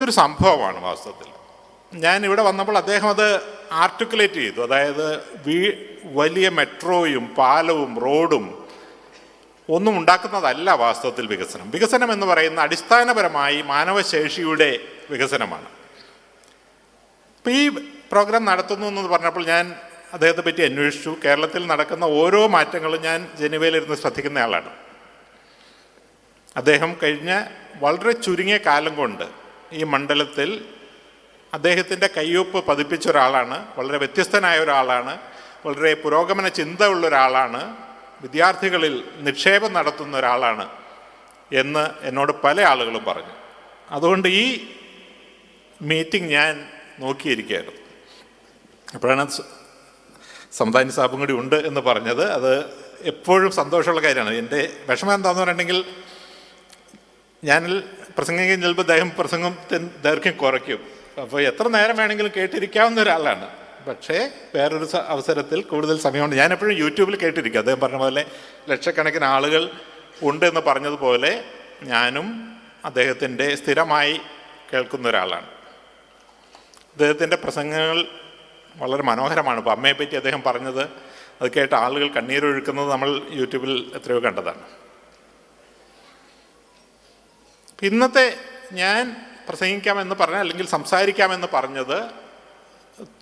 ഒരു സംഭവമാണ് വാസ്തവത്തിൽ. ഞാൻ ഇവിടെ വന്നപ്പോൾ അദ്ദേഹം അത് ആർട്ടിക്കുലേറ്റ് ചെയ്തു. അതായത് വലിയ മെട്രോയും പാലവും റോഡും ഒന്നും ഉണ്ടാക്കുന്നതല്ല വാസ്തവത്തിൽ വികസനം. വികസനം എന്ന് പറയുന്ന അടിസ്ഥാനപരമായി മാനവശേഷിയുടെ വികസനമാണ്. ഇപ്പം ഈ പ്രോഗ്രാം നടത്തുന്നു എന്ന് പറഞ്ഞപ്പോൾ ഞാൻ അദ്ദേഹത്തെ പറ്റി അന്വേഷിച്ചു. കേരളത്തിൽ നടക്കുന്ന ഓരോ മാറ്റങ്ങളും ഞാൻ ജനീവയിലിരുന്ന് ശ്രദ്ധിക്കുന്ന ആളാണ്. അദ്ദേഹം കഴിഞ്ഞ വളരെ ചുരുങ്ങിയ കാലം കൊണ്ട് ഈ മണ്ഡലത്തിൽ അദ്ദേഹത്തിൻ്റെ കയ്യൊപ്പ് പതിപ്പിച്ച ഒരാളാണ്. വളരെ വ്യത്യസ്തനായ ഒരാളാണ്. വളരെ പുരോഗമന ചിന്ത ഉള്ള ഒരാളാണ്. വിദ്യാർത്ഥികളിൽ നിക്ഷേപം നടത്തുന്ന ഒരാളാണ് എന്ന് എന്നോട് പല ആളുകളും പറഞ്ഞു. അതുകൊണ്ട് ഈ മീറ്റിംഗ് ഞാൻ നോക്കിയിരിക്കുകയായിരുന്നു. അപ്പോഴാണ് സമദാനി സാബും കൂടി ഉണ്ട് എന്ന് പറഞ്ഞത്. അത് എപ്പോഴും സന്തോഷമുള്ള കാര്യമാണ്. എൻ്റെ വിഷമം എന്താണെന്ന് പറഞ്ഞിട്ടുണ്ടെങ്കിൽ, ഞാൻ പ്രസംഗിക്കാൻ ചിലപ്പോൾ പ്രസംഗം ദൈർഘ്യം കുറയ്ക്കും. അപ്പോൾ എത്ര നേരം വേണമെങ്കിലും കേട്ടിരിക്കാവുന്ന ഒരാളാണ്. പക്ഷേ വേറൊരു അവസരത്തിൽ കൂടുതൽ സമയമുണ്ട്. ഞാനെപ്പോഴും യൂട്യൂബിൽ കേട്ടിരിക്കും. അദ്ദേഹം പറഞ്ഞ പോലെ ലക്ഷക്കണക്കിന് ആളുകൾ ഉണ്ട് എന്ന് പറഞ്ഞതുപോലെ ഞാനും അദ്ദേഹത്തിൻ്റെ സ്ഥിരമായി കേൾക്കുന്ന ഒരാളാണ്. അദ്ദേഹത്തിൻ്റെ പ്രസംഗങ്ങൾ വളരെ മനോഹരമാണ്. ഇപ്പോൾ അമ്മയെപ്പറ്റി അദ്ദേഹം പറഞ്ഞത്, അത് കേട്ട് ആളുകൾ കണ്ണീരൊഴുക്കുന്നത് നമ്മൾ യൂട്യൂബിൽ എത്രയോ കണ്ടതാണ്. ഇന്നത്തെ ഞാൻ പ്രസംഗിക്കാമെന്ന് പറഞ്ഞ, അല്ലെങ്കിൽ സംസാരിക്കാമെന്ന് പറഞ്ഞത്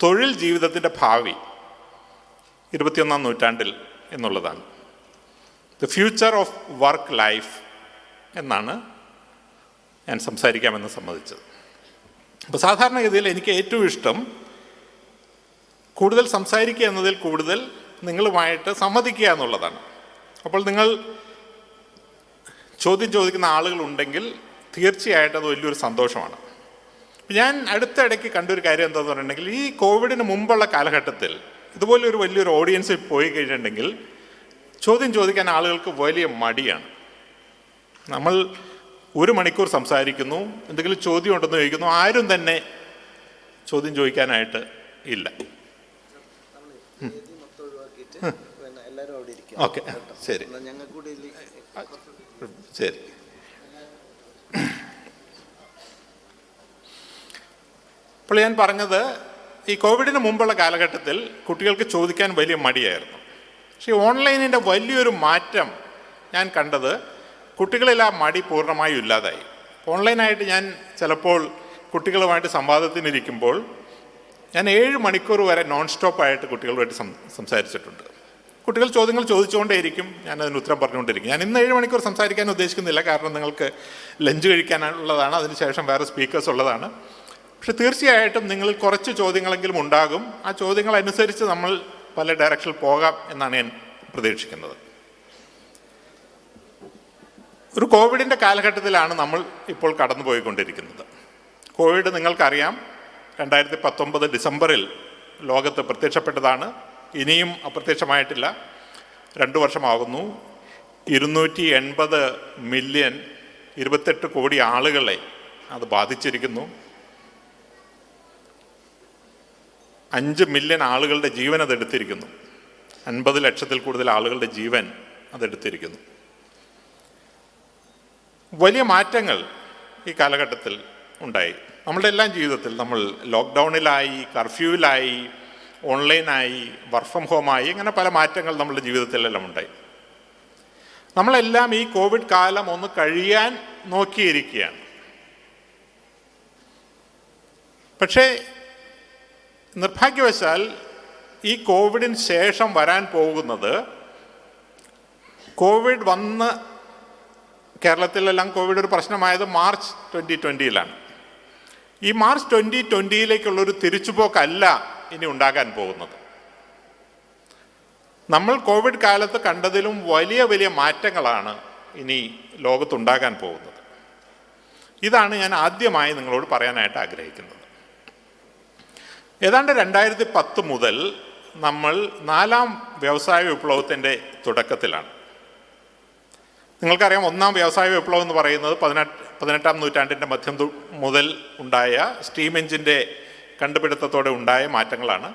തൊഴിൽ ജീവിതത്തിൻ്റെ ഭാവി 21ാം നൂറ്റാണ്ടിൽ എന്നുള്ളതാണ്. The future of work life എന്നാണ് ഞാൻ സംസാരിക്കാമെന്ന് സമ്മതിച്ചത്. അപ്പോൾ സാധാരണഗതിയിൽ എനിക്ക് ഏറ്റവും ഇഷ്ടം കൂടുതൽ സംസാരിക്കുക എന്നതിൽ കൂടുതൽ നിങ്ങളുമായിട്ട് സംവദിക്കുക എന്നുള്ളതാണ്. അപ്പോൾ നിങ്ങൾ ചോദ്യം ചോദിക്കുന്ന ആളുകളുണ്ടെങ്കിൽ തീർച്ചയായിട്ടും അത് വലിയൊരു സന്തോഷമാണ്. ഞാൻ അടുത്തിടയ്ക്ക് കണ്ടൊരു കാര്യം എന്താണെന്ന് പറഞ്ഞിട്ടുണ്ടെങ്കിൽ, ഈ കോവിഡിന് മുമ്പുള്ള കാലഘട്ടത്തിൽ ഇതുപോലെ ഒരു വലിയൊരു ഓഡിയൻസിൽ പോയി കഴിഞ്ഞിട്ടുണ്ടെങ്കിൽ ചോദ്യം ചോദിക്കാൻ ആളുകൾക്ക് വലിയ മടിയാണ്. നമ്മൾ 1 മണിക്കൂർ സംസാരിക്കുന്നു, എന്തെങ്കിലും ചോദ്യം ഉണ്ടെന്ന് ചോദിക്കുന്നു, ആരും തന്നെ ചോദ്യം ചോദിക്കാനായിട്ട് ഇല്ല. ഓക്കെ, ശരി ശരി. അപ്പോൾ ഞാൻ പറഞ്ഞത്, ഈ കോവിഡിന് മുമ്പുള്ള കാലഘട്ടത്തിൽ കുട്ടികൾക്ക് ചോദിക്കാൻ വലിയ മടിയായിരുന്നു. പക്ഷേ ഓൺലൈനിൻ്റെ വലിയൊരു മാറ്റം ഞാൻ കണ്ടത്, കുട്ടികളിൽ ആ മടി പൂർണ്ണമായും ഇല്ലാതായി. ഓൺലൈനായിട്ട് ഞാൻ ചിലപ്പോൾ കുട്ടികളുമായിട്ട് സംവാദത്തിനിരിക്കുമ്പോൾ ഞാൻ 7 മണിക്കൂർ വരെ നോൺ സ്റ്റോപ്പായിട്ട് കുട്ടികളുമായിട്ട് സംസാരിച്ചിട്ടുണ്ട്. കുട്ടികൾ ചോദ്യങ്ങൾ ചോദിച്ചുകൊണ്ടേയിരിക്കും, ഞാനതിന് ഉത്തരം പറഞ്ഞുകൊണ്ടിരിക്കും. ഞാൻ ഇന്ന് 7 മണിക്കൂർ സംസാരിക്കാൻ ഉദ്ദേശിക്കുന്നില്ല, കാരണം നിങ്ങൾക്ക് ലഞ്ച് കഴിക്കാനുള്ളതാണ്, അതിനുശേഷം വേറെ സ്പീക്കേഴ്സ് ഉള്ളതാണ്. പക്ഷെ തീർച്ചയായിട്ടും നിങ്ങൾ കുറച്ച് ചോദ്യങ്ങളെങ്കിലും ഉണ്ടാകും. ആ ചോദ്യങ്ങളനുസരിച്ച് നമ്മൾ പല ഡയറക്ഷനിൽ പോകാം എന്നാണ് ഞാൻ പ്രതീക്ഷിക്കുന്നത്. ഒരു കോവിഡിൻ്റെ കാലഘട്ടത്തിലാണ് നമ്മൾ ഇപ്പോൾ കടന്നുപോയിക്കൊണ്ടിരിക്കുന്നത്. കോവിഡ് നിങ്ങൾക്കറിയാം, 2019 ഡിസംബറിൽ ലോകത്ത് പ്രത്യക്ഷപ്പെട്ടതാണ്. ഇനിയും അപ്രത്യക്ഷമായിട്ടില്ല. 2 വർഷമാകുന്നു. 280 മില്യൺ 28 കോടി ആളുകളെ അത് ബാധിച്ചിരിക്കുന്നു. 5 മില്യൺ ആളുകളുടെ ജീവൻ അതെടുത്തിരിക്കുന്നു. 50 ലക്ഷത്തിൽ കൂടുതൽ ആളുകളുടെ ജീവൻ അതെടുത്തിരിക്കുന്നു. വലിയ മാറ്റങ്ങൾ ഈ കാലഘട്ടത്തിൽ ഉണ്ടായി. നമ്മളുടെ എല്ലാം ജീവിതത്തിൽ നമ്മൾ ലോക്ക്ഡൗണിലായി, കർഫ്യൂവിലായി, ഓൺലൈനായി, വർക്ക് ഫ്രം ഹോമായി, ഇങ്ങനെ പല മാറ്റങ്ങൾ നമ്മളുടെ ജീവിതത്തിലെല്ലാം ഉണ്ടായി. നമ്മളെല്ലാം ഈ കോവിഡ് കാലം ഒന്ന് കഴിയാൻ നോക്കിയിരിക്കുകയാണ്. പക്ഷേ നിർഭാഗ്യവശാൽ ഈ കോവിഡിന് ശേഷം വരാൻ പോകുന്നത്, കോവിഡ് വന്ന് കേരളത്തിലെല്ലാം കോവിഡ് ഒരു പ്രശ്നമായത് മാർച്ച് 2020-ലാണ്. ഈ മാർച്ച് 2020-ലേക്കുള്ളൊരു തിരിച്ചുപോക്കല്ല ഇനി ഉണ്ടാകാൻ പോകുന്നത്. നമ്മൾ കോവിഡ് കാലത്ത് കണ്ടതിലും വലിയ വലിയ മാറ്റങ്ങളാണ് ഇനി ലോകത്തുണ്ടാകാൻ പോകുന്നത്. ഇതാണ് ഞാൻ ആദ്യമായി നിങ്ങളോട് പറയാനായിട്ട് ആഗ്രഹിക്കുന്നത്. ഏതാണ്ട് 2010 മുതൽ നമ്മൾ 4ാം വ്യവസായ വിപ്ലവത്തിൻ്റെ തുടക്കത്തിലാണ്. നിങ്ങൾക്കറിയാം, 1ാം വ്യവസായ വിപ്ലവം എന്ന് പറയുന്നത് 18ാം നൂറ്റാണ്ടിൻ്റെ മധ്യം മുതൽ ഉണ്ടായ സ്റ്റീം എഞ്ചിൻ്റെ കണ്ടുപിടുത്തത്തോടെ ഉണ്ടായ മാറ്റങ്ങളാണ്.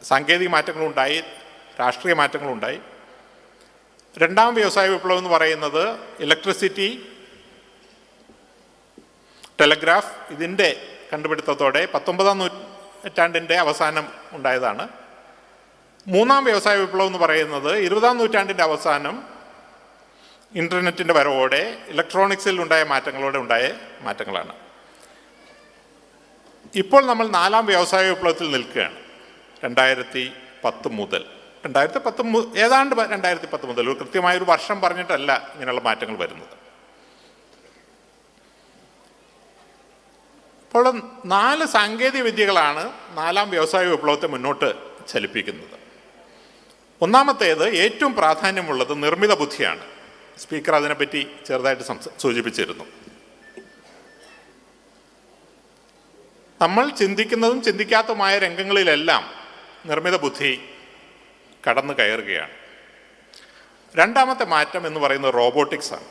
സാങ്കേതിക മാറ്റങ്ങളുണ്ടായി, രാഷ്ട്രീയ മാറ്റങ്ങളുണ്ടായി. 2ാം വ്യവസായ വിപ്ലവം എന്ന് പറയുന്നത് ഇലക്ട്രിസിറ്റി, ടെലഗ്രാഫ് ഇതിൻ്റെ കണ്ടുപിടുത്തത്തോടെ 19-ാം നൂറ്റാണ്ടിൻ്റെ അവസാനം ഉണ്ടായതാണ്. മൂന്നാം വ്യവസായ വിപ്ലവം എന്ന് പറയുന്നത് 20-ാം നൂറ്റാണ്ടിൻ്റെ അവസാനം ഇൻ്റർനെറ്റിൻ്റെ വരവോടെ ഇലക്ട്രോണിക്സിൽ ഉണ്ടായ മാറ്റങ്ങളോടെ ഉണ്ടായ മാറ്റങ്ങളാണ്. ഇപ്പോൾ നമ്മൾ 4-ാം വ്യവസായ വിപ്ലവത്തിൽ നിൽക്കുകയാണ്. 2010 മുതൽ ഏതാണ്ട് 2010 മുതൽ, ഒരു കൃത്യമായൊരു വർഷം പറഞ്ഞിട്ടല്ല ഇങ്ങനെയുള്ള മാറ്റങ്ങൾ വരുന്നത്. അപ്പോൾ 4 സാങ്കേതിക വിദ്യകളാണ് 4-ാം വ്യവസായ വിപ്ലവത്തെ മുന്നോട്ട് ചലിപ്പിക്കുന്നത്. ഒന്നാമത്തേത്, ഏറ്റവും പ്രാധാന്യമുള്ളത് നിർമ്മിത ബുദ്ധിയാണ്. സ്പീക്കർ അതിനെപ്പറ്റി ചെറുതായിട്ട് സൂചിപ്പിച്ചിരുന്നു. നമ്മൾ ചിന്തിക്കുന്നതും ചിന്തിക്കാത്തതുമായ രംഗങ്ങളിലെല്ലാം നിർമ്മിത ബുദ്ധി കടന്നു കയറുകയാണ്. രണ്ടാമത്തെ മാറ്റം എന്ന് പറയുന്നത് റോബോട്ടിക്സ് ആണ്.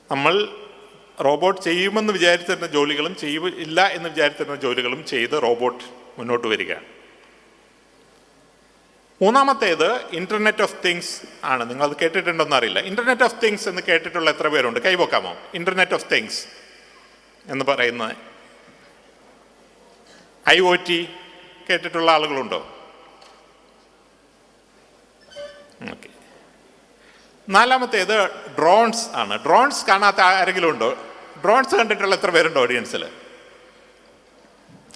നമ്മൾ റോബോട്ട് ചെയ്യുമെന്ന് വിചാരിച്ചിരുന്ന ജോലികളും ഇല്ല എന്ന് വിചാരിച്ചിരുന്ന ജോലികളും ചെയ്ത് റോബോട്ട് മുന്നോട്ട് വരികയാണ്. മൂന്നാമത്തേത് ഇൻ്റർനെറ്റ് ഓഫ് തിങ്സ് ആണ്. നിങ്ങളത് കേട്ടിട്ടുണ്ടോന്ന് അറിയില്ല. ഇൻ്റർനെറ്റ് ഓഫ് തിങ്സ് എന്ന് കേട്ടിട്ടുള്ള എത്ര പേരുണ്ട്? കൈവക്കാമോ? ഇൻ്റർനെറ്റ് ഓഫ് തിങ്സ് എന്ന് പറയുന്നത് IoT കേട്ടിട്ടുള്ള ആളുകളുണ്ടോ? ഓക്കെ. നാലാമത്തേത് ഡ്രോൺസ് ആണ്. ഡ്രോൺസ് കാണാത്ത ആരെങ്കിലും ഉണ്ടോ? ഡ്രോൺസ് കണ്ടിട്ടുള്ള എത്ര പേരുണ്ടോ ഓഡിയൻസിൽ?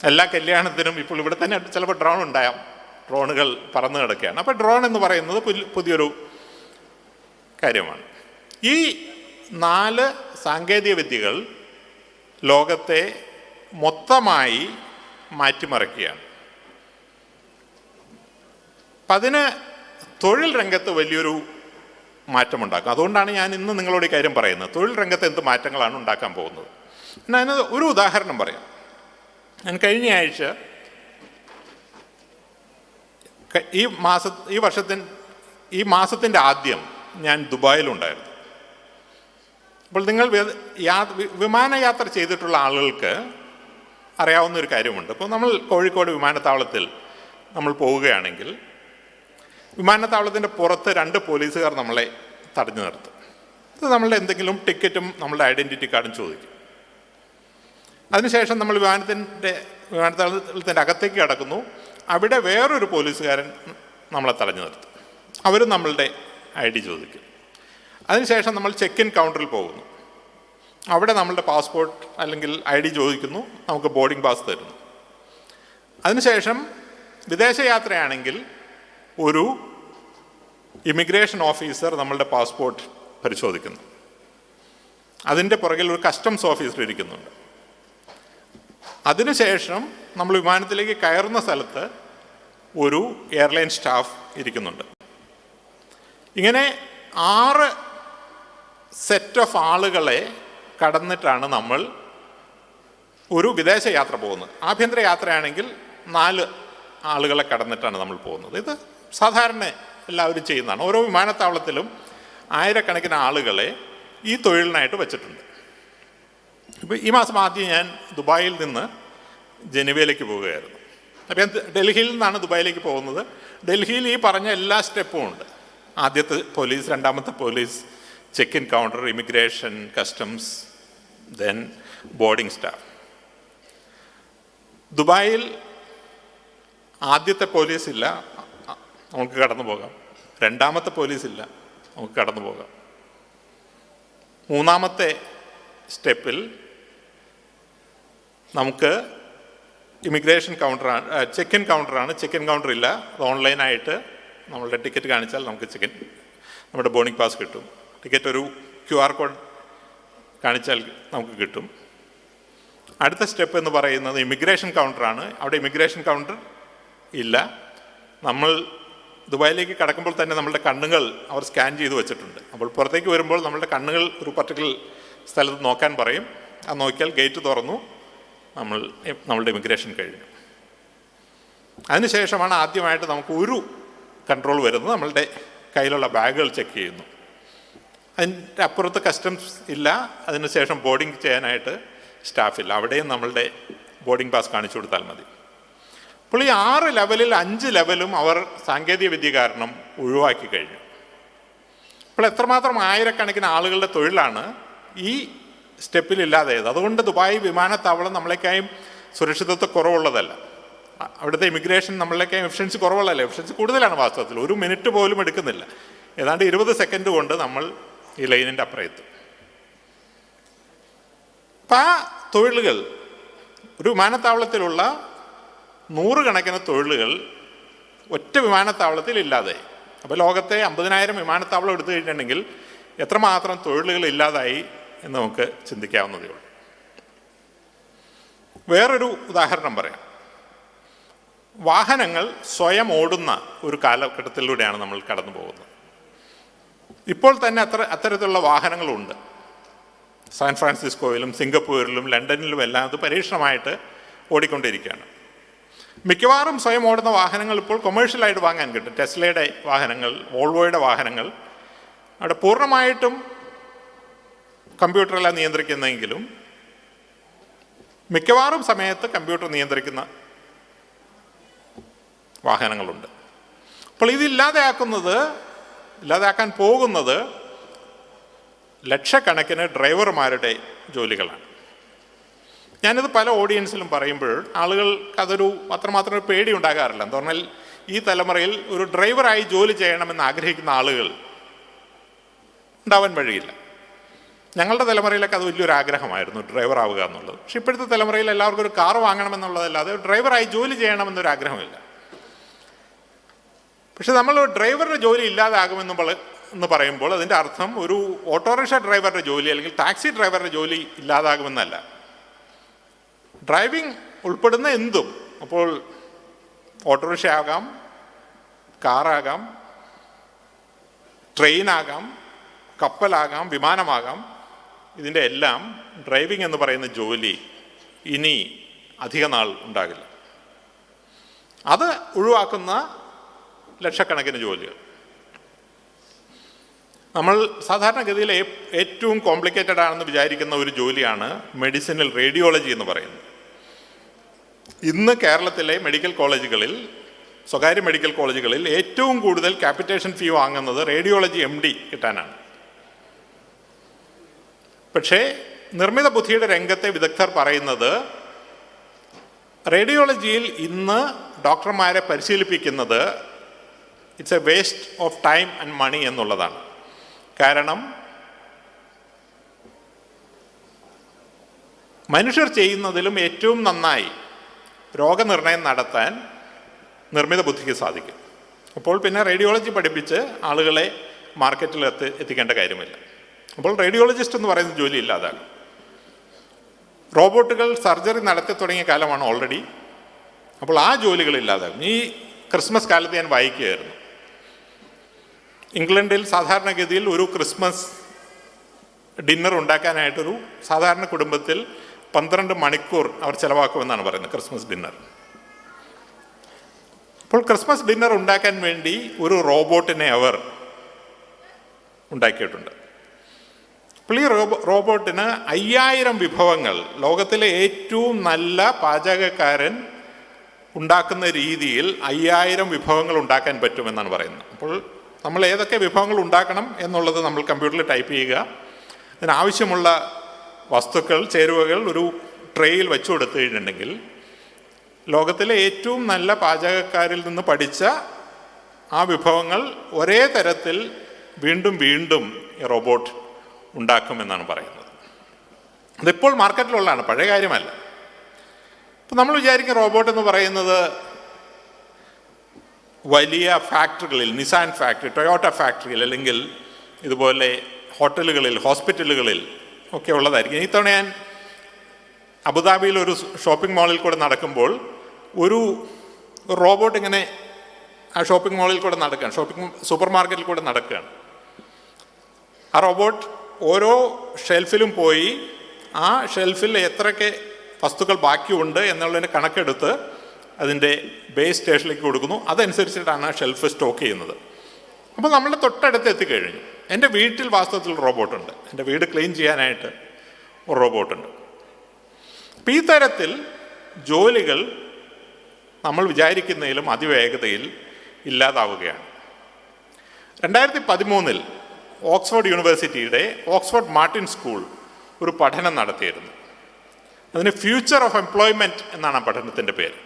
എല്ലാ കല്യാണത്തിനും ഇപ്പോൾ ഇവിടെ തന്നെ ചിലപ്പോൾ ഡ്രോൺ ഉണ്ടായാം. ഡ്രോണുകൾ പറന്നു കിടക്കുകയാണ്. അപ്പോൾ ഡ്രോൺ എന്ന് പറയുന്നത് പുതിയൊരു കാര്യമാണ്. ഈ 4 സാങ്കേതിക വിദ്യകൾ ലോകത്തെ മൊത്തമായി മാറ്റിമറിക്കുകയാണ്. അപ്പം അതിന് തൊഴിൽ രംഗത്ത് വലിയൊരു മാറ്റമുണ്ടാക്കും. അതുകൊണ്ടാണ് ഞാൻ ഇന്ന് നിങ്ങളോട് ഈ കാര്യം പറയുന്നത്. തൊഴിൽ രംഗത്ത് എന്ത് മാറ്റങ്ങളാണ് ഉണ്ടാക്കാൻ പോകുന്നത്. ഞാൻ ഒരു ഉദാഹരണം പറയാം. ഞാൻ കഴിഞ്ഞ ആഴ്ച ഈ മാസത്തിൻ്റെ ആദ്യം ഞാൻ ദുബായിലുണ്ടായിരുന്നു. അപ്പോൾ നിങ്ങൾ വിമാനയാത്ര ചെയ്തിട്ടുള്ള ആളുകൾക്ക് അറിയാവുന്ന ഒരു കാര്യമുണ്ട്. അപ്പോൾ നമ്മൾ കോഴിക്കോട് വിമാനത്താവളത്തിൽ നമ്മൾ പോവുകയാണെങ്കിൽ വിമാനത്താവളത്തിൻ്റെ പുറത്ത് 2 പോലീസുകാർ നമ്മളെ തടഞ്ഞു നിർത്തും. ഇത് നമ്മളുടെ എന്തെങ്കിലും ടിക്കറ്റും നമ്മളുടെ ഐഡൻറ്റിറ്റി കാർഡും ചോദിക്കും. അതിനുശേഷം നമ്മൾ വിമാനത്താവളത്തിൻ്റെ അകത്തേക്ക് കടക്കുന്നു. അവിടെ വേറൊരു പോലീസുകാരൻ നമ്മളെ തടഞ്ഞു നിർത്തും. അവരും നമ്മളുടെ ID ചോദിക്കും. അതിനുശേഷം നമ്മൾ ചെക്ക് ഇൻ കൗണ്ടറിൽ പോകുന്നു. അവിടെ നമ്മളുടെ പാസ്പോർട്ട് അല്ലെങ്കിൽ ID ചോദിക്കുന്നു. നമുക്ക് ബോർഡിംഗ് പാസ് തരുന്നു. അതിനുശേഷം വിദേശയാത്രയാണെങ്കിൽ ഒരു ഇമിഗ്രേഷൻ ഓഫീസർ നമ്മളുടെ പാസ്പോർട്ട് പരിശോധിക്കുന്നു. അതിൻ്റെ പുറകിൽ ഒരു കസ്റ്റംസ് ഓഫീസർ ഇരിക്കുന്നുണ്ട്. അതിനുശേഷം നമ്മൾ വിമാനത്തിലേക്ക് കയറുന്ന സ്ഥലത്ത് ഒരു എയർലൈൻ സ്റ്റാഫ് ഇരിക്കുന്നുണ്ട്. ഇങ്ങനെ 6 സെറ്റ് ഓഫ് ആളുകളെ കടന്നിട്ടാണ് നമ്മൾ ഒരു വിദേശ യാത്ര പോകുന്നത്. ആഭ്യന്തര യാത്രയാണെങ്കിൽ 4 ആളുകളെ കടന്നിട്ടാണ് നമ്മൾ പോകുന്നത്. ഇത് സാധാരണ എല്ലാവരും ചെയ്യുന്നതാണ്. ഓരോ വിമാനത്താവളത്തിലും ആയിരക്കണക്കിന് ആളുകളെ ഈ തൊഴിലിനായിട്ട് വച്ചിട്ടുണ്ട്. ഇപ്പോൾ ഈ മാസം ആദ്യം ഞാൻ ദുബായിൽ നിന്ന് ജനീവയിലേക്ക് പോവുകയായിരുന്നു. അപ്പോൾ ഞാൻ ഡൽഹിയിൽ നിന്നാണ് ദുബായിലേക്ക് പോകുന്നത്. ഡൽഹിയിൽ ഈ പറഞ്ഞ എല്ലാ സ്റ്റെപ്പും ഉണ്ട്. ആദ്യത്തെ പോലീസ്, രണ്ടാമത്തെ police, check in counter, immigration, customs, then boarding staff. ദുബായിൽ ആദ്യത്തെ പോലീസ് ഇല്ല, നമുക്ക് കടന്നു പോകാം. രണ്ടാമത്തെ പോലീസ് ഇല്ല, നമുക്ക് കടന്നു പോകാം. മൂന്നാമത്തെ സ്റ്റെപ്പിൽ നമുക്ക് ഇമിഗ്രേഷൻ കൗണ്ടറാണ്, ചെക്ക് ഇൻ കൗണ്ടറാണ്. ചെക്ക് ഇൻ കൗണ്ടർ ഇല്ല, അത് ഓൺലൈനായിട്ട് നമ്മളുടെ ടിക്കറ്റ് കാണിച്ചാൽ നമുക്ക് നമ്മുടെ ബോർഡിംഗ് പാസ് കിട്ടും. ടിക്കറ്റ് ഒരു QR കോഡ് കാണിച്ചാൽ നമുക്ക് കിട്ടും. അടുത്ത സ്റ്റെപ്പ് എന്ന് പറയുന്നത് ഇമിഗ്രേഷൻ കൗണ്ടറാണ്. അവിടെ ഇമിഗ്രേഷൻ കൗണ്ടർ ഇല്ല. നമ്മൾ ദുബായിലേക്ക് കടക്കുമ്പോൾ തന്നെ നമ്മളുടെ കണ്ണുകൾ അവർ സ്കാൻ ചെയ്ത് വെച്ചിട്ടുണ്ട്. അപ്പോൾ പുറത്തേക്ക് വരുമ്പോൾ നമ്മളുടെ കണ്ണുകൾ ഒരു പർട്ടിക്കുലർ സ്ഥലത്ത് നോക്കാൻ പറയും. അത് നോക്കിയാൽ ഗേറ്റ് തുറന്നു, നമ്മളുടെ ഇമിഗ്രേഷൻ കഴിഞ്ഞു. അതിനുശേഷമാണ് ആദ്യമായിട്ട് നമുക്ക് ഒരു കൺട്രോൾ വരുന്നത്. നമ്മളുടെ കയ്യിലുള്ള ബാഗുകൾ ചെക്ക് ചെയ്യുന്നു. അതിൻ്റെ അപ്പുറത്ത് കസ്റ്റംസ് ഇല്ല. അതിനുശേഷം ബോർഡിംഗ് ചെയ്യാനായിട്ട് സ്റ്റാഫില്ല. അവിടെയും നമ്മളുടെ ബോർഡിംഗ് പാസ് കാണിച്ചു കൊടുത്താൽ മതി. അപ്പോൾ ഈ 6 ലെവലിൽ 5 ലെവലും അവർ സാങ്കേതിക വിദ്യ കാരണം ഒഴിവാക്കി കഴിഞ്ഞു. അപ്പോൾ എത്രമാത്രം ആയിരക്കണക്കിന് ആളുകളുടെ തൊഴിലാണ് ഈ സ്റ്റെപ്പിലില്ലാതായത്. അതുകൊണ്ട് ദുബായ് വിമാനത്താവളം നമ്മളെക്കായും സുരക്ഷിതത്വം കുറവുള്ളതല്ല. അവിടുത്തെ ഇമിഗ്രേഷൻ നമ്മളെക്കായും എഫിഷ്യൻസി കുറവുള്ളതല്ല, എഫിഷ്യൻസി കൂടുതലാണ്. വാസ്തവത്തിൽ 1 മിനിറ്റ് പോലും എടുക്കുന്നില്ല. ഏതാണ്ട് 20 സെക്കൻഡ് കൊണ്ട് നമ്മൾ ഈ ലൈനിൻ്റെ അപ്പുറത്ത്. അപ്പം ആ തൊഴിലുകൾ, ഒരു വിമാനത്താവളത്തിലുള്ള 100 കണക്കിന് തൊഴിലുകൾ ഒറ്റ വിമാനത്താവളത്തിൽ ഇല്ലാതെ. അപ്പോൾ ലോകത്തെ 50,000 വിമാനത്താവളം എടുത്തു കഴിഞ്ഞിട്ടുണ്ടെങ്കിൽ എത്രമാത്രം തൊഴിലുകൾ ഇല്ലാതായി എന്ന് നമുക്ക് ചിന്തിക്കാവുന്നതേ ഉള്ളൂ. വേറൊരു ഉദാഹരണം പറയാം. വാഹനങ്ങൾ സ്വയം ഓടുന്ന ഒരു കാലഘട്ടത്തിലൂടെയാണ് നമ്മൾ കടന്നു പോകുന്നത്. ഇപ്പോൾ തന്നെ അത്തരത്തിലുള്ള വാഹനങ്ങളുണ്ട്. സാൻ ഫ്രാൻസിസ്കോയിലും സിംഗപ്പൂരിലും ലണ്ടനിലും എല്ലാം അത് പരീക്ഷണമായിട്ട് ഓടിക്കൊണ്ടിരിക്കുകയാണ്. മിക്കവാറും സ്വയം ഓടുന്ന വാഹനങ്ങൾ ഇപ്പോൾ കൊമേഴ്ഷ്യലായിട്ട് വാങ്ങാൻ കിട്ടും. ടെസ്ലയുടെ വാഹനങ്ങൾ, വോൾവോയുടെ വാഹനങ്ങൾ അവിടെ പൂർണ്ണമായിട്ടും കമ്പ്യൂട്ടറെല്ലാം നിയന്ത്രിക്കുന്നെങ്കിലും മിക്കവാറും സമയത്ത് കമ്പ്യൂട്ടർ നിയന്ത്രിക്കുന്ന വാഹനങ്ങളുണ്ട്. അപ്പോൾ ഇല്ലാതാക്കാൻ പോകുന്നത് ലക്ഷക്കണക്കിന് ഡ്രൈവർമാരുടെ ജോലികളാണ്. ഞാനിത് പല ഓഡിയൻസിലും പറയുമ്പോൾ ആളുകൾക്ക് അതൊരു അത്രമാത്രം ഒരു പേടി ഉണ്ടാകാറില്ല. എന്ന് പറഞ്ഞാൽ ഈ തലമുറയിൽ ഒരു ഡ്രൈവറായി ജോലി ചെയ്യണമെന്ന് ആഗ്രഹിക്കുന്ന ആളുകൾ ഉണ്ടാവാൻ വഴിയില്ല. ഞങ്ങളുടെ തലമുറയിലൊക്കെ അത് വലിയൊരു ആഗ്രഹമായിരുന്നു, ഡ്രൈവർ ആവുക എന്നുള്ളത്. പക്ഷെ ഇപ്പോഴത്തെ തലമുറയിൽ എല്ലാവർക്കും ഒരു കാർ വാങ്ങണമെന്നുള്ളതല്ലാതെ ഡ്രൈവറായി ജോലി ചെയ്യണമെന്നൊരു ആഗ്രഹമില്ല. പക്ഷെ നമ്മൾ ഡ്രൈവറുടെ ജോലി ഇല്ലാതാകുമെന്ന് പറയുമ്പോൾ അതിൻ്റെ അർത്ഥം ഒരു ഓട്ടോറിക്ഷ ഡ്രൈവറുടെ ജോലി അല്ലെങ്കിൽ ടാക്സി ഡ്രൈവറുടെ ജോലി ഇല്ലാതാകുമെന്നല്ല. ഡ്രൈവിംഗ് ഉൾപ്പെടുന്ന എന്തും, അപ്പോൾ ഓട്ടോറിക്ഷ ആകാം, കാറാകാം, ട്രെയിനാകാം, കപ്പലാകാം, വിമാനമാകാം, ഇതിൻ്റെ എല്ലാം ഡ്രൈവിംഗ് എന്ന് പറയുന്ന ജോലി ഇനി അധിക നാൾ ഉണ്ടാകില്ല. അത് ഒഴിവാക്കുന്ന ലക്ഷക്കണക്കിന് ജോലികൾ. നമ്മൾ സാധാരണഗതിയിൽ ഏറ്റവും കോംപ്ലിക്കേറ്റഡ് ആണെന്ന് വിചാരിക്കുന്ന ഒരു ജോലിയാണ് മെഡിസിനൽ റേഡിയോളജി എന്ന് പറയുന്നത്. ഇന്ന് കേരളത്തിലെ മെഡിക്കൽ കോളേജുകളിൽ, സ്വകാര്യ മെഡിക്കൽ കോളേജുകളിൽ ഏറ്റവും കൂടുതൽ ക്യാപിറ്റേഷൻ ഫീ വാങ്ങുന്നത് റേഡിയോളജി MD കിട്ടാനാണ്. പക്ഷേ നിർമ്മിത ബുദ്ധിയുടെ രംഗത്തെ വിദഗ്ധർ പറയുന്നത് റേഡിയോളജിയിൽ ഇന്ന് ഡോക്ടർമാരെ പരിശീലിപ്പിക്കുന്നത് it's a waste of time and money എന്നുള്ളതാണ്. കാരണം മനുഷ്യർ ചെയ്യുന്നതിലും ഏറ്റവും നന്നായി രോഗനിർണയം നടത്താൻ നിർമ്മിത ബുദ്ധിക്ക് സാധിക്കും. അപ്പോൾ പിന്നെ റേഡിയോളജി പഠിപ്പിച്ച് ആളുകളെ മാർക്കറ്റിൽ എത്തിക്കേണ്ട കാര്യമില്ല. അപ്പോൾ റേഡിയോളജിസ്റ്റ് എന്ന് പറയുന്ന ജോലി ഇല്ലാതാകും. റോബോട്ടുകൾ സർജറി നടത്തി തുടങ്ങിയ കാലമാണ് ഓൾറെഡി. അപ്പോൾ ആ ജോലികൾ ഇല്ലാതാകും. ഈ ക്രിസ്മസ് കാലത്ത് ഞാൻ വായിക്കുകയായിരുന്നു, ഇംഗ്ലണ്ടിൽ സാധാരണഗതിയിൽ ഒരു ക്രിസ്മസ് ഡിന്നർ ഉണ്ടാക്കാനായിട്ടൊരു സാധാരണ കുടുംബത്തിൽ 12 മണിക്കൂർ അവർ ചിലവാക്കുമെന്നാണ് പറയുന്നത്, ക്രിസ്മസ് ഡിന്നർ. അപ്പോൾ ക്രിസ്മസ് ഡിന്നർ ഉണ്ടാക്കാൻ വേണ്ടി ഒരു റോബോട്ടിനെ അവർ ഉണ്ടാക്കിയിട്ടുണ്ട്. അപ്പോൾ ഈ റോബോട്ടിന് 5000 വിഭവങ്ങൾ, ലോകത്തിലെ ഏറ്റവും നല്ല പാചകക്കാരൻ ഉണ്ടാക്കുന്ന രീതിയിൽ 5000 വിഭവങ്ങൾ ഉണ്ടാക്കാൻ പറ്റുമെന്നാണ് പറയുന്നത്. അപ്പോൾ നമ്മൾ ഏതൊക്കെ വിഭവങ്ങൾ ഉണ്ടാക്കണം എന്നുള്ളത് നമ്മൾ കമ്പ്യൂട്ടറിൽ ടൈപ്പ് ചെയ്യുക, അതിനാവശ്യമുള്ള വസ്തുക്കൾ, ചേരുവകൾ ഒരു ട്രേയിൽ വെച്ചു കൊടുത്തു കഴിഞ്ഞിട്ടുണ്ടെങ്കിൽ ലോകത്തിലെ ഏറ്റവും നല്ല പാചകക്കാരിൽ നിന്ന് പഠിച്ച ആ വിഭവങ്ങൾ ഒരേ തരത്തിൽ വീണ്ടും വീണ്ടും ഈ റോബോട്ട് ഉണ്ടാക്കുമെന്നാണ് പറയുന്നത്. അതിപ്പോൾ മാർക്കറ്റിലുള്ളതാണ്, പഴയ കാര്യമല്ല. ഇപ്പം നമ്മൾ വിചാരിക്കും റോബോട്ട് എന്ന് പറയുന്നത് വലിയ ഫാക്ടറികളിൽ, നിസാൻ ഫാക്ടറി, ടൊയോട്ട ഫാക്ടറിയിൽ, അല്ലെങ്കിൽ ഇതുപോലെ ഹോട്ടലുകളിൽ, ഹോസ്പിറ്റലുകളിൽ ഒക്കെ ഉള്ളതായിരിക്കും. ഇത്തവണ ഞാൻ അബുദാബിയിൽ ഒരു ഷോപ്പിംഗ് മാളിൽ കൂടെ നടക്കുമ്പോൾ ഒരു റോബോട്ട് ഇങ്ങനെ ആ ഷോപ്പിംഗ് മാളിൽ കൂടെ നടക്കുകയാണ്, സൂപ്പർ മാർക്കറ്റിൽ കൂടെ നടക്കുകയാണ്. ആ റോബോട്ട് ഓരോ ഷെൽഫിലും പോയി ആ ഷെൽഫിൽ എത്രയൊക്കെ വസ്തുക്കൾ ബാക്കിയുണ്ട് എന്നുള്ളതിന് കണക്കെടുത്ത് അതിൻ്റെ ബേസ് സ്റ്റേഷനിലേക്ക് കൊടുക്കുന്നു. അതനുസരിച്ചിട്ടാണ് ആ ഷെൽഫ് സ്റ്റോക്ക് ചെയ്യുന്നത്. അപ്പോൾ നമ്മളുടെ തൊട്ടടുത്ത് എത്തിക്കഴിഞ്ഞു. എൻ്റെ വീട്ടിൽ വാസ്തവത്തിൽ റോബോട്ടുണ്ട്, എൻ്റെ വീട് ക്ലീൻ ചെയ്യാനായിട്ട് ഒരു റോബോട്ടുണ്ട്. അപ്പോൾ ഈ തരത്തിൽ ജോലികൾ നമ്മൾ വിചാരിക്കുന്നതിലും അതിവേഗതയിൽ ഇല്ലാതാവുകയാണ്. 2013 ഓക്സ്ഫോർഡ് യൂണിവേഴ്സിറ്റിയുടെ ഓക്സ്ഫോർഡ് മാർട്ടിൻ സ്കൂൾ ഒരു പഠനം നടത്തിയിരുന്നു. അതിന് ഫ്യൂച്ചർ ഓഫ് എംപ്ലോയ്മെൻറ്റ് എന്നാണ് ആ പഠനത്തിൻ്റെ പേര്.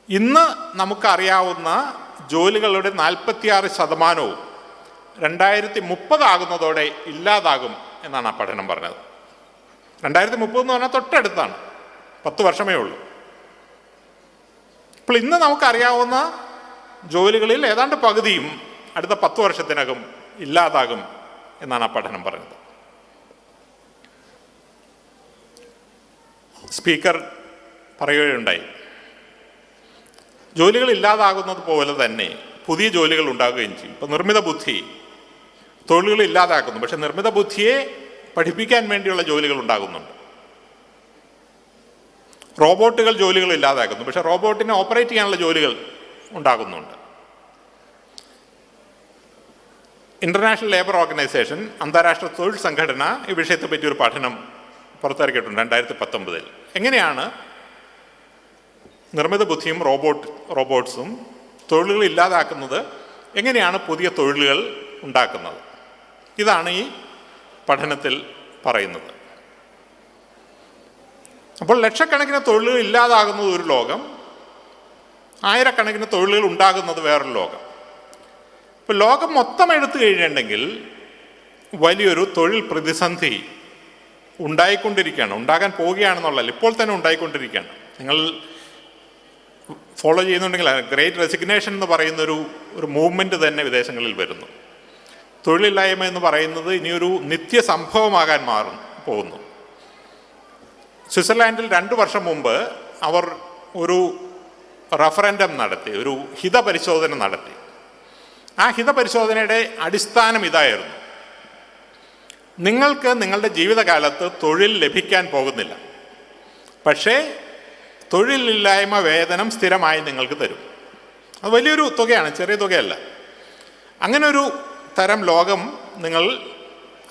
ഇന്ന് നമുക്കറിയാവുന്ന ജോലികളുടെ 46% 2030 ആകുന്നതോടെ ഇല്ലാതാകും എന്നാണ് ആ പഠനം പറഞ്ഞത്. 2030 എന്ന് പറഞ്ഞാൽ തൊട്ടടുത്താണ്, 10 വർഷമേ ഉള്ളൂ. അപ്പോൾ ഇന്ന് നമുക്കറിയാവുന്ന ജോലികളിൽ ഏതാണ്ട് പകുതിയും അടുത്ത 10 വർഷത്തിനകം ഇല്ലാതാകും എന്നാണ് ആ പഠനം പറഞ്ഞത്. സ്പീക്കർ പറയുകയുണ്ടായി, ജോലികൾ ഇല്ലാതാകുന്നത് പോലെ തന്നെ പുതിയ ജോലികൾ ഉണ്ടാകുകയും ചെയ്യും. ഇപ്പോൾ നിർമ്മിത ബുദ്ധി തൊഴിലുകൾ ഇല്ലാതാക്കുന്നു, പക്ഷെ നിർമ്മിത ബുദ്ധിയെ പഠിപ്പിക്കാൻ വേണ്ടിയുള്ള ജോലികൾ ഉണ്ടാകുന്നുണ്ട്. റോബോട്ടുകൾ ജോലികൾ ഇല്ലാതാക്കുന്നു, പക്ഷെ റോബോട്ടിനെ ഓപ്പറേറ്റ് ചെയ്യാനുള്ള ജോലികൾ ഉണ്ടാകുന്നുണ്ട്. ഇന്റർനാഷണൽ ലേബർ ഓർഗനൈസേഷൻ, അന്താരാഷ്ട്ര തൊഴിൽ സംഘടന ഈ വിഷയത്തെ പറ്റി ഒരു പഠനം പുറത്തിറക്കിയിട്ടുണ്ട് 2019. എങ്ങനെയാണ് നിർമ്മിത ബുദ്ധിയും റോബോട്ട്സും തൊഴിലുകൾ ഇല്ലാതാക്കുന്നത്, എങ്ങനെയാണ് പുതിയ തൊഴിലുകൾ ഉണ്ടാക്കുന്നത്, ഇതാണ് ഈ പഠനത്തിൽ പറയുന്നത്. അപ്പോൾ ലക്ഷക്കണക്കിന് തൊഴിലുകൾ ഇല്ലാതാകുന്നത് ഒരു ലോകം, ആയിരക്കണക്കിന് തൊഴിലുകൾ ഉണ്ടാകുന്നത് വേറൊരു ലോകം. ഇപ്പോൾ ലോകം മൊത്തം എടുത്തു കഴിഞ്ഞിട്ടുണ്ടെങ്കിൽ വലിയൊരു തൊഴിൽ പ്രതിസന്ധി ഉണ്ടാകാൻ പോവുകയാണെന്നുള്ളതല്ല, ഇപ്പോൾ തന്നെ ഉണ്ടായിക്കൊണ്ടിരിക്കുകയാണ്. നിങ്ങൾ ഫോളോ ചെയ്യുന്നുണ്ടെങ്കിൽ ഗ്രേറ്റ് റെസിഗ്നേഷൻ എന്ന് പറയുന്നൊരു മൂവ്മെൻറ്റ് തന്നെ വിദേശങ്ങളിൽ വരുന്നു. തൊഴിലില്ലായ്മ എന്ന് പറയുന്നത് ഇനിയൊരു നിത്യസംഭവമാകാൻ പോകുന്നു. സ്വിറ്റ്സർലാൻഡിൽ 2 വർഷം മുമ്പ് അവർ ഒരു റഫറൻഡം നടത്തി, ഒരു ഹിതപരിശോധന നടത്തി. ആ ഹിതപരിശോധനയുടെ അടിസ്ഥാനം ഇതായിരുന്നു: നിങ്ങൾക്ക് നിങ്ങളുടെ ജീവിതകാലത്ത് തൊഴിൽ ലഭിക്കാൻ പോകുന്നില്ല, പക്ഷേ തൊഴിലില്ലായ്മ വേതനം സ്ഥിരമായി നിങ്ങൾക്ക് തരും. അത് വലിയൊരു തുകയാണ്, ചെറിയ തുകയല്ല. അങ്ങനെ ഒരു തരം ലോകം നിങ്ങൾ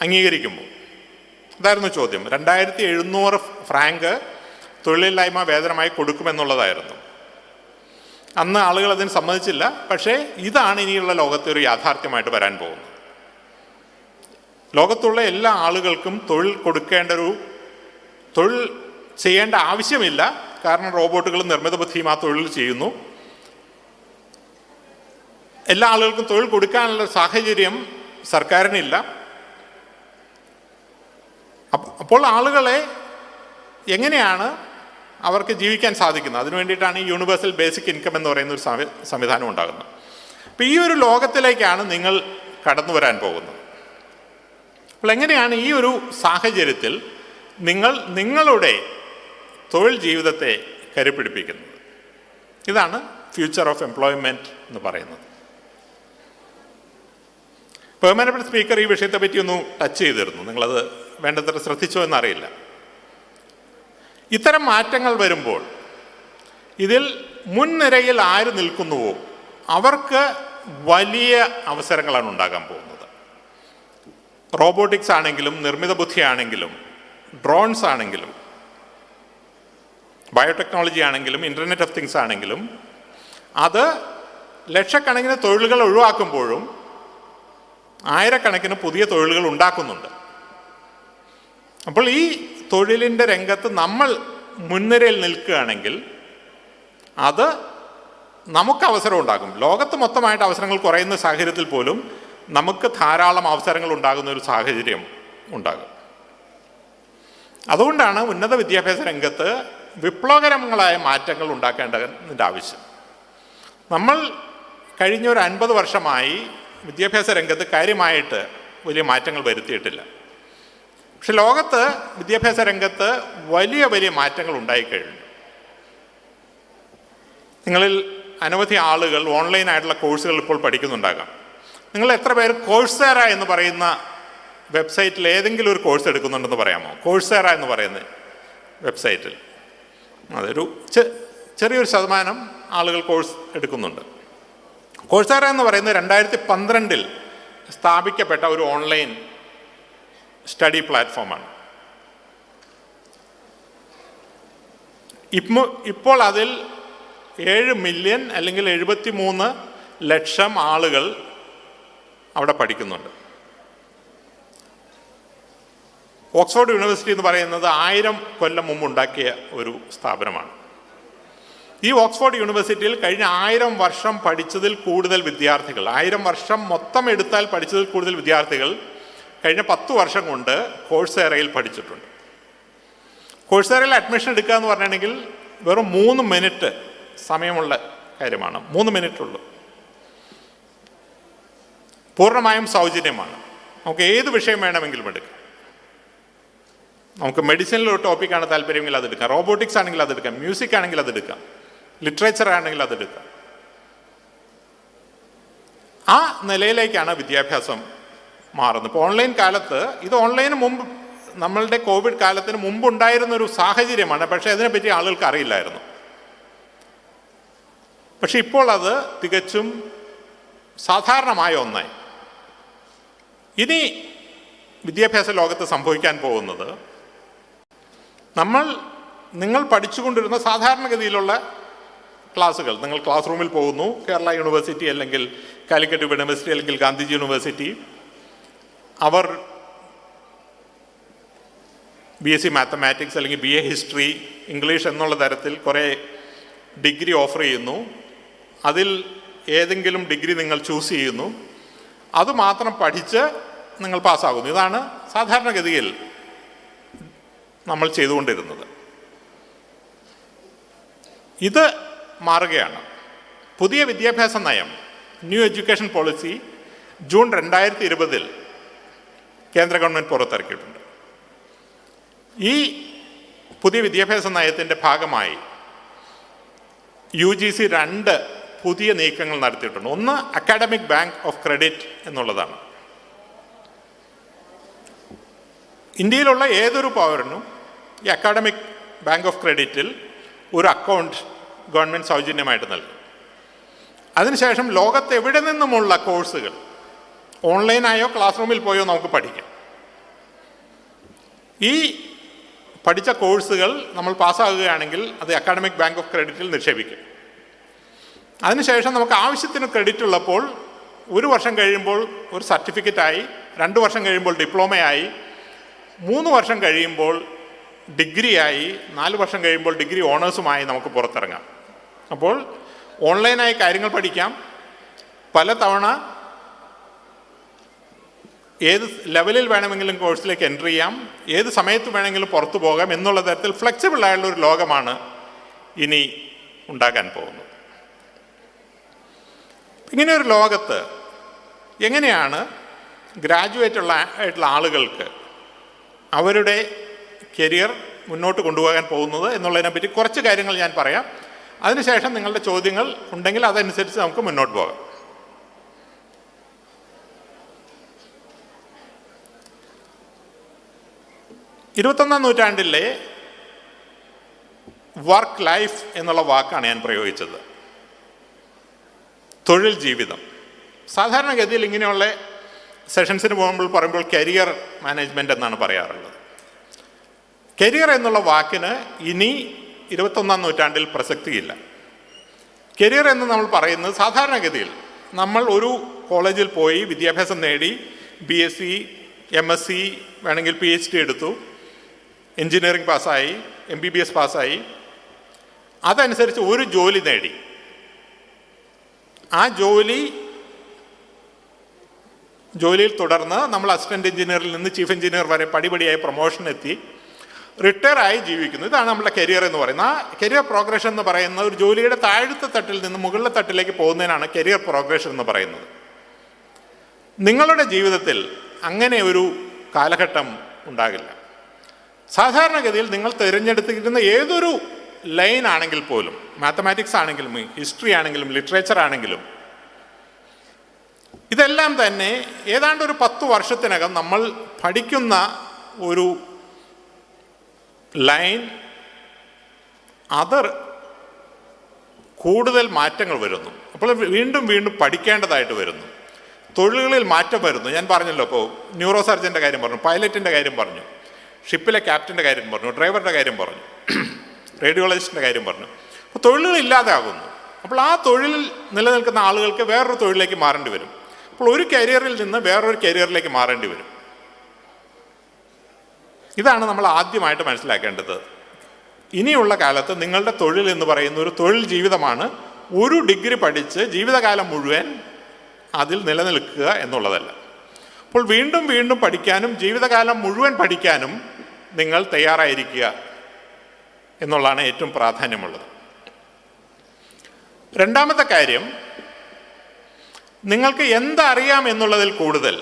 അംഗീകരിക്കുമ്പോൾ, ഇതായിരുന്നു ചോദ്യം. 2700 ഫ്രാങ്ക് തൊഴിലില്ലായ്മ വേതനമായി കൊടുക്കുമെന്നുള്ളതായിരുന്നു. അന്ന് ആളുകൾ അതിന് സമ്മതിച്ചില്ല. പക്ഷേ ഇതാണ് ഇനിയുള്ള ലോകത്തെ ഒരു യാഥാർത്ഥ്യമായിട്ട് വരാൻ പോകുന്നത്. ലോകത്തുള്ള എല്ലാ ആളുകൾക്കും തൊഴിൽ ചെയ്യേണ്ട ആവശ്യമില്ല, കാരണം റോബോട്ടുകളും നിർമ്മിത ബുദ്ധിയും ആ തൊഴിൽ ചെയ്യുന്നു. എല്ലാ ആളുകൾക്കും തൊഴിൽ കൊടുക്കാനുള്ള സാഹചര്യം സർക്കാരിനില്ല. അപ്പോൾ ആളുകളെ എങ്ങനെയാണ് അവർക്ക് ജീവിക്കാൻ സാധിക്കുന്നത്? അതിനു വേണ്ടിയിട്ടാണ് ഈ യൂണിവേഴ്സൽ ബേസിക് ഇൻകം എന്ന് പറയുന്ന ഒരു സംവിധാനം ഉണ്ടാകുന്നത്. അപ്പോൾ ഈ ഒരു ലോകത്തിലേക്കാണ് നിങ്ങൾ കടന്നു വരാൻ പോകുന്നത്. അപ്പോൾ എങ്ങനെയാണ് ഈ ഒരു സാഹചര്യത്തിൽ നിങ്ങൾ നിങ്ങളുടെ തൊഴിൽ ജീവിതത്തെ കരുപിടിപ്പിക്കുന്നത്? ഇതാണ് ഫ്യൂച്ചർ ഓഫ് എംപ്ലോയ്മെൻറ്റ് എന്ന് പറയുന്നത്. ബഹുമാനപ്പെട്ട സ്പീക്കർ ഈ വിഷയത്തെ പറ്റി ഒന്ന് ടച്ച് ചെയ്തിരുന്നു. നിങ്ങളത് വേണ്ടത്ര ശ്രദ്ധിച്ചോ എന്നറിയില്ല. ഇത്തരം മാറ്റങ്ങൾ വരുമ്പോൾ ഇതിൽ മുൻനിരയിൽ ആര് നിൽക്കുന്നുവോ അവർക്ക് വലിയ അവസരങ്ങളാണ് ഉണ്ടാകാൻ പോകുന്നത്. റോബോട്ടിക്സ് ആണെങ്കിലും, നിർമ്മിത ബുദ്ധി ആണെങ്കിലും, ഡ്രോൺസ് ആണെങ്കിലും, ബയോടെക്നോളജി ആണെങ്കിലും, ഇൻ്റർനെറ്റ് ഓഫ് തിങ്സ് ആണെങ്കിലും, അത് ലക്ഷക്കണക്കിന് തൊഴിലുകൾ ഒഴിവാക്കുമ്പോഴും ആയിരക്കണക്കിന് പുതിയ തൊഴിലുകൾ ഉണ്ടാക്കുന്നുണ്ട്. അപ്പോൾ ഈ തൊഴിലിൻ്റെ രംഗത്ത് നമ്മൾ മുൻനിരയിൽ നിൽക്കുകയാണെങ്കിൽ അത് നമുക്ക് അവസരം ഉണ്ടാകും. ലോകത്ത് മൊത്തമായിട്ട് അവസരങ്ങൾ കുറയുന്ന സാഹചര്യത്തിൽ പോലും നമുക്ക് ധാരാളം അവസരങ്ങൾ ഉണ്ടാകുന്ന ഒരു സാഹചര്യം ഉണ്ടാകും. അതുകൊണ്ടാണ് ഉന്നത വിദ്യാഭ്യാസ രംഗത്ത് വിപ്ലവകരങ്ങളായ മാറ്റങ്ങൾ ഉണ്ടാക്കേണ്ടതിൻ്റെ ആവശ്യം. നമ്മൾ കഴിഞ്ഞ ഒരു 50 വർഷമായി വിദ്യാഭ്യാസ രംഗത്ത് കാര്യമായിട്ട് വലിയ മാറ്റങ്ങൾ വരുത്തിയിട്ടില്ല. പക്ഷെ ലോകത്ത് വിദ്യാഭ്യാസ രംഗത്ത് വലിയ വലിയ മാറ്റങ്ങൾ ഉണ്ടായിക്കഴിഞ്ഞു. നിങ്ങളിൽ അനവധി ആളുകൾ ഓൺലൈനായിട്ടുള്ള കോഴ്സുകൾ ഇപ്പോൾ പഠിക്കുന്നുണ്ടാകാം. നിങ്ങൾ എത്ര പേര് കോഴ്സേറ എന്ന് പറയുന്ന വെബ്സൈറ്റിൽ ഏതെങ്കിലും ഒരു കോഴ്സ് എടുക്കുന്നുണ്ടെന്ന് പറയാമോ? കോഴ്സേറ എന്ന് പറയുന്ന വെബ്സൈറ്റിൽ അതൊരു ചെറിയൊരു ശതമാനം ആളുകൾ കോഴ്സ് എടുക്കുന്നുണ്ട്. കോഴ്സേറ എന്ന് പറയുന്നത് 2012 സ്ഥാപിക്കപ്പെട്ട ഒരു ഓൺലൈൻ സ്റ്റഡി പ്ലാറ്റ്ഫോമാണ്. ഇപ്പോൾ അതിൽ 7 മില്യൺ അല്ലെങ്കിൽ 73 ലക്ഷം ആളുകൾ അവിടെ പഠിക്കുന്നുണ്ട്. ഓക്സ്ഫോർഡ് യൂണിവേഴ്സിറ്റി എന്ന് പറയുന്നത് 1000 കൊല്ലം മുമ്പ് ഉണ്ടാക്കിയ ഒരു സ്ഥാപനമാണ്. ഈ ഓക്സ്ഫോർഡ് യൂണിവേഴ്സിറ്റിയിൽ കഴിഞ്ഞ 1000 വർഷം പഠിച്ചതിൽ കൂടുതൽ വിദ്യാർത്ഥികൾ, 1000 വർഷം മൊത്തം എടുത്താൽ പഠിച്ചതിൽ കൂടുതൽ വിദ്യാർത്ഥികൾ കഴിഞ്ഞ 10 വർഷം കൊണ്ട് കോഴ്സേറയിൽ പഠിച്ചിട്ടുണ്ട്. കോഴ്സേറയിൽ അഡ്മിഷൻ എടുക്കുക എന്ന് പറഞ്ഞിട്ടുണ്ടെങ്കിൽ വെറും 3 മിനിറ്റ് സമയമുള്ള കാര്യമാണ്. 3 മിനിറ്റ് ഉള്ളൂ. പൂർണ്ണമായും സൗജന്യമാണ്. നമുക്ക് ഏത് വിഷയം വേണമെങ്കിലും എടുക്കാം. നമുക്ക് മെഡിസിനിലൊരു ടോപ്പിക്കാണ് താല്പര്യമെങ്കിൽ അതെടുക്കാം, റോബോട്ടിക്സ് ആണെങ്കിൽ അതെടുക്കാം, മ്യൂസിക് ആണെങ്കിൽ അതെടുക്കാം, ലിറ്ററേച്ചർ ആണെങ്കിൽ അതെടുക്കാം. ആ നിലയിലേക്കാണ് വിദ്യാഭ്യാസം മാറുന്നത്. ഇപ്പോൾ ഓൺലൈൻ കാലത്ത്, ഇത് ഓൺലൈന് മുമ്പ്, നമ്മളുടെ കോവിഡ് കാലത്തിന് മുമ്പുണ്ടായിരുന്നൊരു സാഹചര്യമാണ്. പക്ഷേ അതിനെപ്പറ്റി ആളുകൾക്ക് അറിയില്ലായിരുന്നു. പക്ഷെ ഇപ്പോൾ അത് തികച്ചും സാധാരണമായ ഒന്നായി. ഇനി വിദ്യാഭ്യാസ ലോകത്ത് സംഭവിക്കാൻ പോകുന്നത്, നിങ്ങൾ പഠിച്ചുകൊണ്ടിരുന്ന സാധാരണഗതിയിലുള്ള ക്ലാസ്സുകൾ, നിങ്ങൾ ക്ലാസ് റൂമിൽ പോകുന്നു, കേരള യൂണിവേഴ്സിറ്റി അല്ലെങ്കിൽ കാലിക്കറ്റ് യൂണിവേഴ്സിറ്റി അല്ലെങ്കിൽ ഗാന്ധിജി യൂണിവേഴ്സിറ്റി, അവർ BSc മാത്തമാറ്റിക്സ് അല്ലെങ്കിൽ BA ഹിസ്റ്ററി, ഇംഗ്ലീഷ് എന്നുള്ള തരത്തിൽ കുറേ ഡിഗ്രി ഓഫർ ചെയ്യുന്നു. അതിൽ ഏതെങ്കിലും ഡിഗ്രി നിങ്ങൾ ചൂസ് ചെയ്യുന്നു, അതുമാത്രം പഠിച്ച് നിങ്ങൾ പാസ്സാകുന്നു. ഇതാണ് സാധാരണഗതിയിൽ നമ്മൾ ചെയ്തുകൊണ്ടിരുന്നത്. ഇത് മാറുകയാണ്. പുതിയ വിദ്യാഭ്യാസ നയം, ന്യൂ എഡ്യൂക്കേഷൻ പോളിസി ജൂൺ 2020 കേന്ദ്ര ഗവൺമെൻറ് പുറത്തിറക്കിയിട്ടുണ്ട്. ഈ പുതിയ വിദ്യാഭ്യാസ നയത്തിൻ്റെ ഭാഗമായി UGC 2 പുതിയ നീക്കങ്ങൾ നടത്തിയിട്ടുണ്ട്. ഒന്ന്, അക്കാഡമിക് ബാങ്ക് ഓഫ് ക്രെഡിറ്റ് എന്നുള്ളതാണ്. ഇന്ത്യയിലുള്ള ഏതൊരു പൗരനും ഈ അക്കാഡമിക് ബാങ്ക് ഓഫ് ക്രെഡിറ്റിൽ ഒരു അക്കൗണ്ട് ഗവൺമെൻറ് സൗജന്യമായിട്ട് നൽകും. അതിനുശേഷം ലോകത്ത് എവിടെ നിന്നുമുള്ള കോഴ്സുകൾ ഓൺലൈനായോ ക്ലാസ് റൂമിൽ പോയോ നമുക്ക് പഠിക്കാം. ഈ പഠിച്ച കോഴ്സുകൾ നമ്മൾ പാസ്സാകുകയാണെങ്കിൽ അത് അക്കാഡമിക് ബാങ്ക് ഓഫ് ക്രെഡിറ്റിൽ നിക്ഷേപിക്കും. അതിനുശേഷം നമുക്ക് ആവശ്യത്തിന് ക്രെഡിറ്റ് ഉള്ളപ്പോൾ 1 വർഷം കഴിയുമ്പോൾ ഒരു സർട്ടിഫിക്കറ്റായി, 2 വർഷം കഴിയുമ്പോൾ ഡിപ്ലോമയായി, 3 വർഷം കഴിയുമ്പോൾ ഡിഗ്രിയായി, 4 വർഷം കഴിയുമ്പോൾ ഡിഗ്രി ഓണേഴ്സുമായി നമുക്ക് പുറത്തിറങ്ങാം. അപ്പോൾ ഓൺലൈനായി കാര്യങ്ങൾ പഠിക്കാം, പലതവണ ഏത് ലെവലിൽ വേണമെങ്കിലും കോഴ്സിലേക്ക് എൻ്റർ ചെയ്യാം, ഏത് സമയത്ത് വേണമെങ്കിലും പുറത്തു പോകാം എന്നുള്ള തരത്തിൽ ഫ്ലെക്സിബിൾ ആയുള്ള ഒരു ലോകമാണ് ഇനി ഉണ്ടാകാൻ പോകുന്നത്. ഇങ്ങനെയൊരു ലോകത്ത് എങ്ങനെയാണ് ഗ്രാജുവേറ്റ് ആയിട്ടുള്ള ആളുകൾക്ക് അവരുടെ കരിയർ മുന്നോട്ട് കൊണ്ടുപോകാൻ പോകുന്നത് എന്നുള്ളതിനെപ്പറ്റി കുറച്ച് കാര്യങ്ങൾ ഞാൻ പറയാം. അതിനുശേഷം നിങ്ങളുടെ ചോദ്യങ്ങൾ ഉണ്ടെങ്കിൽ അതനുസരിച്ച് നമുക്ക് മുന്നോട്ട് പോകാം. ഇരുപത്തൊന്നാം നൂറ്റാണ്ടിലെ വർക്ക് ലൈഫ് എന്നുള്ള വാക്കാണ് ഞാൻ പ്രയോഗിച്ചത്. തൊഴിൽ ജീവിതം. സാധാരണഗതിയിൽ ഇങ്ങനെയുള്ള സെഷൻസിന് പറയുമ്പോൾ കരിയർ മാനേജ്മെൻറ്റ് എന്നാണ് പറയാറുള്ളത്. കരിയർ എന്നുള്ള വാക്കിന് ഇനി 21-ാം നൂറ്റാണ്ടിൽ പ്രസക്തിയില്ല. കരിയർ എന്ന് നമ്മൾ പറയുന്നത് സാധാരണഗതിയിൽ നമ്മൾ ഒരു കോളേജിൽ പോയി വിദ്യാഭ്യാസം നേടി BSc, MSc വേണമെങ്കിൽ PhD എടുത്തു, എൻജിനീയറിംഗ് പാസ്സായി, MBBS പാസ്സായി, അതനുസരിച്ച് ഒരു ജോലി നേടി. ആ ജോലിയിൽ തുടർന്ന് നമ്മൾ അസിസ്റ്റൻ്റ് എഞ്ചിനീയറിൽ നിന്ന് ചീഫ് എഞ്ചിനീയർ വരെ പടിപടിയായി പ്രൊമോഷൻ എത്തി റിട്ടയർ ആയി ജീവിക്കുന്നു. ഇതാണ് നമ്മുടെ കരിയർ എന്ന് പറയുന്നത്. ആ കരിയർ പ്രോഗ്രഷൻ എന്ന് പറയുന്നത് ഒരു ജോലിയുടെ താഴത്തെ തട്ടിൽ നിന്ന് മുകളിലെ തട്ടിലേക്ക് പോകുന്നതിനാണ് കരിയർ പ്രോഗ്രഷൻ എന്ന് പറയുന്നത്. നിങ്ങളുടെ ജീവിതത്തിൽ അങ്ങനെ ഒരു കാലഘട്ടം ഉണ്ടാകില്ല. സാധാരണഗതിയിൽ നിങ്ങൾ തിരഞ്ഞെടുത്തിരിക്കുന്ന ഏതൊരു ലൈൻ ആണെങ്കിൽ പോലും, മാത്തമാറ്റിക്സ് ആണെങ്കിലും ഹിസ്റ്ററി ആണെങ്കിലും ലിറ്ററേച്ചർ ആണെങ്കിലും, ഇതെല്ലാം തന്നെ ഏതാണ്ട് ഒരു 10 വർഷത്തിനകം നമ്മൾ പഠിക്കുന്ന ഒരു ലൈൻ കൂടുതൽ മാറ്റങ്ങൾ വരുന്നു. അപ്പോൾ വീണ്ടും പഠിക്കേണ്ടതായിട്ട് വരുന്നു. തൊഴിലുകളിൽ മാറ്റം വരുന്നു. ഞാൻ പറഞ്ഞല്ലോ, ഇപ്പോൾ ന്യൂറോ സർജൻ്റെ കാര്യം പറഞ്ഞു, പൈലറ്റിൻ്റെ കാര്യം പറഞ്ഞു, ഷിപ്പിലെ ക്യാപ്റ്റൻ്റെ കാര്യം പറഞ്ഞു, ഡ്രൈവറുടെ കാര്യം പറഞ്ഞു, റേഡിയോളജിസ്റ്റിൻ്റെ കാര്യം പറഞ്ഞു. അപ്പോൾ തൊഴിലുകൾ ഇല്ലാതാകുന്നു. അപ്പോൾ ആ തൊഴിലിൽ നിലനിൽക്കുന്ന ആളുകൾക്ക് വേറൊരു തൊഴിലിലേക്ക് മാറേണ്ടി വരും. അപ്പോൾ ഒരു കരിയറിൽ നിന്ന് വേറൊരു കരിയറിലേക്ക് മാറേണ്ടി വരും. ഇതാണ് നമ്മൾ ആദ്യമായിട്ട് മനസ്സിലാക്കേണ്ടത്. ഇനിയുള്ള കാലത്ത് നിങ്ങളുടെ തൊഴിൽ എന്ന് പറയുന്ന ഒരു തൊഴിൽ ജീവിതമാണ്. ഒരു ഡിഗ്രി പഠിച്ച് ജീവിതകാലം മുഴുവൻ അതിൽ നിലനിൽക്കുക എന്നുള്ളതല്ല. അപ്പോൾ വീണ്ടും വീണ്ടും പഠിക്കാനും ജീവിതകാലം മുഴുവൻ പഠിക്കാനും നിങ്ങൾ തയ്യാറായിരിക്കുക എന്നുള്ളതാണ് ഏറ്റവും പ്രാധാന്യമുള്ളത്. രണ്ടാമത്തെ കാര്യം, നിങ്ങൾക്ക് എന്തറിയാം എന്നുള്ളതിൽ കൂടുതൽ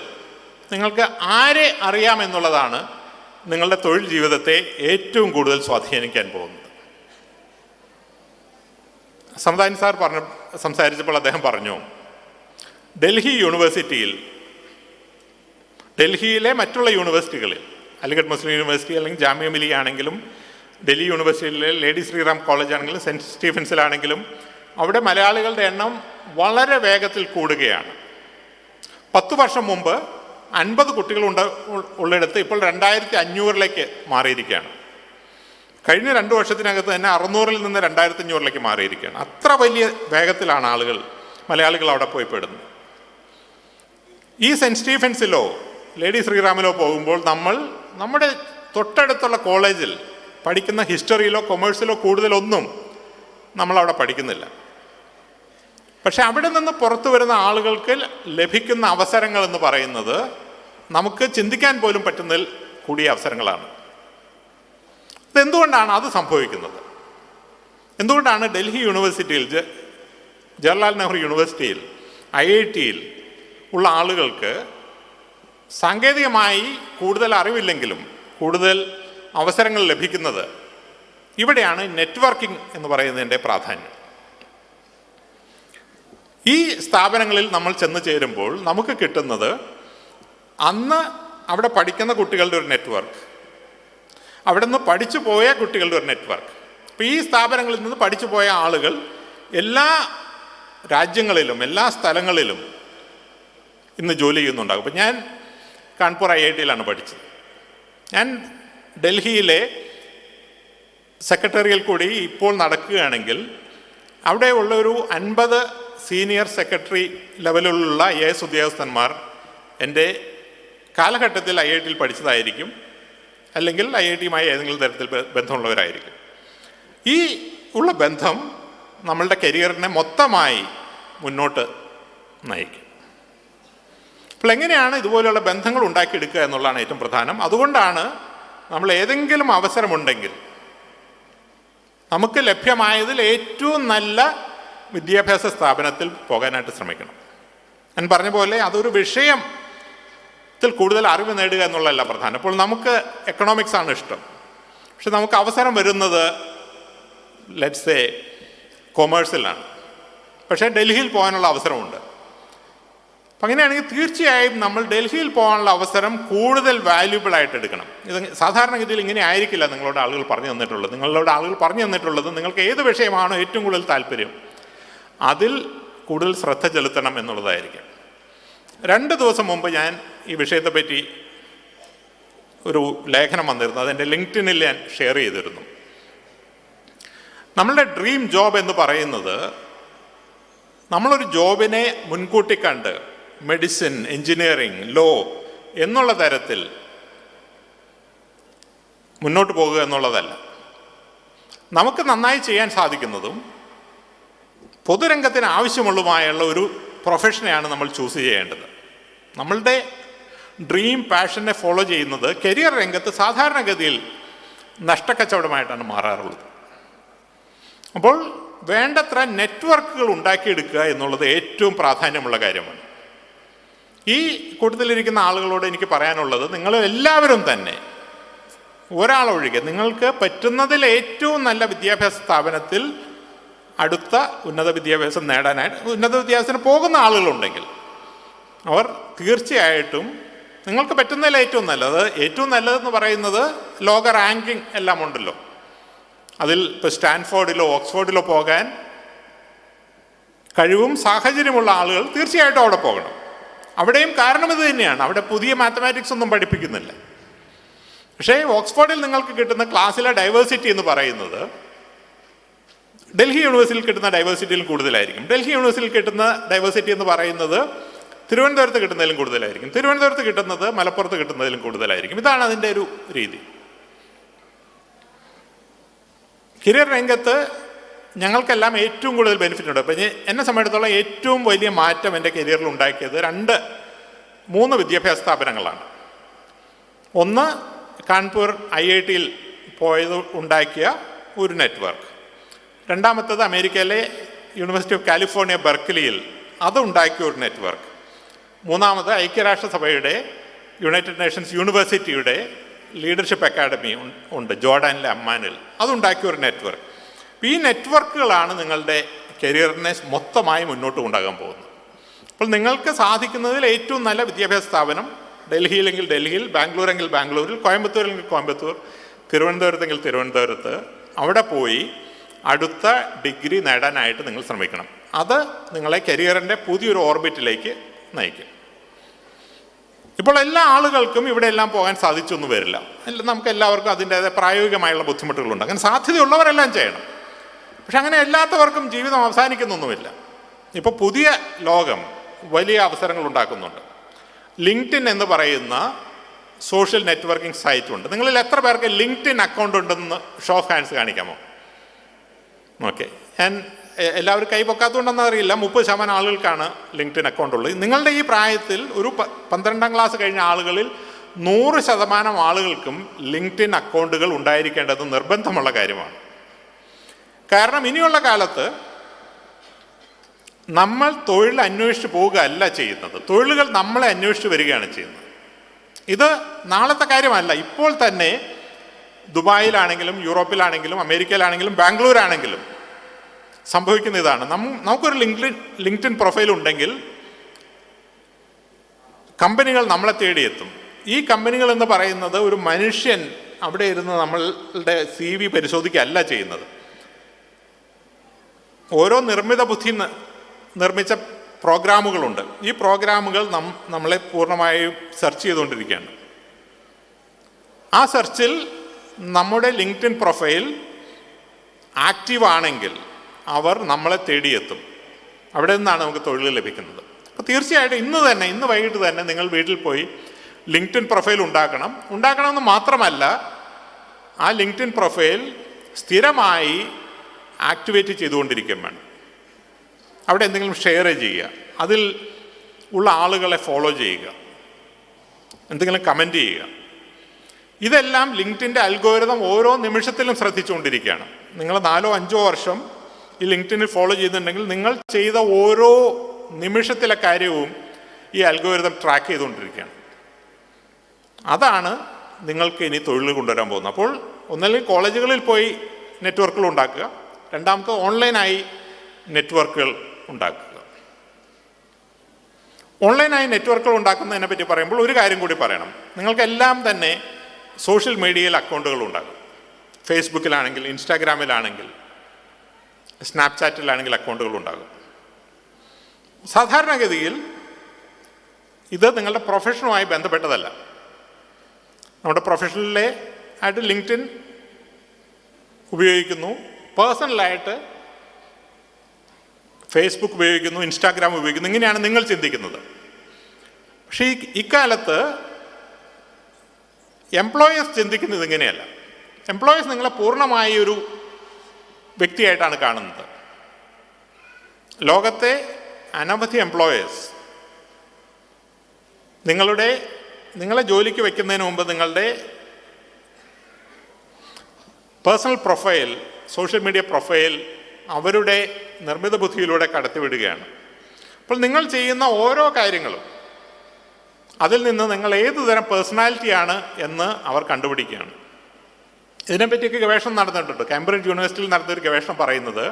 നിങ്ങൾക്ക് ആരെ അറിയാം എന്നുള്ളതാണ് നിങ്ങളുടെ തൊഴിൽ ജീവിതത്തെ ഏറ്റവും കൂടുതൽ സ്വാധീനിക്കാൻ പോകുന്നത്. സമദാനി സാർ സംസാരിച്ചപ്പോൾ അദ്ദേഹം പറഞ്ഞു, ഡൽഹി യൂണിവേഴ്സിറ്റിയിൽ, ഡൽഹിയിലെ മറ്റുള്ള യൂണിവേഴ്സിറ്റികളിൽ, അലിഗഡ് മുസ്ലിം യൂണിവേഴ്സിറ്റി അല്ലെങ്കിൽ ജാമിയ മിലിയ ആണെങ്കിലും, ഡൽഹി യൂണിവേഴ്സിറ്റിയിലെ ലേഡി ശ്രീറാം കോളേജ് ആണെങ്കിലും, സെൻറ്റ് സ്റ്റീഫൻസിലാണെങ്കിലും, അവിടെ മലയാളികളുടെ എണ്ണം വളരെ വേഗത്തിൽ കൂടുകയാണ്. 10 വർഷം മുമ്പ് 50 കുട്ടികൾ ഉള്ളിടത്ത് ഇപ്പോൾ 2500 മാറിയിരിക്കുകയാണ്. കഴിഞ്ഞ 2 വർഷത്തിനകത്ത് തന്നെ 600-ൽ നിന്ന് 2500 മാറിയിരിക്കുകയാണ്. അത്ര വലിയ വേഗത്തിലാണ് മലയാളികൾ അവിടെ പോയി പെടുന്നത്. ഈ സെൻറ്റ് സ്റ്റീഫൻസിലോ ലേഡി ശ്രീറാമിലോ പോകുമ്പോൾ നമ്മുടെ തൊട്ടടുത്തുള്ള കോളേജിൽ പഠിക്കുന്ന ഹിസ്റ്ററിയിലോ കൊമേഴ്സിലോ കൂടുതലൊന്നും നമ്മളവിടെ പഠിക്കുന്നില്ല. പക്ഷെ അവിടെ നിന്ന് പുറത്തു വരുന്ന ആളുകൾക്ക് ലഭിക്കുന്ന അവസരങ്ങൾ എന്ന് പറയുന്നത് നമുക്ക് ചിന്തിക്കാൻ പോലും പറ്റുന്നതിൽ കൂടിയ അവസരങ്ങളാണ്. ഇതെന്തുകൊണ്ടാണ് അത് സംഭവിക്കുന്നത്? എന്തുകൊണ്ടാണ് ഡൽഹി യൂണിവേഴ്സിറ്റിയിൽ, ജവഹർലാൽ നെഹ്റു യൂണിവേഴ്സിറ്റിയിൽ, IIT-യിൽ ഉള്ള ആളുകൾക്ക് സാങ്കേതികമായി കൂടുതൽ അറിവില്ലെങ്കിലും കൂടുതൽ അവസരങ്ങൾ ലഭിക്കുന്നത്? ഇവിടെയാണ് നെറ്റ്വർക്കിംഗ് എന്ന് പറയുന്നതിൻ്റെ പ്രാധാന്യം. ഈ സ്ഥാപനങ്ങളിൽ നമ്മൾ ചെന്ന് ചേരുമ്പോൾ നമുക്ക് കിട്ടുന്നത് അന്ന് അവിടെ പഠിക്കുന്ന കുട്ടികളുടെ ഒരു നെറ്റ്വർക്ക്, അവിടെ നിന്ന് പഠിച്ചു പോയ കുട്ടികളുടെ ഒരു നെറ്റ്വർക്ക്. അപ്പോൾ ഈ സ്ഥാപനങ്ങളിൽ നിന്ന് പഠിച്ചു പോയ ആളുകൾ എല്ലാ രാജ്യങ്ങളിലും എല്ലാ സ്ഥലങ്ങളിലും ഇന്ന് ജോലി ചെയ്യുന്നുണ്ടാകും. അപ്പോൾ ഞാൻ കാൺപൂർ IIT-യിലാണ് പഠിച്ചത്. ഞാൻ ഡൽഹിയിലെ സെക്രട്ടറിയിൽ കൂടി ഇപ്പോൾ നടക്കുകയാണെങ്കിൽ അവിടെ ഉള്ളൊരു 50 സീനിയർ സെക്രട്ടറി ലെവലിലുള്ള IAS ഉദ്യോഗസ്ഥന്മാർ എൻ്റെ കാലഘട്ടത്തിൽ IIT-യിൽ പഠിച്ചതായിരിക്കും, അല്ലെങ്കിൽ IIT-യുമായി ഏതെങ്കിലും തരത്തിൽ ബന്ധമുള്ളവരായിരിക്കും. ഈ ഉള്ള ബന്ധം നമ്മളുടെ കരിയറിനെ മൊത്തമായി മുന്നോട്ട് നയിക്കും. അപ്പോൾ എങ്ങനെയാണ് ഇതുപോലെയുള്ള ബന്ധങ്ങൾ ഉണ്ടാക്കിയെടുക്കുക എന്നുള്ളതാണ് ഏറ്റവും പ്രധാനം. അതുകൊണ്ടാണ് നമ്മൾ ഏതെങ്കിലും അവസരമുണ്ടെങ്കിൽ നമുക്ക് ലഭ്യമായതിൽ ഏറ്റവും നല്ല വിദ്യാഭ്യാസ സ്ഥാപനത്തിൽ പോകാനായിട്ട് ശ്രമിക്കണം. ഞാൻ പറഞ്ഞ പോലെ അതൊരു വിഷയത്തിൽ കൂടുതൽ അറിവ് നേടുക എന്നുള്ളതല്ല പ്രധാനം. അപ്പോൾ നമുക്ക് എക്കണോമിക്സ് ആണ് ഇഷ്ടം, പക്ഷെ നമുക്ക് അവസരം വരുന്നത് ലെറ്റ്സ് സേ കൊമേഴ്സിലാണ്, പക്ഷേ ഡൽഹിയിൽ പോകാനുള്ള അവസരമുണ്ട്. അപ്പം അങ്ങനെയാണെങ്കിൽ തീർച്ചയായും നമ്മൾ ഡൽഹിയിൽ പോകാനുള്ള അവസരം കൂടുതൽ വാല്യുബിൾ ആയിട്ട് എടുക്കണം. ഇത് സാധാരണഗതിയിൽ ഇങ്ങനെ ആയിരിക്കില്ല നിങ്ങളോട് ആളുകൾ പറഞ്ഞു തന്നിട്ടുള്ളത്. നിങ്ങൾക്ക് ഏത് വിഷയമാണോ ഏറ്റവും കൂടുതൽ താല്പര്യം അതിൽ കൂടുതൽ ശ്രദ്ധ ചെലുത്തണം എന്നുള്ളതായിരിക്കും. 2 ദിവസം മുമ്പ് ഞാൻ ഈ വിഷയത്തെപ്പറ്റി ഒരു ലേഖനം വന്നിരുന്നു. അതെൻ്റെ ലിങ്ക്ഡിനിൽ ഞാൻ ഷെയർ ചെയ്തിരുന്നു. നമ്മളുടെ ഡ്രീം ജോബ് എന്ന് പറയുന്നത് നമ്മളൊരു ജോബിനെ മുൻകൂട്ടി കണ്ട് മെഡിസിൻ, എൻജിനീയറിംഗ്, ലോ എന്നുള്ള തരത്തിൽ മുന്നോട്ട് പോകുക എന്നുള്ളതല്ല. നമുക്ക് നന്നായി ചെയ്യാൻ സാധിക്കുന്നതും പൊതുരംഗത്തിന് ആവശ്യമുള്ളതുമായുള്ള ഒരു പ്രൊഫഷനെയാണ് നമ്മൾ ചൂസ് ചെയ്യേണ്ടത്. നമ്മളുടെ ഡ്രീം പാഷനെ ഫോളോ ചെയ്യുന്നത് കരിയർ രംഗത്ത് സാധാരണഗതിയിൽ നഷ്ടക്കച്ചവടമായിട്ടാണ് മാറാറുള്ളത്. അപ്പോൾ വേണ്ടത്ര നെറ്റ്വർക്കുകൾ ഉണ്ടാക്കിയെടുക്കുക എന്നുള്ളത് ഏറ്റവും പ്രാധാന്യമുള്ള കാര്യമാണ്. ഈ കൂട്ടത്തിലിരിക്കുന്ന ആളുകളോട് എനിക്ക് പറയാനുള്ളത്, നിങ്ങൾ എല്ലാവരും തന്നെ ഒരാളൊഴികെ നിങ്ങൾക്ക് പറ്റുന്നതിൽ ഏറ്റവും നല്ല വിദ്യാഭ്യാസ സ്ഥാപനത്തിൽ അടുത്ത ഉന്നത വിദ്യാഭ്യാസം നേടാനായിട്ട് ഉന്നത വിദ്യാഭ്യാസത്തിന് പോകുന്ന ആളുകളുണ്ടെങ്കിൽ അവർ തീർച്ചയായിട്ടും നിങ്ങൾക്ക് പറ്റുന്നതിൽ ഏറ്റവും നല്ലതെന്ന് പറയുന്നത് ലോക റാങ്കിങ് എല്ലാം ഉണ്ടല്ലോ. അതിൽ ഇപ്പോൾ സ്റ്റാൻഫോർഡിലോ ഓക്സ്ഫോർഡിലോ പോകാൻ കഴിവും സാഹചര്യമുള്ള ആളുകൾ തീർച്ചയായിട്ടും അവിടെ പോകണം. അവിടെയും കാരണം ഇത് തന്നെയാണ്, അവിടെ പുതിയ മാത്തമാറ്റിക്സ് ഒന്നും പഠിപ്പിക്കുന്നില്ല. പക്ഷേ ഓക്സ്ഫോർഡിൽ നിങ്ങൾക്ക് കിട്ടുന്ന ക്ലാസ്സിലെ ഡൈവേഴ്സിറ്റി എന്ന് പറയുന്നത് ഡൽഹി യൂണിവേഴ്സിറ്റിയിൽ കിട്ടുന്ന ഡൈവേഴ്സിറ്റിയിലും കൂടുതലായിരിക്കും. ഡൽഹി യൂണിവേഴ്സിറ്റിയിൽ കിട്ടുന്ന ഡൈവേഴ്സിറ്റി എന്ന് പറയുന്നത് തിരുവനന്തപുരത്ത് കിട്ടുന്നതിലും കൂടുതലായിരിക്കും. തിരുവനന്തപുരത്ത് കിട്ടുന്നത് മലപ്പുറത്ത് കിട്ടുന്നതിലും കൂടുതലായിരിക്കും. ഇതാണ് അതിൻ്റെ ഒരു രീതി. കരിയർ രംഗത്ത് ഞങ്ങൾക്കെല്ലാം ഏറ്റവും കൂടുതൽ ബെനിഫിറ്റ് ഉണ്ട്. അപ്പം എന്നെ സംബന്ധിച്ചിടത്തോളം ഏറ്റവും വലിയ മാറ്റം എൻ്റെ കരിയറിൽ ഉണ്ടാക്കിയത് 3 വിദ്യാഭ്യാസ സ്ഥാപനങ്ങളാണ്. ഒന്ന്, കാൺപൂർ IIT-യിൽ പോയത് ഉണ്ടാക്കിയ ഒരു നെറ്റ്വർക്ക്. രണ്ടാമത്തത് അമേരിക്കയിലെ യൂണിവേഴ്സിറ്റി ഓഫ് കാലിഫോർണിയ ബെർക്ക്ലിയിൽ അതുണ്ടാക്കിയ ഒരു നെറ്റ്വർക്ക്. മൂന്നാമത് ഐക്യരാഷ്ട്രസഭയുടെ യുണൈറ്റഡ് നേഷൻസ് യൂണിവേഴ്സിറ്റിയുടെ ലീഡർഷിപ്പ് അക്കാഡമി ഉണ്ട് ജോർഡാനിലെ അമ്മാനിൽ, അതുണ്ടാക്കിയ ഒരു നെറ്റ്വർക്ക്. ഈ നെറ്റ്വർക്കുകളാണ് നിങ്ങളുടെ കരിയറിനെ മൊത്തമായി മുന്നോട്ട് കൊണ്ടുപോകാൻ പോകുന്നത്. അപ്പോൾ നിങ്ങൾക്ക് സാധിക്കുന്നതിൽ ഏറ്റവും നല്ല വിദ്യാഭ്യാസ സ്ഥാപനം ഡൽഹിയിലെങ്കിൽ ഡൽഹിയിൽ, ബാംഗ്ലൂരെങ്കിൽ ബാംഗ്ലൂരിൽ, കോയമ്പത്തൂരെങ്കിൽ കോയമ്പത്തൂർ, തിരുവനന്തപുരത്തെങ്കിൽ തിരുവനന്തപുരത്ത്, അവിടെ പോയി അടുത്ത ഡിഗ്രി നേടാനായിട്ട് നിങ്ങൾ ശ്രമിക്കണം. അത് നിങ്ങളെ കരിയറിൻ്റെ പുതിയൊരു ഓർബിറ്റിലേക്ക് നയിക്കും. ഇപ്പോൾ എല്ലാ ആളുകൾക്കും ഇവിടെ എല്ലാം പോകാൻ സാധിച്ചൊന്നും വരില്ല. നമുക്ക് എല്ലാവർക്കും അതിൻ്റേതായ പ്രായോഗികമായുള്ള ബുദ്ധിമുട്ടുകളുണ്ട്. അങ്ങനെ സാധ്യതയുള്ളവരെല്ലാം ചെയ്യണം. പക്ഷെ അങ്ങനെ എല്ലാത്തവർക്കും ജീവിതം അവസാനിക്കുന്നൊന്നുമില്ല. ഇപ്പോൾ പുതിയ ലോകം വലിയ അവസരങ്ങൾ ഉണ്ടാക്കുന്നുണ്ട്. ലിങ്ക്ഡിൻ എന്ന് പറയുന്ന സോഷ്യൽ നെറ്റ്വർക്കിംഗ് സൈറ്റ് ഉണ്ട്. നിങ്ങളിൽ എത്ര പേർക്ക് ലിങ്ക്ഡിൻ അക്കൗണ്ട് ഉണ്ടെന്ന് ഷോ ഓഫ് ഹാൻഡ്സ് കാണിക്കാമോ? ഓക്കെ, ഞാൻ എല്ലാവരും കൈ പൊക്കാത്തതുകൊണ്ടെന്ന് അറിയില്ല. 30% ആളുകൾക്കാണ് ലിങ്ക്ഡിൻ അക്കൗണ്ട് ഉള്ളത്. നിങ്ങളുടെ ഈ പ്രായത്തിൽ ഒരു 12ാം ക്ലാസ് കഴിഞ്ഞ ആളുകളിൽ 100% ആളുകൾക്കും ലിങ്ക്ഡിൻ അക്കൗണ്ടുകൾ ഉണ്ടായിരിക്കേണ്ടത് നിർബന്ധമുള്ള കാര്യമാണ്. കാരണം ഇനിയുള്ള കാലത്ത് നമ്മൾ തൊഴിൽ അന്വേഷിച്ച് പോവുകയല്ല ചെയ്യുന്നത്, തൊഴിലുകൾ നമ്മളെ അന്വേഷിച്ച് വരികയാണ് ചെയ്യുന്നത്. ഇത് നാളത്തെ കാര്യമല്ല. ഇപ്പോൾ തന്നെ ദുബായിലാണെങ്കിലും യൂറോപ്പിലാണെങ്കിലും അമേരിക്കയിലാണെങ്കിലും ബാംഗ്ലൂരാണെങ്കിലും സംഭവിക്കുന്ന ഇതാണ്. നമുക്കൊരു ലിങ്ക്ഡിൻ പ്രൊഫൈൽ ഉണ്ടെങ്കിൽ കമ്പനികൾ നമ്മളെ തേടിയെത്തും. ഈ കമ്പനികൾ എന്ന് പറയുന്നത് ഒരു മനുഷ്യൻ അവിടെ ഇരുന്ന് നമ്മളുടെ CV പരിശോധിക്കുകയല്ല ചെയ്യുന്നത്. ഓരോ നിർമ്മിത ബുദ്ധി നിർമ്മിച്ച പ്രോഗ്രാമുകളുണ്ട്. ഈ പ്രോഗ്രാമുകൾ നമ്മളെ പൂർണ്ണമായും സെർച്ച് ചെയ്തുകൊണ്ടിരിക്കുകയാണ്. ആ സെർച്ചിൽ നമ്മുടെ ലിങ്ക്ഡിൻ പ്രൊഫൈൽ ആക്റ്റീവ് ആണെങ്കിൽ അവർ നമ്മളെ തേടിയെത്തും. അവിടെ നിന്നാണ് നമുക്ക് തൊഴിൽ ലഭിക്കുന്നത്. അപ്പോൾ തീർച്ചയായിട്ടും ഇന്ന് വൈകിട്ട് തന്നെ നിങ്ങൾ വീട്ടിൽ പോയി ലിങ്ക്ഡിൻ പ്രൊഫൈൽ ഉണ്ടാക്കണമെന്ന് മാത്രമല്ല, ആ ലിങ്ക്ഡിൻ പ്രൊഫൈൽ സ്ഥിരമായി ആക്ടിവേറ്റ് ചെയ്തുകൊണ്ടിരിക്കുകയും വേണം. അവിടെ എന്തെങ്കിലും ഷെയർ ചെയ്യുക, അതിൽ ഉള്ള ആളുകളെ ഫോളോ ചെയ്യുക, എന്തെങ്കിലും കമൻറ്റ് ചെയ്യുക. ഇതെല്ലാം ലിങ്ക്ഡിൻ്റെ അൽഗോരിതം ഓരോ നിമിഷത്തിലും ശ്രദ്ധിച്ചുകൊണ്ടിരിക്കുകയാണ്. നിങ്ങൾ 4-5 വർഷം ഈ ലിങ്ക്ഡിനിൽ ഫോളോ ചെയ്യുന്നുണ്ടെങ്കിൽ നിങ്ങൾ ചെയ്ത ഓരോ നിമിഷത്തിലെ കാര്യവും ഈ അൽഗോരിതം ട്രാക്ക് ചെയ്തുകൊണ്ടിരിക്കുകയാണ്. അതാണ് നിങ്ങൾക്ക് ഇനി തൊഴിൽ കൊണ്ടുവരാൻ പോകുന്നത്. അപ്പോൾ ഒന്നല്ലെങ്കിൽ കോളേജുകളിൽ പോയി നെറ്റ്വർക്കുകൾ ഉണ്ടാക്കുക, രണ്ടാമത്തെ ഓൺലൈനായി നെറ്റ്വർക്കുകൾ ഉണ്ടാക്കുക. ഓൺലൈനായി നെറ്റ്വർക്കുകൾ ഉണ്ടാക്കുന്നതിനെ പറ്റി പറയുമ്പോൾ ഒരു കാര്യം കൂടി പറയണം. നിങ്ങൾക്കെല്ലാം തന്നെ സോഷ്യൽ മീഡിയയിൽ അക്കൗണ്ടുകൾ ഉണ്ടാകും. ഫേസ്ബുക്കിലാണെങ്കിൽ, ഇൻസ്റ്റാഗ്രാമിലാണെങ്കിൽ, സ്നാപ്ചാറ്റിലാണെങ്കിൽ അക്കൗണ്ടുകൾ ഉണ്ടാകും. സാധാരണഗതിയിൽ ഇത് നിങ്ങളുടെ പ്രൊഫഷനുമായി ബന്ധപ്പെട്ടതല്ല. നമ്മുടെ പ്രൊഫഷനിലെ ആയിട്ട് ലിങ്ക്ഡിൻ ഉപയോഗിക്കുന്നു, പേഴ്സണലായിട്ട് ഫേസ്ബുക്ക് ഉപയോഗിക്കുന്നു, ഇൻസ്റ്റാഗ്രാം ഉപയോഗിക്കുന്നു. ഇങ്ങനെയാണ് നിങ്ങൾ ചിന്തിക്കുന്നത്. പക്ഷേ ഇക്കാലത്ത് എംപ്ലോയേഴ്സ് ചിന്തിക്കുന്നത് ഇങ്ങനെയല്ല. എംപ്ലോയേഴ്സ് നിങ്ങളെ പൂർണ്ണമായി ഒരു വ്യക്തിയായിട്ടാണ് കാണുന്നത്. ലോകത്തെ അനവധി എംപ്ലോയേഴ്സ് നിങ്ങളെ ജോലിക്ക് വയ്ക്കുന്നതിന് മുമ്പ് നിങ്ങളുടെ personal profile, social media profile അവരുടെ നിർമ്മിത ബുദ്ധിയിലൂടെ കടത്തിവിടുകയാണ്. അപ്പോൾ നിങ്ങൾ ചെയ്യുന്ന ഓരോ കാര്യങ്ങളും അതിൽ നിന്ന് നിങ്ങൾ ഏതു തരം പേഴ്സണാലിറ്റിയാണ് എന്ന് അവർ കണ്ടുപിടിക്കുകയാണ്. ഇതിനെപ്പറ്റിയൊക്കെ ഗവേഷണം നടന്നിട്ടുണ്ട്. കാംബ്രിഡ്ജ് യൂണിവേഴ്സിറ്റിയിൽ നടത്തിയൊരു ഗവേഷണം പറയുന്നത്,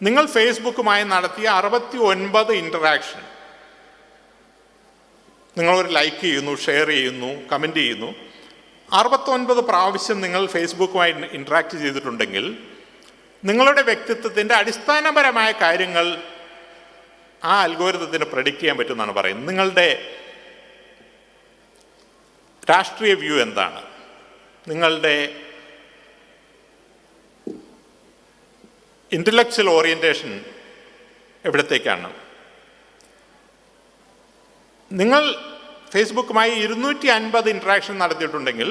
നിങ്ങൾ ഫേസ്ബുക്കുമായി നടത്തിയ 69 ഇൻറ്ററാക്ഷൻ, നിങ്ങളൊരു ലൈക്ക് ചെയ്യുന്നു, ഷെയർ ചെയ്യുന്നു, കമൻറ്റ് ചെയ്യുന്നു, 69 പ്രാവശ്യം നിങ്ങൾ ഫേസ്ബുക്കുമായി ഇൻറ്ററാക്ട് ചെയ്തിട്ടുണ്ടെങ്കിൽ നിങ്ങളുടെ വ്യക്തിത്വത്തിൻ്റെ അടിസ്ഥാനപരമായ കാര്യങ്ങൾ ആ അൽഗോരിതത്തിന് പ്രെഡിക്റ്റ് ചെയ്യാൻ പറ്റുമെന്നാണ് പറയുന്നത്. നിങ്ങളുടെ രാഷ്ട്രീയ വ്യൂ എന്താണ്, നിങ്ങളുടെ ഇൻ്റലക്ച്വൽ ഓറിയൻറ്റേഷൻ എവിടത്തേക്കാണ്. നിങ്ങൾ ഫേസ്ബുക്കുമായി 250 ഇൻട്രാക്ഷൻ നടത്തിയിട്ടുണ്ടെങ്കിൽ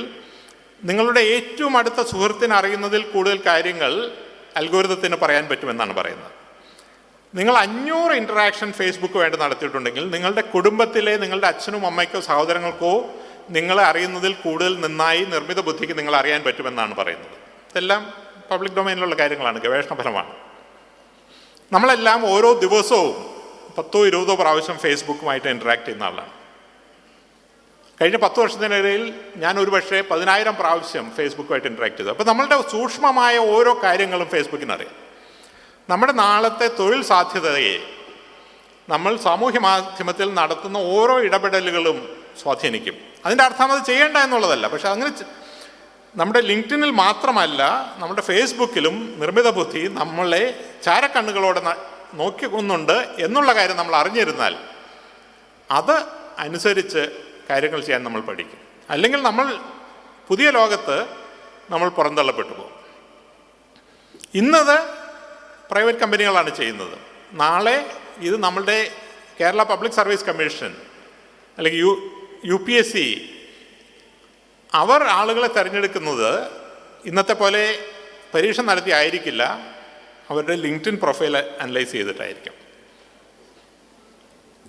നിങ്ങളുടെ ഏറ്റവും അടുത്ത സുഹൃത്തിന് അറിയുന്നതിൽ കൂടുതൽ കാര്യങ്ങൾ അൽഗോരിതത്തിന് പറയാൻ പറ്റുമെന്നാണ് പറയുന്നത്. നിങ്ങൾ 500 ഇൻറ്ററാക്ഷൻ ഫേസ്ബുക്കുമായിട്ട് നടത്തിയിട്ടുണ്ടെങ്കിൽ നിങ്ങളുടെ കുടുംബത്തിലെ നിങ്ങളുടെ അച്ഛനും അമ്മയ്ക്കോ സഹോദരങ്ങൾക്കോ നിങ്ങളെ അറിയുന്നതിൽ കൂടുതൽ നന്നായി നിർമ്മിത ബുദ്ധിക്ക് നിങ്ങൾ അറിയാൻ പറ്റുമെന്നാണ് പറയുന്നത്. ഇതെല്ലാം പബ്ലിക് ഡൊമൈനിലുള്ള കാര്യങ്ങളാണ്, ഗവേഷണ ഫലമാണ്. നമ്മളെല്ലാം ഓരോ ദിവസവും 10-20 പ്രാവശ്യം ഫേസ്ബുക്കുമായിട്ട് ഇൻറ്ററാക്ട് ചെയ്യുന്ന ആളാണ്. കഴിഞ്ഞ 10 വർഷത്തിനിടയിൽ ഞാൻ ഒരുപക്ഷെ 10,000 പ്രാവശ്യം ഫേസ്ബുക്കുമായിട്ട് ഇൻറ്ററാക്ട് ചെയ്തു. അപ്പോൾ നമ്മളുടെ സൂക്ഷ്മമായ ഓരോ കാര്യങ്ങളും ഫേസ്ബുക്കിനറിയാം. നമ്മുടെ നാളത്തെ തൊഴിൽ സാധ്യതയെ നമ്മൾ സാമൂഹ്യ മാധ്യമത്തിൽ നടത്തുന്ന ഓരോ ഇടപെടലുകളും സ്വാധീനിക്കും. അതിൻ്റെ അർത്ഥം അത് ചെയ്യേണ്ട എന്നുള്ളതല്ല, പക്ഷെ അങ്ങനെ നമ്മുടെ ലിങ്ക്ഡിനിൽ മാത്രമല്ല നമ്മുടെ ഫേസ്ബുക്കിലും നിർമ്മിത ബുദ്ധി നമ്മളെ ചാരക്കണ്ണുകളോടെ നോക്കിക്കൊന്നുണ്ട് എന്നുള്ള കാര്യം നമ്മൾ അറിഞ്ഞിരുന്നാൽ അത് അനുസരിച്ച് കാര്യങ്ങൾ ചെയ്യാൻ നമ്മൾ പഠിക്കും. അല്ലെങ്കിൽ നമ്മൾ പുതിയ ലോകത്ത് നമ്മൾ പുറന്തള്ളപ്പെട്ടു പോകും. ഇന്നത് പ്രൈവറ്റ് കമ്പനികളാണ് ചെയ്യുന്നത്. നാളെ ഇത് നമ്മളുടെ കേരള പബ്ലിക് സർവീസ് കമ്മീഷൻ അല്ലെങ്കിൽ UPSC അവർ ആളുകളെ തിരഞ്ഞെടുക്കുന്നത് ഇന്നത്തെ പോലെ പരീക്ഷ നടത്തി ആയിരിക്കില്ല, അവരുടെ ലിങ്ക്ഡിൻ പ്രൊഫൈൽ അനലൈസ് ചെയ്തിട്ടായിരിക്കും.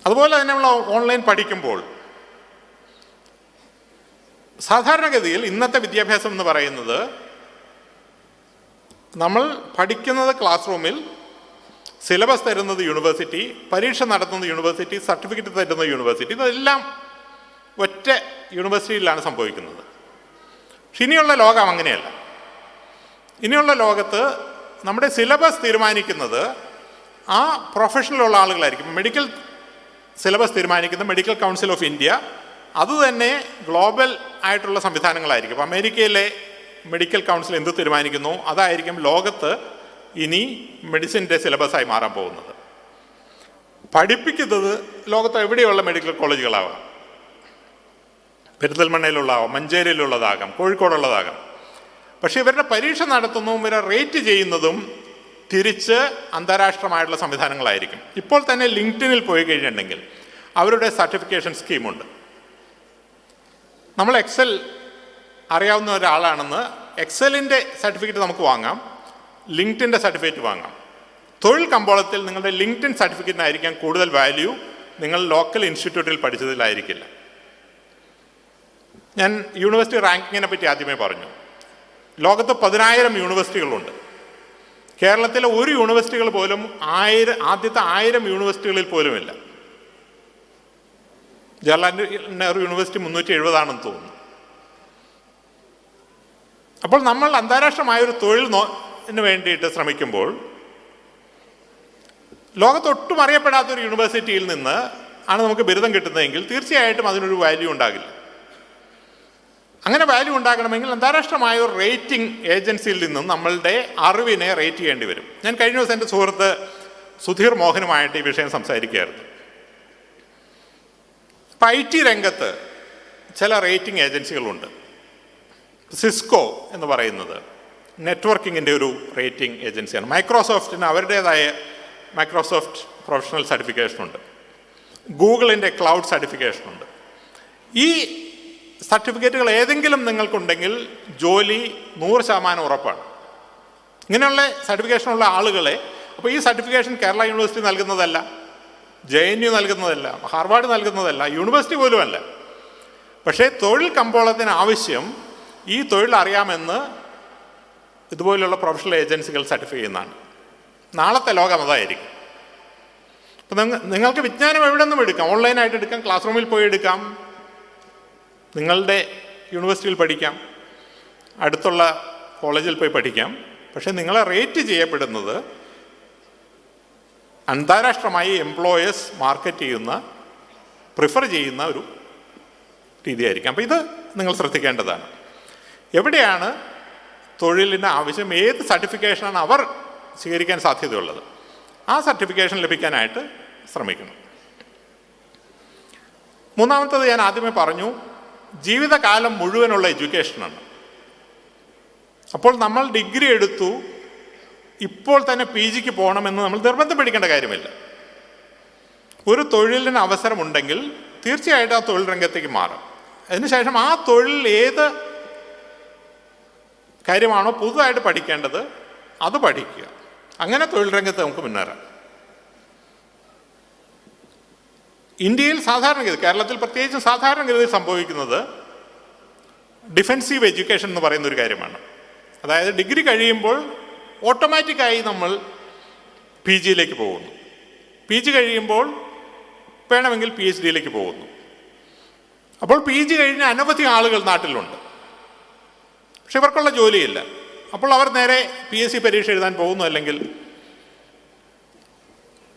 അതുപോലെ തന്നെ നമ്മൾ ഓൺലൈൻ പഠിക്കുമ്പോൾ സാധാരണഗതിയിൽ ഇന്നത്തെ വിദ്യാഭ്യാസം എന്ന് പറയുന്നത് നമ്മൾ പഠിക്കുന്നത് ക്ലാസ് റൂമിൽ, സിലബസ് തരുന്നത് യൂണിവേഴ്സിറ്റി, പരീക്ഷ നടത്തുന്നത് യൂണിവേഴ്സിറ്റി, സർട്ടിഫിക്കറ്റ് തരുന്നത് യൂണിവേഴ്സിറ്റി, ഇതെല്ലാം ഒറ്റ യൂണിവേഴ്സിറ്റിയിലാണ് സംഭവിക്കുന്നത്. പക്ഷെ ഇനിയുള്ള ലോകം അങ്ങനെയല്ല. ഇനിയുള്ള ലോകത്ത് നമ്മുടെ സിലബസ് തീരുമാനിക്കുന്നത് ആ പ്രൊഫഷനിലുള്ള ആളുകളായിരിക്കും. മെഡിക്കൽ സിലബസ് തീരുമാനിക്കുന്ന മെഡിക്കൽ കൗൺസിൽ ഓഫ് ഇന്ത്യ അതുതന്നെ ഗ്ലോബൽ ആയിട്ടുള്ള സംവിധാനങ്ങളായിരിക്കും. അപ്പോൾ അമേരിക്കയിലെ മെഡിക്കൽ കൗൺസിൽ എന്ത് തീരുമാനിക്കുന്നു അതായിരിക്കും ലോകത്ത് ഇനി മെഡിസിൻ്റെ സിലബസായി മാറാൻ പോകുന്നത്. പഠിപ്പിക്കുന്നത് ലോകത്ത് എവിടെയുള്ള മെഡിക്കൽ കോളേജുകളാവാം, പെരിന്തൽമണ്ണയിലുള്ളതാവാം, മഞ്ചേരിയിലുള്ളതാകാം, കോഴിക്കോടുള്ളതാകാം. പക്ഷേ ഇവരുടെ പരീക്ഷ നടത്തുന്നതും ഇവരെ റേറ്റ് ചെയ്യുന്നതും തിരിച്ച് അന്താരാഷ്ട്രമായിട്ടുള്ള സംവിധാനങ്ങളായിരിക്കും. ഇപ്പോൾ തന്നെ ലിങ്ക്ഡിനിൽ പോയി കഴിഞ്ഞിട്ടുണ്ടെങ്കിൽ അവരുടെ സർട്ടിഫിക്കേഷൻ സ്കീമുണ്ട്. നമ്മൾ എക്സൽ അറിയാവുന്ന ഒരാളാണെന്ന് എക്സലിൻ്റെ സർട്ടിഫിക്കറ്റ് നമുക്ക് വാങ്ങാം, ലിങ്ക്ഡിൻ്റെ സർട്ടിഫിക്കറ്റ് വാങ്ങാം. തൊഴിൽ കമ്പോളത്തിൽ നിങ്ങളുടെ ലിങ്ക്ഡിൻ സർട്ടിഫിക്കറ്റിനായിരിക്കാം കൂടുതൽ വാല്യൂ, നിങ്ങൾ ലോക്കൽ ഇൻസ്റ്റിറ്റ്യൂട്ടിൽ പഠിച്ചതിലായിരിക്കില്ല. ഞാൻ യൂണിവേഴ്സിറ്റി റാങ്കിങ്ങിനെ പറ്റി ആദ്യമേ പറഞ്ഞു. ലോകത്ത് 10,000 യൂണിവേഴ്സിറ്റികളുണ്ട്. കേരളത്തിലെ ഒരു യൂണിവേഴ്സിറ്റികൾ പോലും ആദ്യത്തെ 1000 യൂണിവേഴ്സിറ്റികളിൽ പോലുമില്ല. ജവഹർലാൽ നെഹ്റു യൂണിവേഴ്സിറ്റി 370 തോന്നുന്നു. അപ്പോൾ നമ്മൾ അന്താരാഷ്ട്രമായൊരു തൊഴിലിന് വേണ്ടിയിട്ട് ശ്രമിക്കുമ്പോൾ ലോകത്തൊട്ടും അറിയപ്പെടാത്തൊരു യൂണിവേഴ്സിറ്റിയിൽ നിന്ന് ആണ് നമുക്ക് ബിരുദം കിട്ടുന്നതെങ്കിൽ തീർച്ചയായിട്ടും അതിനൊരു വാല്യൂ ഉണ്ടാകില്ല. അങ്ങനെ വാല്യൂ ഉണ്ടാകണമെങ്കിൽ അന്താരാഷ്ട്രമായ ഒരു റേറ്റിംഗ് ഏജൻസിയിൽ നിന്നും നമ്മളുടെ അറിവിനെ റേറ്റ് ചെയ്യേണ്ടി വരും. ഞാൻ കഴിഞ്ഞ ദിവസം എൻ്റെ സുഹൃത്ത് സുധീർ മോഹനുമായിട്ട് ഈ വിഷയം സംസാരിക്കുകയായിരുന്നു. ഇപ്പം IT രംഗത്ത് ചില റേറ്റിംഗ് ഏജൻസികളുണ്ട്. സിസ്കോ എന്ന് പറയുന്നത് നെറ്റ്വർക്കിങ്ങിൻ്റെ ഒരു റേറ്റിംഗ് ഏജൻസിയാണ്. മൈക്രോസോഫ്റ്റിന് അവരുടേതായ മൈക്രോസോഫ്റ്റ് പ്രൊഫഷണൽ സർട്ടിഫിക്കേഷനുണ്ട്. ഗൂഗിളിൻ്റെ ക്ലൗഡ് സർട്ടിഫിക്കേഷനുണ്ട്. ഈ സർട്ടിഫിക്കറ്റുകൾ ഏതെങ്കിലും നിങ്ങൾക്കുണ്ടെങ്കിൽ ജോലി 100% ഉറപ്പാണ്. ഇങ്ങനെയുള്ള സർട്ടിഫിക്കേഷനുള്ള ആളുകളെ, അപ്പോൾ ഈ സർട്ടിഫിക്കേഷൻ കേരള യൂണിവേഴ്സിറ്റി നൽകുന്നതല്ല, JNU നൽകുന്നതല്ല, ഹാർവാർഡ് നൽകുന്നതല്ല, യൂണിവേഴ്സിറ്റി പോലുമല്ല. പക്ഷേ തൊഴിൽ കമ്പോളത്തിന് ആവശ്യം ഈ തൊഴിൽ അറിയാമെന്ന് ഇതുപോലുള്ള പ്രൊഫഷണൽ ഏജൻസികൾ സർട്ടിഫൈ ചെയ്യുന്നതാണ്. നാളത്തെ ലോകം അതായിരിക്കും. അപ്പം നിങ്ങൾക്ക് വിജ്ഞാനം എവിടെ നിന്നും എടുക്കാം, ഓൺലൈനായിട്ട് എടുക്കാം, ക്ലാസ് റൂമിൽ പോയി എടുക്കാം, നിങ്ങളുടെ യൂണിവേഴ്സിറ്റിയിൽ പഠിക്കാം, അടുത്തുള്ള കോളേജിൽ പോയി പഠിക്കാം. പക്ഷേ നിങ്ങളെ റേറ്റ് ചെയ്യപ്പെടുന്നത് അന്താരാഷ്ട്രമായി എംപ്ലോയേഴ്സ് മാർക്കറ്റ് ചെയ്യുന്ന, പ്രിഫർ ചെയ്യുന്ന ഒരു രീതിയായിരിക്കും. അപ്പോൾ ഇത് നിങ്ങൾ ശ്രദ്ധിക്കേണ്ടതാണ്. എവിടെയാണ് തൊഴിലിന് ആവശ്യം, ഏത് സർട്ടിഫിക്കേഷനാണ് അവർ സ്വീകരിക്കാൻ സാധ്യതയുള്ളത്, ആ സർട്ടിഫിക്കേഷൻ ലഭിക്കാനായിട്ട് ശ്രമിക്കണം. മൂന്നാമത്തത് ഞാൻ ആദ്യമേ പറഞ്ഞു, ജീവിതകാലം മുഴുവനുള്ള എഡ്യൂക്കേഷനാണ്. അപ്പോൾ നമ്മൾ ഡിഗ്രി എടുത്തു, ഇപ്പോൾ തന്നെ PGക്ക് പോകണമെന്ന് നമ്മൾ നിർബന്ധം പിടിക്കേണ്ട കാര്യമില്ല. ഒരു തൊഴിലിന് അവസരമുണ്ടെങ്കിൽ തീർച്ചയായിട്ടും ആ തൊഴിൽ രംഗത്തേക്ക് മാറും. അതിനുശേഷം ആ തൊഴിൽ ഏത് കാര്യമാണോ പുതുതായിട്ട് പഠിക്കേണ്ടത് അത് പഠിക്കുക. അങ്ങനെ തൊഴിൽ രംഗത്ത് നമുക്ക് മുന്നേറാം. ഇന്ത്യയിൽ സാധാരണഗതി, കേരളത്തിൽ പ്രത്യേകിച്ച് സാധാരണഗതി സംഭവിക്കുന്നത് ഡിഫെൻസീവ് എഡ്യൂക്കേഷൻ എന്ന് പറയുന്ന ഒരു കാര്യമാണ്. അതായത് ഡിഗ്രി കഴിയുമ്പോൾ ഓട്ടോമാറ്റിക്കായി നമ്മൾ പി ജിയിലേക്ക് പോകുന്നു. പി ജി കഴിയുമ്പോൾ വേണമെങ്കിൽ പി എച്ച് ഡിയിലേക്ക് പോകുന്നു. അപ്പോൾ പി ജി കഴിഞ്ഞ അനവധി ആളുകൾ നാട്ടിലുണ്ട്, പക്ഷെ ഇവർക്കുള്ള ജോലിയില്ല. അപ്പോൾ അവർ നേരെ പി എസ് സി പരീക്ഷ എഴുതാൻ പോകുന്നു, അല്ലെങ്കിൽ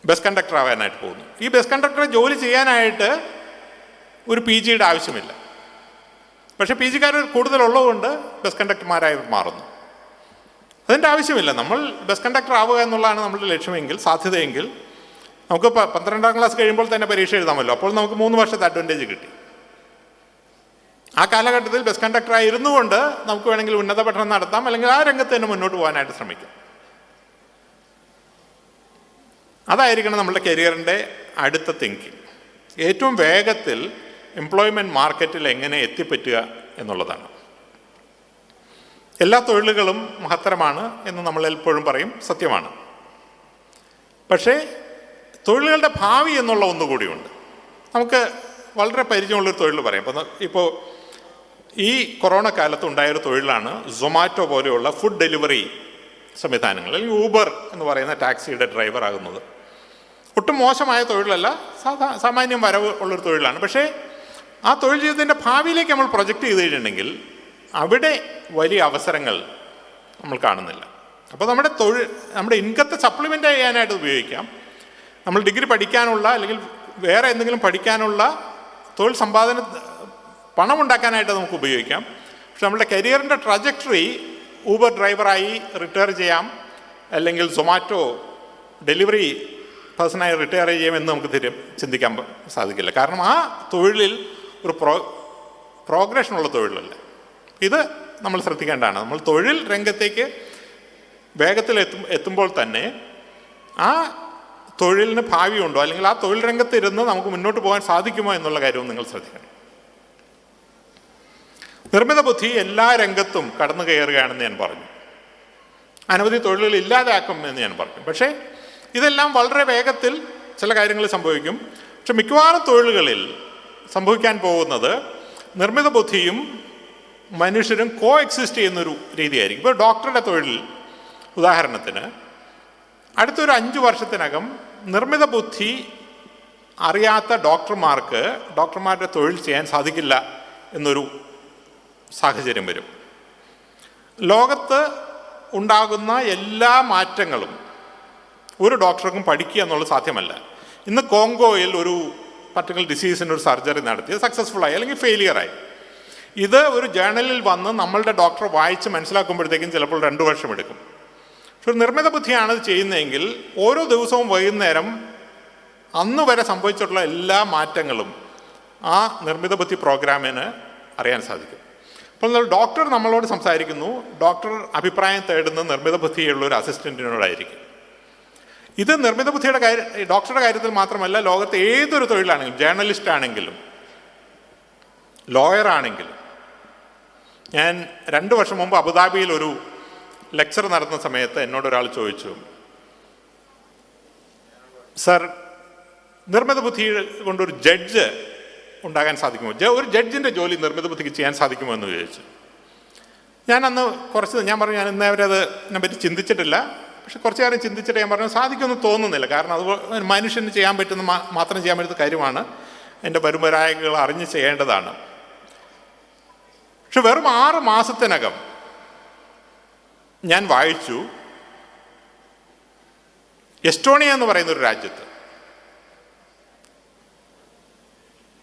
ബസ് കണ്ടക്ടർ ആവാനായിട്ട് പോകുന്നു. ഈ ബസ് കണ്ടക്ടറെ ജോലി ചെയ്യാനായിട്ട് ഒരു പി ജിയുടെ ആവശ്യമില്ല, പക്ഷേ പി ജിക്കാർ കൂടുതലുള്ളതുകൊണ്ട് ബസ് കണ്ടക്ടർമാരായി മാറുന്നു. അതിൻ്റെ ആവശ്യമില്ല. നമ്മൾ ബസ് കണ്ടക്ടർ ആവുക എന്നുള്ളതാണ് നമ്മുടെ ലക്ഷ്യമെങ്കിൽ, സാധ്യതയെങ്കിൽ നമുക്ക് 12ാം ക്ലാസ് കഴിയുമ്പോൾ തന്നെ പരീക്ഷ എഴുതാമല്ലോ. അപ്പോൾ നമുക്ക് 3 വർഷത്തെ അഡ്വാൻറ്റേജ് കിട്ടി. ആ കാലഘട്ടത്തിൽ ബസ് കണ്ടക്ടറായി ഇരുന്നു കൊണ്ട് നമുക്ക് വേണമെങ്കിൽ ഉന്നത പഠനം നടത്താം, അല്ലെങ്കിൽ ആ രംഗത്ത് തന്നെ മുന്നോട്ട് പോകാനായിട്ട് ശ്രമിക്കാം. അതായിരിക്കണം നമ്മുടെ കരിയറിൻ്റെ അടുത്ത തിങ്കിങ്. ഏറ്റവും വേഗത്തിൽ എംപ്ലോയ്മെൻറ്റ് മാർക്കറ്റിൽ എങ്ങനെ എത്തിപ്പറ്റുക എന്നുള്ളതാണ്. എല്ലാ തൊഴിലുകളും മഹത്തരമാണ് എന്ന് നമ്മൾ എപ്പോഴും പറയും, സത്യമാണ്. പക്ഷേ തൊഴിലുകളുടെ ഭാവി എന്നുള്ള ഒന്നുകൂടിയുണ്ട്. നമുക്ക് വളരെ പരിചയമുള്ളൊരു തൊഴിൽ പറയാം. ഇപ്പോൾ ഈ കൊറോണ കാലത്ത് ഉണ്ടായൊരു തൊഴിലാണ് സൊമാറ്റോ പോലെയുള്ള ഫുഡ് ഡെലിവറി സംവിധാനങ്ങൾ, അല്ലെങ്കിൽ ഊബർ എന്ന് പറയുന്ന ടാക്സിയുടെ ഡ്രൈവർ ആകുന്നത്. ഒട്ടും മോശമായ തൊഴിലല്ല, സാമാന്യം വരവ് ഉള്ളൊരു തൊഴിലാണ്. പക്ഷേ ആ തൊഴിൽ ജീവിതത്തിൻ്റെ ഭാവിയിലേക്ക് നമ്മൾ പ്രൊജക്റ്റ് ചെയ്ത് കഴിഞ്ഞിട്ടുണ്ടെങ്കിൽ അവിടെ വലിയ അവസരങ്ങൾ നമ്മൾ കാണുന്നില്ല. അപ്പോൾ നമ്മുടെ ഇൻകത്തെ സപ്ലിമെൻ്റ് ചെയ്യാനായിട്ട് ഉപയോഗിക്കാം. നമ്മൾ ഡിഗ്രി പഠിക്കാനുള്ള, അല്ലെങ്കിൽ വേറെ എന്തെങ്കിലും പഠിക്കാനുള്ള തൊഴിൽ സമ്പാദന പണം ഉണ്ടാക്കാനായിട്ട് നമുക്ക് ഉപയോഗിക്കാം. പക്ഷെ നമ്മുടെ കരിയറിൻ്റെ ട്രജക്ടറി ഊബർ ഡ്രൈവറായി റിട്ടയർ ചെയ്യാം, അല്ലെങ്കിൽ സൊമാറ്റോ ഡെലിവറി പേഴ്സണായി റിട്ടയർ ചെയ്യാമെന്ന് നമുക്ക് ചിന്തിക്കാൻ സാധിക്കില്ല. കാരണം ആ തൊഴിലിൽ ഒരു പ്രോഗ്രഷനുള്ള തൊഴിലല്ല. ഇത് നമ്മൾ ശ്രദ്ധിക്കേണ്ടതാണ്. നമ്മൾ തൊഴിൽ രംഗത്തേക്ക് വേഗത്തിൽ എത്തുമ്പോൾ തന്നെ ആ തൊഴിലിന് ഭാവിയുണ്ടോ, അല്ലെങ്കിൽ ആ തൊഴിൽ രംഗത്തിരുന്ന് നമുക്ക് മുന്നോട്ട് പോകാൻ സാധിക്കുമോ എന്നുള്ള കാര്യവും നിങ്ങൾ ശ്രദ്ധിക്കണം. നിർമ്മിത ബുദ്ധി എല്ലാ രംഗത്തും കടന്നു കയറുകയാണെന്ന് ഞാൻ പറഞ്ഞു. അനവധി തൊഴിലുകൾ ഇല്ലാതാക്കുമെന്ന് ഞാൻ പറഞ്ഞു. പക്ഷേ ഇതെല്ലാം വളരെ വേഗത്തിൽ ചില കാര്യങ്ങൾ സംഭവിക്കും. പക്ഷെ മിക്കവാറും തൊഴിലുകളിൽ സംഭവിക്കാൻ പോകുന്നത് നിർമ്മിത ബുദ്ധിയും മനുഷ്യരും കോ എക്സിസ്റ്റ് ചെയ്യുന്നൊരു രീതിയായിരിക്കും. ഇപ്പോൾ ഡോക്ടറുടെ തൊഴിൽ ഉദാഹരണത്തിന് അടുത്തൊരു 5 വർഷത്തിനകം നിർമ്മിത ബുദ്ധി അറിയാത്ത ഡോക്ടർമാരുടെ തൊഴിൽ ചെയ്യാൻ സാധിക്കില്ല എന്നൊരു സാഹചര്യം വരും. ലോകത്ത് ഉണ്ടാകുന്ന എല്ലാ മാറ്റങ്ങളും ഒരു ഡോക്ടർക്കും പഠിക്കുക എന്നുള്ളത് സാധ്യമല്ല. ഇന്ന് കോങ്കോയിൽ ഒരു പർട്ടിക്കുലർ ഡിസീസിന് ഒരു സർജറി നടത്തി സക്സസ്ഫുള്ളായി അല്ലെങ്കിൽ ഫെയിലിയറായി. ഇത് ഒരു ജേർണലിൽ വന്ന് നമ്മളുടെ ഡോക്ടർ വായിച്ച് മനസ്സിലാക്കുമ്പോഴത്തേക്കും ചിലപ്പോൾ 2 വർഷം എടുക്കും. പക്ഷെ ഒരു നിർമ്മിത ബുദ്ധിയാണ് ഇത് ചെയ്യുന്നതെങ്കിൽ ഓരോ ദിവസവും വൈകുന്നേരം അന്ന് വരെ സംഭവിച്ചിട്ടുള്ള എല്ലാ മാറ്റങ്ങളും ആ നിർമ്മിത ബുദ്ധി പ്രോഗ്രാമിന് അറിയാൻ സാധിക്കും. അപ്പോൾ ഡോക്ടർ നമ്മളോട് സംസാരിക്കുന്നു, ഡോക്ടർ അഭിപ്രായം തേടുന്ന നിർമ്മിത ബുദ്ധിയുള്ള ഒരു അസിസ്റ്റൻറ്റിനോടായിരിക്കും. ഇത് നിർമ്മിത ബുദ്ധിയുടെ ഡോക്ടറുടെ കാര്യത്തിൽ മാത്രമല്ല, ലോകത്തെ ഏതൊരു തൊഴിലാണെങ്കിലും, ജേർണലിസ്റ്റ് ആണെങ്കിലും ലോയർ ആണെങ്കിലും. ഞാൻ 2 വർഷം മുമ്പ് അബുദാബിയിൽ ഒരു ലെക്ചർ നടത്തുന്ന സമയത്ത് എന്നോടൊരാൾ ചോദിച്ചു, സർ, നിർമ്മിത ബുദ്ധി കൊണ്ടൊരു ജഡ്ജ് ഉണ്ടാകാൻ സാധിക്കുമോ, ഒരു ജഡ്ജിൻ്റെ ജോലി നിർമ്മിത ബുദ്ധിക്ക് ചെയ്യാൻ സാധിക്കുമോ എന്ന് ചോദിച്ചു. ഞാൻ പറഞ്ഞു ഞാൻ ഇന്നേ വരെ അതിനെ പറ്റി ചിന്തിച്ചിട്ടില്ല. പക്ഷെ കുറച്ച് കാര്യം ചിന്തിച്ചിട്ട് ഞാൻ പറഞ്ഞു സാധിക്കുമെന്ന് തോന്നുന്നില്ല. കാരണം അത് മനുഷ്യന് ചെയ്യാൻ പറ്റുന്ന മാത്രം ചെയ്യാൻ പറ്റുന്ന കാര്യമാണ്, എൻ്റെ വരുമരായകൾ അറിഞ്ഞ് ചെയ്യേണ്ടതാണ്. പക്ഷെ വെറും 6 മാസത്തിനകം ഞാൻ വായിച്ചു, എസ്റ്റോണിയ എന്ന് പറയുന്നൊരു രാജ്യത്ത്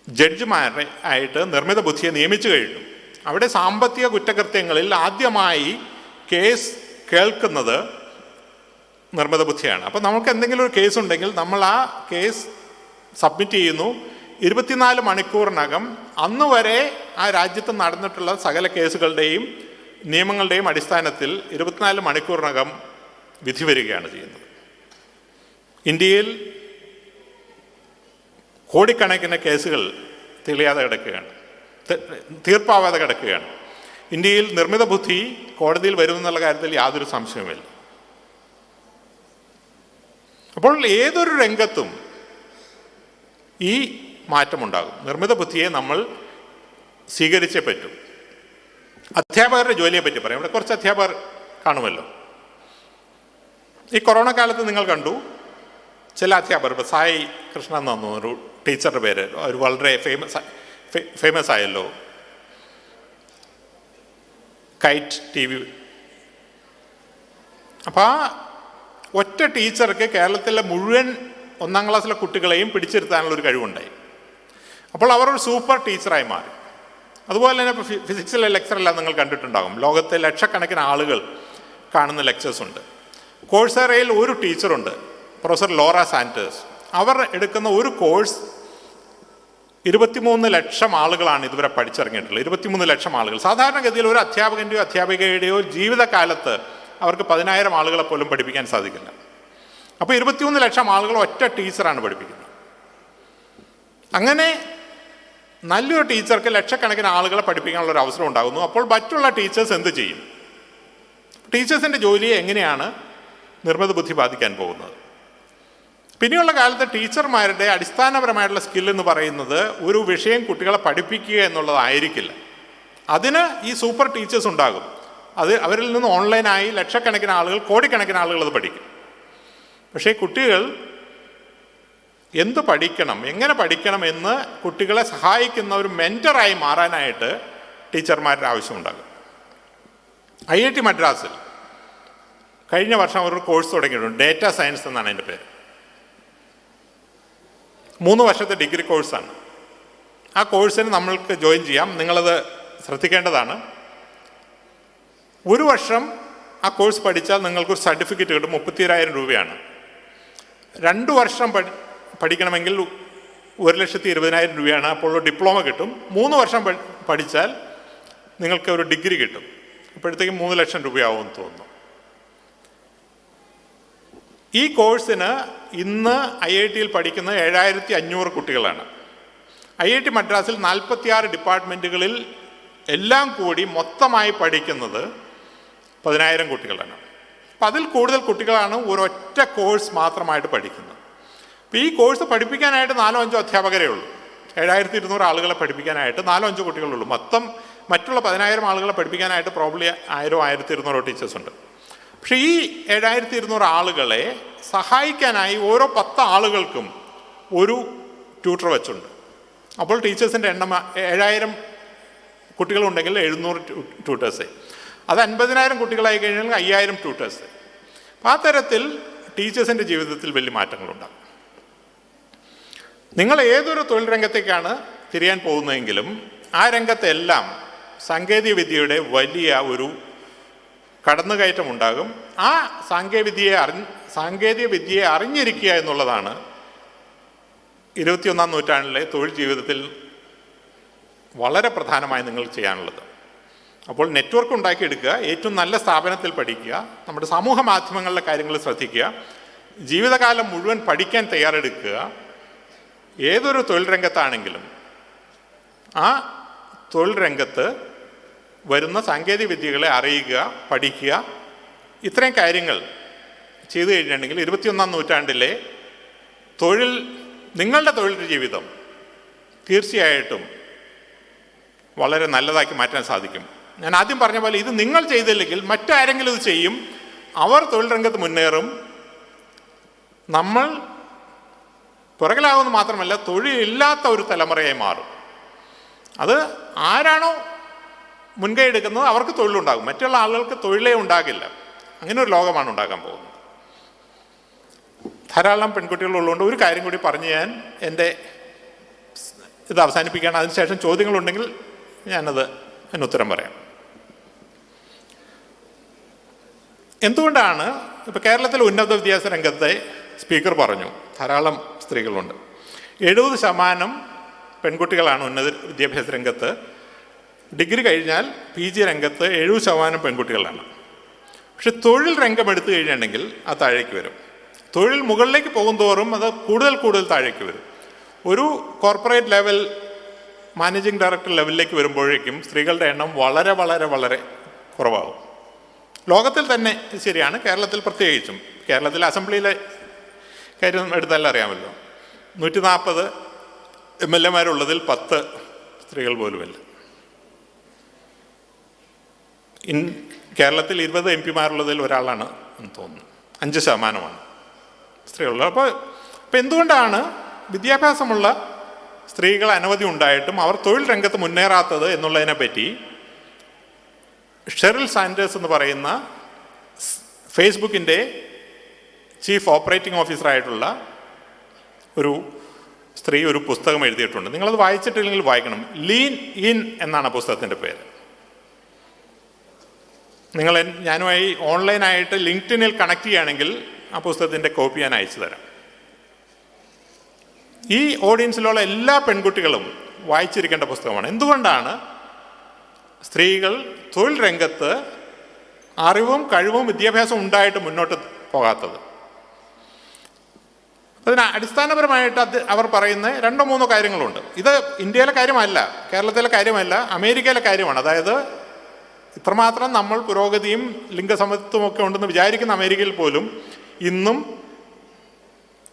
ജഡ്ജിമാരെ ആയിട്ട് നിർമ്മിത ബുദ്ധിയെ നിയമിച്ചു കഴിഞ്ഞു. അവിടെ സാമ്പത്തിക കുറ്റകൃത്യങ്ങളിൽ ആദ്യമായി കേസ് കേൾക്കുന്നത് നിർമ്മിത ബുദ്ധിയാണ്. അപ്പോൾ നമുക്ക് എന്തെങ്കിലും ഒരു കേസ് ഉണ്ടെങ്കിൽ നമ്മൾ ആ കേസ് സബ്മിറ്റ് ചെയ്യുന്നു. 24 മണിക്കൂറിനകം അന്ന് വരെ ആ രാജ്യത്ത് നടന്നിട്ടുള്ള സകല കേസുകളുടെയും നിയമങ്ങളുടെയും അടിസ്ഥാനത്തിൽ 24 മണിക്കൂറിനകം വിധി വരികയാണ് ചെയ്യുന്നത്. ഇന്ത്യയിൽ കോടിക്കണക്കിന് കേസുകൾ തെളിയാതെ കിടക്കുകയാണ്, തീർപ്പാവാതെ കിടക്കുകയാണ്. ഇന്ത്യയിൽ നിർമ്മിത ബുദ്ധി കോടതിയിൽ വരുമെന്നുള്ള കാര്യത്തിൽ യാതൊരു സംശയവുമില്ല. അപ്പോൾ ഏതൊരു രംഗത്തും ഈ മാറ്റമുണ്ടാകും. നിർമ്മിത ബുദ്ധിയെ നമ്മൾ സ്വീകരിച്ചേ പറ്റും. അധ്യാപകരുടെ ജോലിയെ പറ്റി പറയാം. ഇവിടെ കുറച്ച് അധ്യാപകർ കാണുമല്ലോ. ഈ കൊറോണ കാലത്ത് നിങ്ങൾ കണ്ടു ചില അധ്യാപകർ, ഇപ്പോൾ സായി കൃഷ്ണൻ എന്ന് തോന്നുന്നു ഒരു ടീച്ചറുടെ പേര്, ഒരു വളരെ ഫേമസ് ആയല്ലോ, കൈറ്റ് TV. അപ്പോൾ ആ ഒറ്റ ടീച്ചർക്ക് കേരളത്തിലെ മുഴുവൻ 1ാം ക്ലാസ്സിലെ കുട്ടികളെയും പിടിച്ചിരുത്താനുള്ളൊരു കഴിവുണ്ടായി. അപ്പോൾ അവർ ഒരു സൂപ്പർ ടീച്ചറായി മാറി. അതുപോലെ തന്നെ ഇപ്പോൾ ഫിസിക്സിലെ ലെക്ചറെല്ലാം നിങ്ങൾ കണ്ടിട്ടുണ്ടാകും. ലോകത്തെ ലക്ഷക്കണക്കിന് ആളുകൾ കാണുന്ന ലെക്ചേഴ്സ് ഉണ്ട്. കോഴ്സറയിൽ ഒരു ടീച്ചറുണ്ട്, പ്രൊഫസർ ലോറ സാന്റേഴ്സ്. അവർ എടുക്കുന്ന ഒരു കോഴ്സ് 23 ലക്ഷം ആളുകളാണ് ഇതുവരെ പഠിച്ചിറങ്ങിയിട്ടുള്ളത്. 23 ലക്ഷം ആളുകൾ. സാധാരണഗതിയിൽ ഒരു അധ്യാപകൻ്റെയോ അധ്യാപികയുടെയോ ജീവിതകാലത്ത് അവർക്ക് 10,000 ആളുകളെ പോലും പഠിപ്പിക്കാൻ സാധിക്കില്ല. അപ്പോൾ 23 ലക്ഷം ആളുകൾ ഒറ്റ ടീച്ചറാണ് പഠിപ്പിക്കുന്നത്. അങ്ങനെ നല്ലൊരു ടീച്ചർക്ക് ലക്ഷക്കണക്കിന് ആളുകളെ പഠിപ്പിക്കാനുള്ള ഒരു അവസരം ഉണ്ടാകുന്നു. അപ്പോൾ മറ്റുള്ള ടീച്ചേഴ്സ് എന്ത് ചെയ്യും? ടീച്ചേഴ്സിൻ്റെ ജോലിയെ എങ്ങനെയാണ് നിർമ്മിത ബുദ്ധി ബാധിക്കാൻ പോകുന്നത്? പിന്നെയുള്ള കാലത്ത് ടീച്ചർമാരുടെ അടിസ്ഥാനപരമായിട്ടുള്ള സ്കിൽ എന്ന് പറയുന്നത് ഒരു വിഷയം കുട്ടികളെ പഠിപ്പിക്കുക എന്നുള്ളതായിരിക്കില്ല. അതിന് ഈ സൂപ്പർ ടീച്ചേഴ്സ് ഉണ്ടാകും. അത് അവരിൽ നിന്ന് ഓൺലൈനായി ലക്ഷക്കണക്കിന് ആളുകൾ, കോടിക്കണക്കിന് ആളുകൾ അത് പഠിക്കും. പക്ഷേ കുട്ടികൾ എന്ത് പഠിക്കണം, എങ്ങനെ പഠിക്കണം എന്ന് കുട്ടികളെ സഹായിക്കുന്ന ഒരു മെൻറ്ററായി മാറാനായിട്ട് ടീച്ചർമാരുടെ ആവശ്യമുണ്ടാകും. IIT മദ്രാസിൽ കഴിഞ്ഞ വർഷം അവരൊരു കോഴ്സ് തുടങ്ങിയിട്ടുണ്ട്. ഡേറ്റ സയൻസ് എന്നാണ് അതിൻ്റെ പേര്. 3 വർഷത്തെ ഡിഗ്രി കോഴ്സാണ്. ആ കോഴ്സിന് നമ്മൾക്ക് ജോയിൻ ചെയ്യാം. നിങ്ങളത് ശ്രദ്ധിക്കേണ്ടതാണ്. 1 വർഷം ആ കോഴ്സ് പഠിച്ചാൽ നിങ്ങൾക്കൊരു സർട്ടിഫിക്കറ്റ് കിട്ടും. 32,000 രൂപയാണ്. 2 വർഷം പഠിക്കണമെങ്കിൽ 1,20,000 രൂപയാണ്. അപ്പോൾ ഡിപ്ലോമ കിട്ടും. 3 വർഷം പഠിച്ചാൽ നിങ്ങൾക്ക് ഒരു ഡിഗ്രി കിട്ടും. അപ്പോഴത്തേക്കും 3 ലക്ഷം രൂപയാവുമെന്ന് തോന്നുന്നു. ഈ കോഴ്സിന് ഇന്ന് IIT-യിൽ പഠിക്കുന്ന 7,500 കുട്ടികളാണ്. IIT മദ്രാസിൽ 46 ഡിപ്പാർട്ട്മെൻറ്റുകളിൽ എല്ലാം കൂടി മൊത്തമായി പഠിക്കുന്നത് 10,000 കുട്ടികളാണ്. അപ്പം അതിൽ കൂടുതൽ കുട്ടികളാണ് ഒരൊറ്റ കോഴ്സ് മാത്രമായിട്ട് പഠിക്കുന്നത്. അപ്പോൾ ഈ കോഴ്സ് പഠിപ്പിക്കാനായിട്ട് 4-5 അധ്യാപകരേ ഉള്ളൂ. 7,200 ആളുകളെ പഠിപ്പിക്കാനായിട്ട് 4-5 കുട്ടികളുള്ളൂ. മറ്റുള്ള 10,000 ആളുകളെ പഠിപ്പിക്കാനായിട്ട് പ്രോബ്ലി 1,000-1,200 ടീച്ചേഴ്സ് ഉണ്ട്. പക്ഷേ ഈ 7,200 ആളുകളെ സഹായിക്കാനായി ഓരോ 10 ആളുകൾക്കും ഒരു ട്യൂട്ടർ വെച്ചുണ്ട്. അപ്പോൾ ടീച്ചേഴ്സിൻ്റെ എണ്ണം 7,000 കുട്ടികളുണ്ടെങ്കിൽ 700 ട്യൂട്ടേഴ്സ്. അത് 50,000 കുട്ടികളായി കഴിഞ്ഞാൽ 5,000 ട്യൂട്ടേഴ്സ്. ആ തരത്തിൽ ടീച്ചേഴ്സിൻ്റെ ജീവിതത്തിൽ വലിയ മാറ്റങ്ങളുണ്ടാകും. നിങ്ങൾ ഏതൊരു തൊഴിൽ രംഗത്തേക്കാണ് തിരിയാൻ പോകുന്നതെങ്കിലും ആ രംഗത്തെല്ലാം സാങ്കേതിക വിദ്യയുടെ വലിയ ഒരു കടന്നുകയറ്റം ഉണ്ടാകും. ആ സാങ്കേതിക വിദ്യയെ അറിഞ്ഞിരിക്കുക എന്നുള്ളതാണ് 21-ാം നൂറ്റാണ്ടിലെ തൊഴിൽ ജീവിതത്തിൽ വളരെ പ്രധാനമായി നിങ്ങൾ ചെയ്യാനുള്ളത്. അപ്പോൾ നെറ്റ്വർക്ക് ഉണ്ടാക്കിയെടുക്കുക, ഏറ്റവും നല്ല സ്ഥാപനത്തിൽ പഠിക്കുക, നമ്മുടെ സമൂഹ മാധ്യമങ്ങളിലെ കാര്യങ്ങൾ ശ്രദ്ധിക്കുക, ജീവിതകാലം മുഴുവൻ പഠിക്കാൻ തയ്യാറെടുക്കുക. ഏതൊരു തൊഴിൽ രംഗത്താണെങ്കിലും ആ തൊഴിൽ രംഗത്ത് വരുന്ന സാങ്കേതിക വിദ്യകളെ അറിയുക, പഠിക്കുക. ഇത്രയും കാര്യങ്ങൾ ചെയ്തു കഴിഞ്ഞിട്ടുണ്ടെങ്കിൽ 21-ാം നൂറ്റാണ്ടിലെ നിങ്ങളുടെ തൊഴിൽ ജീവിതം തീർച്ചയായിട്ടും വളരെ നല്ലതാക്കി മാറ്റാൻ സാധിക്കും. ഞാൻ ആദ്യം പറഞ്ഞ പോലെ ഇത് നിങ്ങൾ ചെയ്തില്ലെങ്കിൽ മറ്റാരെങ്കിലും ഇത് ചെയ്യും. അവർ തൊഴിൽ രംഗത്ത് മുന്നേറും. നമ്മൾ പുറകിലാകുമെന്ന് മാത്രമല്ല, തൊഴിലില്ലാത്ത ഒരു തലമുറയായി മാറും. അത് ആരാണോ മുൻകൈ എടുക്കുന്നത് അവർക്ക് തൊഴിലുണ്ടാകും, മറ്റുള്ള ആളുകൾക്ക് തൊഴിലേ ഉണ്ടാകില്ല. അങ്ങനെ ഒരു ലോകമാണ് ഉണ്ടാക്കാൻ പോകുന്നത്. ധാരാളം പെൺകുട്ടികളുള്ളതുകൊണ്ട് ഒരു കാര്യം കൂടി പറഞ്ഞ് ഞാൻ എൻ്റെ ഇത് അവസാനിപ്പിക്കുകയാണ്. അതിനുശേഷം ചോദ്യങ്ങളുണ്ടെങ്കിൽ അതിന് ഉത്തരം പറയാം. എന്തുകൊണ്ടാണ് ഇപ്പോൾ കേരളത്തിലെ ഉന്നത വിദ്യാഭ്യാസ രംഗത്തെ സ്പീക്കർ പറഞ്ഞു ധാരാളം സ്ത്രീകളുണ്ട്. 70% പെൺകുട്ടികളാണ് ഉന്നത വിദ്യാഭ്യാസ രംഗത്ത്. ഡിഗ്രി കഴിഞ്ഞാൽ PG രംഗത്ത് 70% പെൺകുട്ടികളാണ്. പക്ഷെ തൊഴിൽ രംഗം എടുത്തു കഴിഞ്ഞിട്ടുണ്ടെങ്കിൽ അത് താഴേക്ക് വരും. തൊഴിൽ മുകളിലേക്ക് പോകും തോറും അത് കൂടുതൽ താഴേക്ക് വരും. ഒരു കോർപ്പറേറ്റ് ലെവൽ മാനേജിംഗ് ഡയറക്ടർ ലെവലിലേക്ക് വരുമ്പോഴേക്കും സ്ത്രീകളുടെ എണ്ണം വളരെ വളരെ വളരെ കുറവാകും. ലോകത്തിൽ തന്നെ ശരിയാണ്, കേരളത്തിൽ പ്രത്യേകിച്ചും. കേരളത്തിലെ അസംബ്ലിയിലെ കാര്യം എടുത്താലും അറിയാമല്ലോ, 140 MLA മാരുള്ളതിൽ 10 സ്ത്രീകൾ പോലുമല്ല. കേരളത്തിൽ 20 MP മാരുള്ളതിൽ ഒരാളാണ് എന്ന് തോന്നുന്നു, 5% സ്ത്രീകളുള്ളത്. അപ്പോൾ എന്തുകൊണ്ടാണ് വിദ്യാഭ്യാസമുള്ള സ്ത്രീകൾ അനവധി ഉണ്ടായിട്ടും അവർ തൊഴിൽ രംഗത്ത് മുന്നേറാത്തത് എന്നുള്ളതിനെ പറ്റി ഷെറിൽ സാൻഡേഴ്സ് എന്ന് പറയുന്ന ഫേസ്ബുക്കിൻ്റെ ചീഫ് ഓപ്പറേറ്റിംഗ് ഓഫീസറായിട്ടുള്ള ഒരു സ്ത്രീ ഒരു പുസ്തകം എഴുതിയിട്ടുണ്ട്. നിങ്ങളത് വായിച്ചിട്ടില്ലെങ്കിൽ വായിക്കണം. ലീൻ ഇൻ എന്നാണ് പുസ്തകത്തിൻ്റെ പേര്. നിങ്ങൾ ഞാനുമായി ഓൺലൈനായിട്ട് ലിങ്ക്ഡിനിൽ കണക്ട് ചെയ്യുകയാണെങ്കിൽ ആ പുസ്തകത്തിൻ്റെ കോപ്പി ഞാൻ അയച്ചു തരാം. ഈ ഓഡിയൻസിലുള്ള എല്ലാ പെൺകുട്ടികളും വായിച്ചിരിക്കേണ്ട പുസ്തകമാണ്. എന്തുകൊണ്ടാണ് സ്ത്രീകൾ തൊഴിൽ രംഗത്ത് അറിവും കഴിവും വിദ്യാഭ്യാസവും ഉണ്ടായിട്ട് മുന്നോട്ട് പോകാത്തത്? അതിന് അടിസ്ഥാനപരമായിട്ട് അവർ പറയുന്ന 2-3 കാര്യങ്ങളുണ്ട്. ഇത് ഇന്ത്യയിലെ കാര്യമല്ല, കേരളത്തിലെ കാര്യമല്ല, അമേരിക്കയിലെ കാര്യമാണ്. അതായത് ഇത്രമാത്രം നമ്മൾ പുരോഗതിയും ലിംഗസമത്വമൊക്കെ ഉണ്ടെന്ന് വിചാരിക്കുന്ന അമേരിക്കയിൽ പോലും ഇന്നും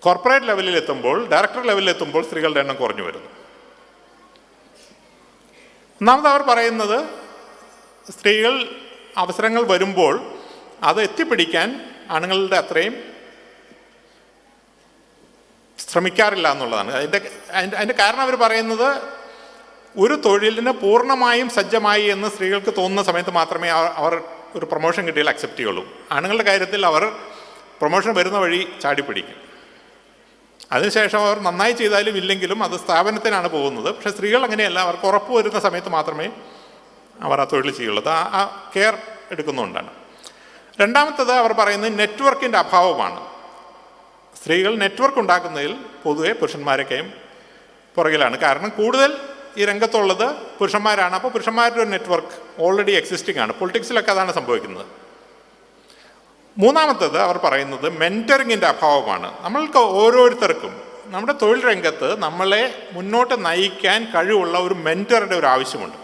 കോർപ്പറേറ്റ് ലെവലിലെത്തുമ്പോൾ, ഡയറക്ടർ ലെവലിലെത്തുമ്പോൾ സ്ത്രീകളുടെ എണ്ണം കുറഞ്ഞു വരുന്നു. ഒന്നാമത് അവർ പറയുന്നത് സ്ത്രീകൾ അവസരങ്ങൾ വരുമ്പോൾ അത് എത്തിപ്പിടിക്കാൻ ആണുങ്ങളുടെ അത്രയും ശ്രമിക്കാറില്ല എന്നുള്ളതാണ്. അതിൻ്റെ കാരണം അവർ പറയുന്നത് ഒരു തൊഴിലിന് പൂർണ്ണമായും സജ്ജമായി എന്ന് സ്ത്രീകൾക്ക് തോന്നുന്ന സമയത്ത് മാത്രമേ അവർ ഒരു പ്രൊമോഷൻ കിട്ടിയാൽ അക്സെപ്റ്റ് ചെയ്യുള്ളൂ. ആണുങ്ങളുടെ കാര്യത്തിൽ അവർ പ്രൊമോഷൻ വരുന്ന വഴി ചാടിപ്പിടിക്കും. അതിനുശേഷം അവർ നന്നായി ചെയ്താലും ഇല്ലെങ്കിലും അത് സ്ഥാപനത്തിനാണ് പോകുന്നത്. പക്ഷേ സ്ത്രീകൾ അങ്ങനെയല്ല, അവർക്ക് ഉറപ്പ് വരുന്ന സമയത്ത് മാത്രമേ അവർ ആ തൊഴിൽ ചെയ്യുള്ളൂ. ആ കെയർ എടുക്കുന്നതുകൊണ്ടാണ്. രണ്ടാമത്തത് അവർ പറയുന്നത് നെറ്റ്വർക്കിൻ്റെ അഭാവമാണ്. സ്ത്രീകൾ നെറ്റ്വർക്ക് ഉണ്ടാക്കുന്നതിൽ പൊതുവെ പുരുഷന്മാരൊക്കെയും പുറകിലാണ്. കാരണം കൂടുതൽ ഈ രംഗത്തുള്ളത് പുരുഷന്മാരാണ്. അപ്പോൾ പുരുഷന്മാരുടെ ഒരു നെറ്റ്വർക്ക് ഓൾറെഡി എക്സിസ്റ്റിംഗ് ആണ്. പൊളിറ്റിക്സിലൊക്കെ അതാണ് സംഭവിക്കുന്നത്. മൂന്നാമത്തത് അവർ പറയുന്നത് മെൻറ്ററിങ്ങിൻ്റെ അഭാവമാണ്. നമ്മൾക്ക് ഓരോരുത്തർക്കും നമ്മുടെ തൊഴിൽ രംഗത്ത് നമ്മളെ മുന്നോട്ട് നയിക്കാൻ കഴിവുള്ള ഒരു മെൻറ്ററുടെ ഒരു ആവശ്യമുണ്ട്.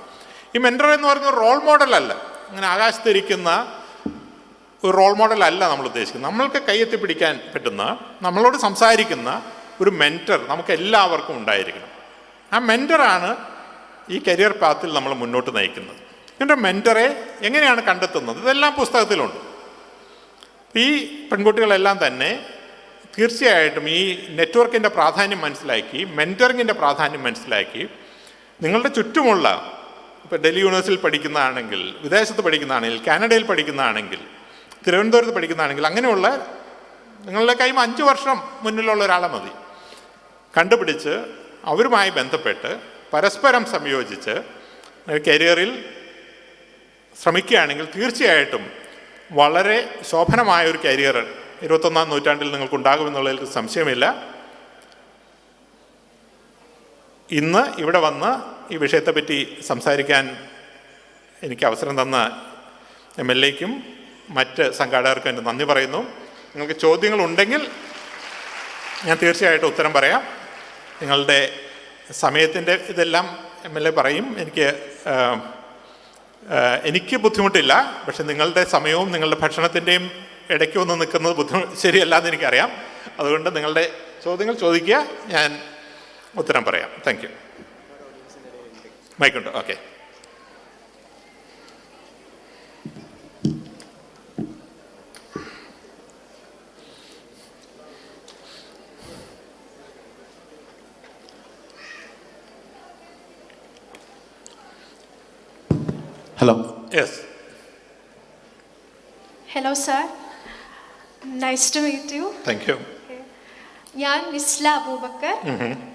ഈ മെൻറ്റർ എന്ന് പറയുന്ന ഒരു റോൾ മോഡലല്ല, അങ്ങനെ ആകാശത്തിരിക്കുന്ന ഒരു റോൾ മോഡലല്ല നമ്മൾ ഉദ്ദേശിക്കുന്നത്. നമ്മൾക്ക് കൈയെത്തി പിടിക്കാൻ പറ്റുന്ന, നമ്മളോട് സംസാരിക്കുന്ന ഒരു മെൻറ്റർ നമുക്ക് എല്ലാവർക്കും ഉണ്ടായിരിക്കണം. ആ മെൻറ്ററാണ് ഈ കരിയർ പാത്തിൽ നമ്മൾ മുന്നോട്ട് നയിക്കുന്നത്. ഇതിൻ്റെ മെൻറ്ററെ എങ്ങനെയാണ് കണ്ടെത്തുന്നത്? ഇതെല്ലാം പുസ്തകത്തിലുണ്ട്. ഈ പെൺകുട്ടികളെല്ലാം തന്നെ തീർച്ചയായിട്ടും ഈ നെറ്റ്വർക്കിൻ്റെ പ്രാധാന്യം മനസ്സിലാക്കി, മെൻറ്ററിങ്ങിൻ്റെ പ്രാധാന്യം മനസ്സിലാക്കി, നിങ്ങളുടെ ചുറ്റുമുള്ള, ഇപ്പോൾ ഡൽഹി യൂണിവേഴ്സിറ്റിയിൽ പഠിക്കുന്നതാണെങ്കിൽ, വിദേശത്ത് പഠിക്കുന്നതാണെങ്കിൽ, കാനഡയിൽ പഠിക്കുന്നതാണെങ്കിൽ, തിരുവനന്തപുരത്ത് പഠിക്കുന്നതാണെങ്കിൽ, അങ്ങനെയുള്ള നിങ്ങളുടെ കൈ 5 വർഷം മുന്നിലുള്ള ഒരാളെ മതി കണ്ടുപിടിച്ച് അവരുമായി ബന്ധപ്പെട്ട് പരസ്പരം സംയോജിച്ച് കരിയറിൽ ശ്രമിക്കുകയാണെങ്കിൽ തീർച്ചയായിട്ടും വളരെ ശോഭനമായ ഒരു കരിയർ 21-ാം നൂറ്റാണ്ടിൽ നിങ്ങൾക്കുണ്ടാകുമെന്നുള്ളതിൽ സംശയമില്ല. ഇന്ന് ഇവിടെ വന്ന് ഈ വിഷയത്തെപ്പറ്റി സംസാരിക്കാൻ എനിക്ക് അവസരം തന്ന MLAയ്ക്കും മറ്റ് സംഘാടകർക്കും എൻ്റെ നന്ദി പറയുന്നു. നിങ്ങൾക്ക് ചോദ്യങ്ങളുണ്ടെങ്കിൽ ഞാൻ തീർച്ചയായിട്ടും ഉത്തരം പറയാം. നിങ്ങളുടെ സമയത്തിൻ്റെ ഇതെല്ലാം MLA പറയും. എനിക്ക് ബുദ്ധിമുട്ടില്ല. പക്ഷെ നിങ്ങളുടെ സമയവും നിങ്ങളുടെ ഭക്ഷണത്തിൻ്റെയും ഇടയ്ക്ക് വന്ന് നിൽക്കുന്നത് ശരിയല്ലാന്ന് എനിക്കറിയാം. അതുകൊണ്ട് നിങ്ങളുടെ ചോദ്യങ്ങൾ ചോദിക്കുക, ഞാൻ ഉത്തരം പറയാം. Thank you. മൈക്കുണ്ടോ? Okay. Hello. Yes. Hello, sir. Nice to meet you. Thank you. ഞാൻ നിസ്ല അബൂബക്കർ,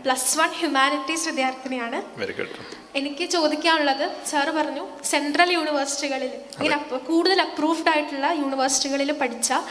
+1 ഹ്യൂമാനിറ്റീസ് വിദ്യാർത്ഥിനിയാണ്. Very good. എനിക്ക് ചോദിക്കാനുള്ളത്, സാറ് പറഞ്ഞു സെൻട്രൽ യൂണിവേഴ്സിറ്റികളിൽ, ഇങ്ങനെ കൂടുതൽ അപ്രൂവ്ഡ് ആയിട്ടുള്ള യൂണിവേഴ്സിറ്റികളിൽ പഠിച്ചാൽ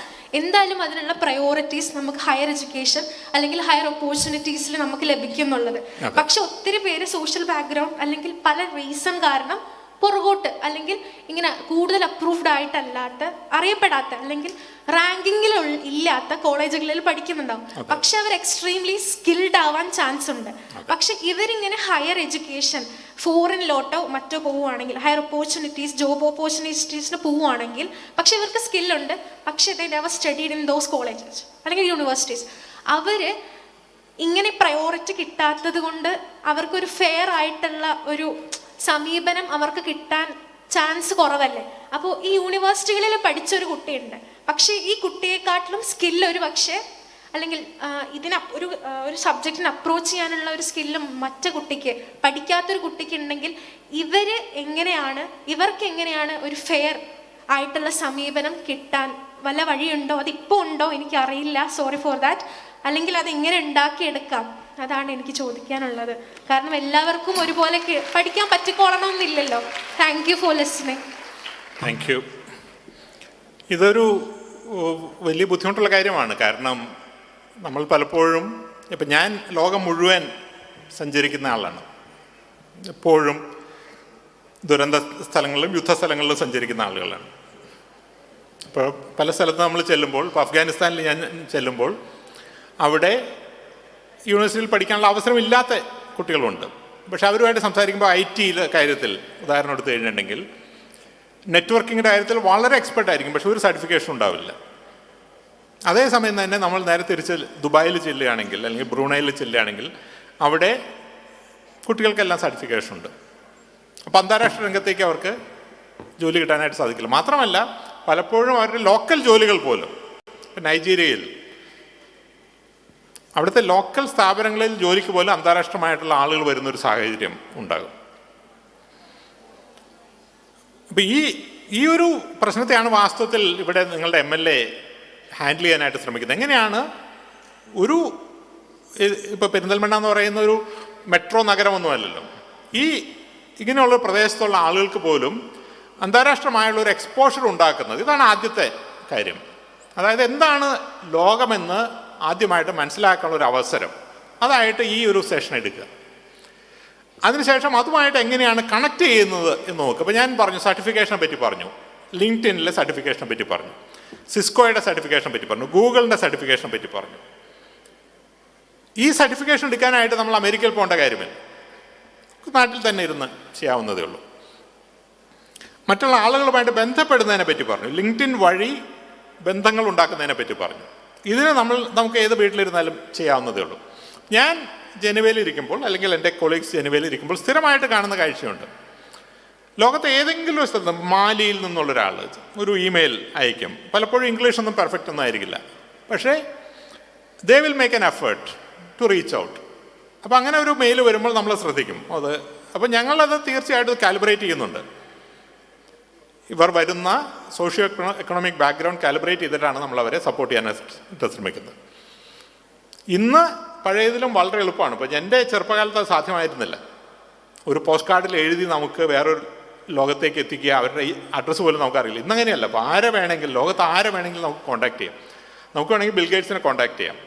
എന്തായാലും അതിനുള്ള പ്രയോറിറ്റീസ് നമുക്ക് ഹയർ എഡ്യൂക്കേഷൻ അല്ലെങ്കിൽ ഹയർ ഓപ്പർച്യൂണിറ്റീസിൽ നമുക്ക് ലഭിക്കും എന്നുള്ളത്. പക്ഷെ ഒത്തിരി പേര് സോഷ്യൽ ബാക്ക്ഗ്രൗണ്ട് അല്ലെങ്കിൽ പല റീസൺ കാരണം പുറകോട്ട് അല്ലെങ്കിൽ ഇങ്ങനെ കൂടുതൽ അപ്രൂവ്ഡ് ആയിട്ടല്ലാത്ത, അറിയപ്പെടാത്ത അല്ലെങ്കിൽ റാങ്കിങ്ങിൽ ഇല്ലാത്ത കോളേജുകളിൽ പഠിക്കുന്നുണ്ടാവും. പക്ഷെ അവർ എക്സ്ട്രീംലി സ്കിൽഡ് ആവാൻ ചാൻസ് ഉണ്ട്. പക്ഷെ ഇവരിങ്ങനെ ഹയർ എഡ്യൂക്കേഷൻ ഫോറിനിലോട്ടോ മറ്റോ പോവുകയാണെങ്കിൽ, ഹയർ ഓപ്പർച്യൂണിറ്റീസ്, ജോബ് ഓപ്പർച്യൂണിറ്റീസിന് പോവുകയാണെങ്കിൽ, പക്ഷെ ഇവർക്ക് സ്കില്ലുണ്ട്, പക്ഷേ they never studied in those colleges അല്ലെങ്കിൽ യൂണിവേഴ്സിറ്റീസ്. അവർ ഇങ്ങനെ പ്രയോറിറ്റി കിട്ടാത്തത് കൊണ്ട് അവർക്കൊരു ഫെയർ ആയിട്ടുള്ള ഒരു സമീപനം അവർക്ക് കിട്ടാൻ ചാൻസ് കുറവല്ലേ. അപ്പോൾ ഈ യൂണിവേഴ്സിറ്റികളിൽ പഠിച്ചൊരു കുട്ടിയുണ്ട്, പക്ഷേ ഈ കുട്ടിയെക്കാട്ടിലും സ്കില്ല് ഒരു പക്ഷേ അല്ലെങ്കിൽ ഒരു സബ്ജക്റ്റിനെ അപ്രോച്ച് ചെയ്യാനുള്ള ഒരു സ്കില്ലും മറ്റു കുട്ടിക്ക്, പഠിക്കാത്തൊരു കുട്ടിക്ക് ഉണ്ടെങ്കിൽ ഇവർക്ക് എങ്ങനെയാണ് ഒരു ഫെയർ ആയിട്ടുള്ള സമീപനം കിട്ടാൻ വല്ല വഴിയുണ്ടോ? അതിപ്പോൾ ഉണ്ടോ എനിക്കറിയില്ല, സോറി ഫോർ ദാറ്റ്. അല്ലെങ്കിൽ അതെങ്ങനെ ഉണ്ടാക്കിയെടുക്കാം, അതാണ് എനിക്ക് ചോദിക്കാനുള്ളത്. കാരണം എല്ലാവർക്കും ഒരുപോലെ പഠിക്കാൻ പറ്റിക്കോളണമെന്നില്ലല്ലോ. Thank you for listening. Thank you. ഇതൊരു വലിയ ബുദ്ധിമുട്ടുള്ള കാര്യമാണ്. കാരണം നമ്മൾ പലപ്പോഴും, ഇപ്പം ഞാൻ ലോകം മുഴുവൻ സഞ്ചരിക്കുന്ന ആളാണ്. എപ്പോഴും ദുരന്ത സ്ഥലങ്ങളിലും യുദ്ധസ്ഥലങ്ങളിലും സഞ്ചരിക്കുന്ന ആളുകളാണ്. അപ്പോൾ പല സ്ഥലത്ത് നമ്മൾ ചെല്ലുമ്പോൾ, ഇപ്പോൾ അഫ്ഗാനിസ്ഥാനിൽ ഞാൻ ചെല്ലുമ്പോൾ അവിടെ യൂണിവേഴ്സിറ്റിയിൽ പഠിക്കാനുള്ള അവസരമില്ലാത്ത കുട്ടികളുണ്ട്. പക്ഷെ അവരുമായിട്ട് സംസാരിക്കുമ്പോൾ IT കാര്യത്തിൽ ഉദാഹരണം എടുത്തു കഴിഞ്ഞിട്ടുണ്ടെങ്കിൽ നെറ്റ്വർക്കിങ്ങിൻ്റെ കാര്യത്തിൽ വളരെ എക്സ്പെർട്ട് ആയിരിക്കും, പക്ഷെ ഒരു സർട്ടിഫിക്കേഷൻ ഉണ്ടാവില്ല. അതേസമയം തന്നെ നമ്മൾ നേരെ തിരിച്ച് ദുബായിൽ ചെല്ലുകയാണെങ്കിൽ അല്ലെങ്കിൽ ബ്രൂണൈയിൽ ചെല്ലുകയാണെങ്കിൽ അവിടെ കുട്ടികൾക്കെല്ലാം സർട്ടിഫിക്കേഷൻ ഉണ്ട്. അപ്പോൾ അന്താരാഷ്ട്ര രംഗത്തേക്ക് അവർക്ക് ജോലി കിട്ടാനായിട്ട് സാധിക്കില്ല. മാത്രമല്ല പലപ്പോഴും അവരുടെ ലോക്കൽ ജോലികൾ പോലും, ഇപ്പം നൈജീരിയയിൽ അവിടുത്തെ ലോക്കൽ സ്ഥാപനങ്ങളിൽ ജോലിക്ക് പോലും അന്താരാഷ്ട്രമായിട്ടുള്ള ആളുകൾ വരുന്നൊരു സാഹചര്യം ഉണ്ടാകും. അപ്പം ഈ ഒരു പ്രശ്നത്തെയാണ് വാസ്തവത്തിൽ ഇവിടെ നിങ്ങളുടെ MLA ഹാൻഡിൽ ചെയ്യാനായിട്ട് ശ്രമിക്കുന്നത്. എങ്ങനെയാണ് ഇപ്പോൾ പെരിന്തൽമണ്ണ എന്ന് പറയുന്ന ഒരു മെട്രോ നഗരമൊന്നുമല്ലല്ലോ. ഇങ്ങനെയുള്ള പ്രദേശത്തുള്ള ആളുകൾക്ക് പോലും അന്താരാഷ്ട്രമായുള്ള ഒരു എക്സ്പോഷർ ഉണ്ടാക്കുന്നത്. ഇതാണ് ആദ്യത്തെ കാര്യം. അതായത് എന്താണ് ലോകമെന്ന് ആദ്യമായിട്ട് മനസ്സിലാക്കാനുള്ള ഒരു അവസരം, അതായിട്ട് ഈ ഒരു സെഷൻ എടുക്കുക. അതിനുശേഷം അതുമായിട്ട് എങ്ങനെയാണ് കണക്ട് ചെയ്യുന്നത് എന്ന് നോക്കുക. അപ്പോൾ ഞാൻ പറഞ്ഞു, സർട്ടിഫിക്കേഷനെ പറ്റി പറഞ്ഞു, ലിങ്ക്ഡിനിലെ സർട്ടിഫിക്കേഷനെ പറ്റി പറഞ്ഞു, സിസ്കോയുടെ സർട്ടിഫിക്കേഷനെ പറ്റി പറഞ്ഞു, ഗൂഗിളിൻ്റെ സർട്ടിഫിക്കേഷനെ പറ്റി പറഞ്ഞു. ഈ സർട്ടിഫിക്കേഷൻ എടുക്കാനായിട്ട് നമ്മൾ അമേരിക്കയിൽ പോകേണ്ട കാര്യമില്ല, നാട്ടിൽ തന്നെ ഇരുന്ന് ചെയ്യാവുന്നതേ ഉള്ളൂ. മറ്റുള്ള ആളുകളുമായിട്ട് ബന്ധപ്പെടുന്നതിനെ പറ്റി പറഞ്ഞു, ലിങ്ക്ഡിൻ വഴി ബന്ധങ്ങൾ ഉണ്ടാക്കുന്നതിനെ പറ്റി പറഞ്ഞു. ഇതിന് നമുക്ക് ഏത് വീട്ടിലിരുന്നാലും ചെയ്യാവുന്നതേ ഉള്ളൂ. ഞാൻ ജനുവയിലിരിക്കുമ്പോൾ അല്ലെങ്കിൽ എൻ്റെ കൊളീഗ്സ് ജനുവയിലിരിക്കുമ്പോൾ സ്ഥിരമായിട്ട് കാണുന്ന കാഴ്ചയുണ്ട്. ലോകത്തെ ഏതെങ്കിലും ഒരു സ്ഥലത്ത് മാലിയിൽ നിന്നുള്ളൊരാൾ ഒരു ഇമെയിൽ അയക്കും. പലപ്പോഴും ഇംഗ്ലീഷൊന്നും പെർഫെക്റ്റ് ഒന്നും ആയിരിക്കില്ല, പക്ഷേ they will make an effort to reach out. അപ്പോൾ അങ്ങനെ ഒരു മെയിൽ വരുമ്പോൾ നമ്മൾ ശ്രദ്ധിക്കും അത്. അപ്പോൾ ഞങ്ങളത് തീർച്ചയായിട്ടും കാലിബ്രേറ്റ് ചെയ്യുന്നുണ്ട്. ഇവർ വരുന്ന സോഷ്യോ എക്കണോമിക് ബാക്ക്ഗ്രൗണ്ട് കാലിബ്രേറ്റ് ചെയ്തിട്ടാണ് നമ്മൾ അവരെ സപ്പോർട്ട് ചെയ്യാനായിട്ട് ശ്രമിക്കുന്നത്. ഇന്ന് പഴയതിലും വളരെ എളുപ്പമാണ്. ഇപ്പോൾ എൻ്റെ ചെറുപ്പകാലത്ത് അത് സാധ്യമായിരുന്നില്ല. ഒരു പോസ്റ്റ് കാർഡിൽ എഴുതി നമുക്ക് വേറൊരു ലോകത്തേക്ക് എത്തിക്കുക, അവരുടെ ഈ അഡ്രസ്സ് പോലും നമുക്കറിയില്ല. ഇന്നങ്ങനെയല്ല. അപ്പോൾ ലോകത്ത് ആരെ വേണമെങ്കിലും നമുക്ക് കോൺടാക്ട് ചെയ്യാം. നമുക്ക് വേണമെങ്കിൽ ബിൽഗേറ്റ്സിനെ കോൺടാക്ട് ചെയ്യാം.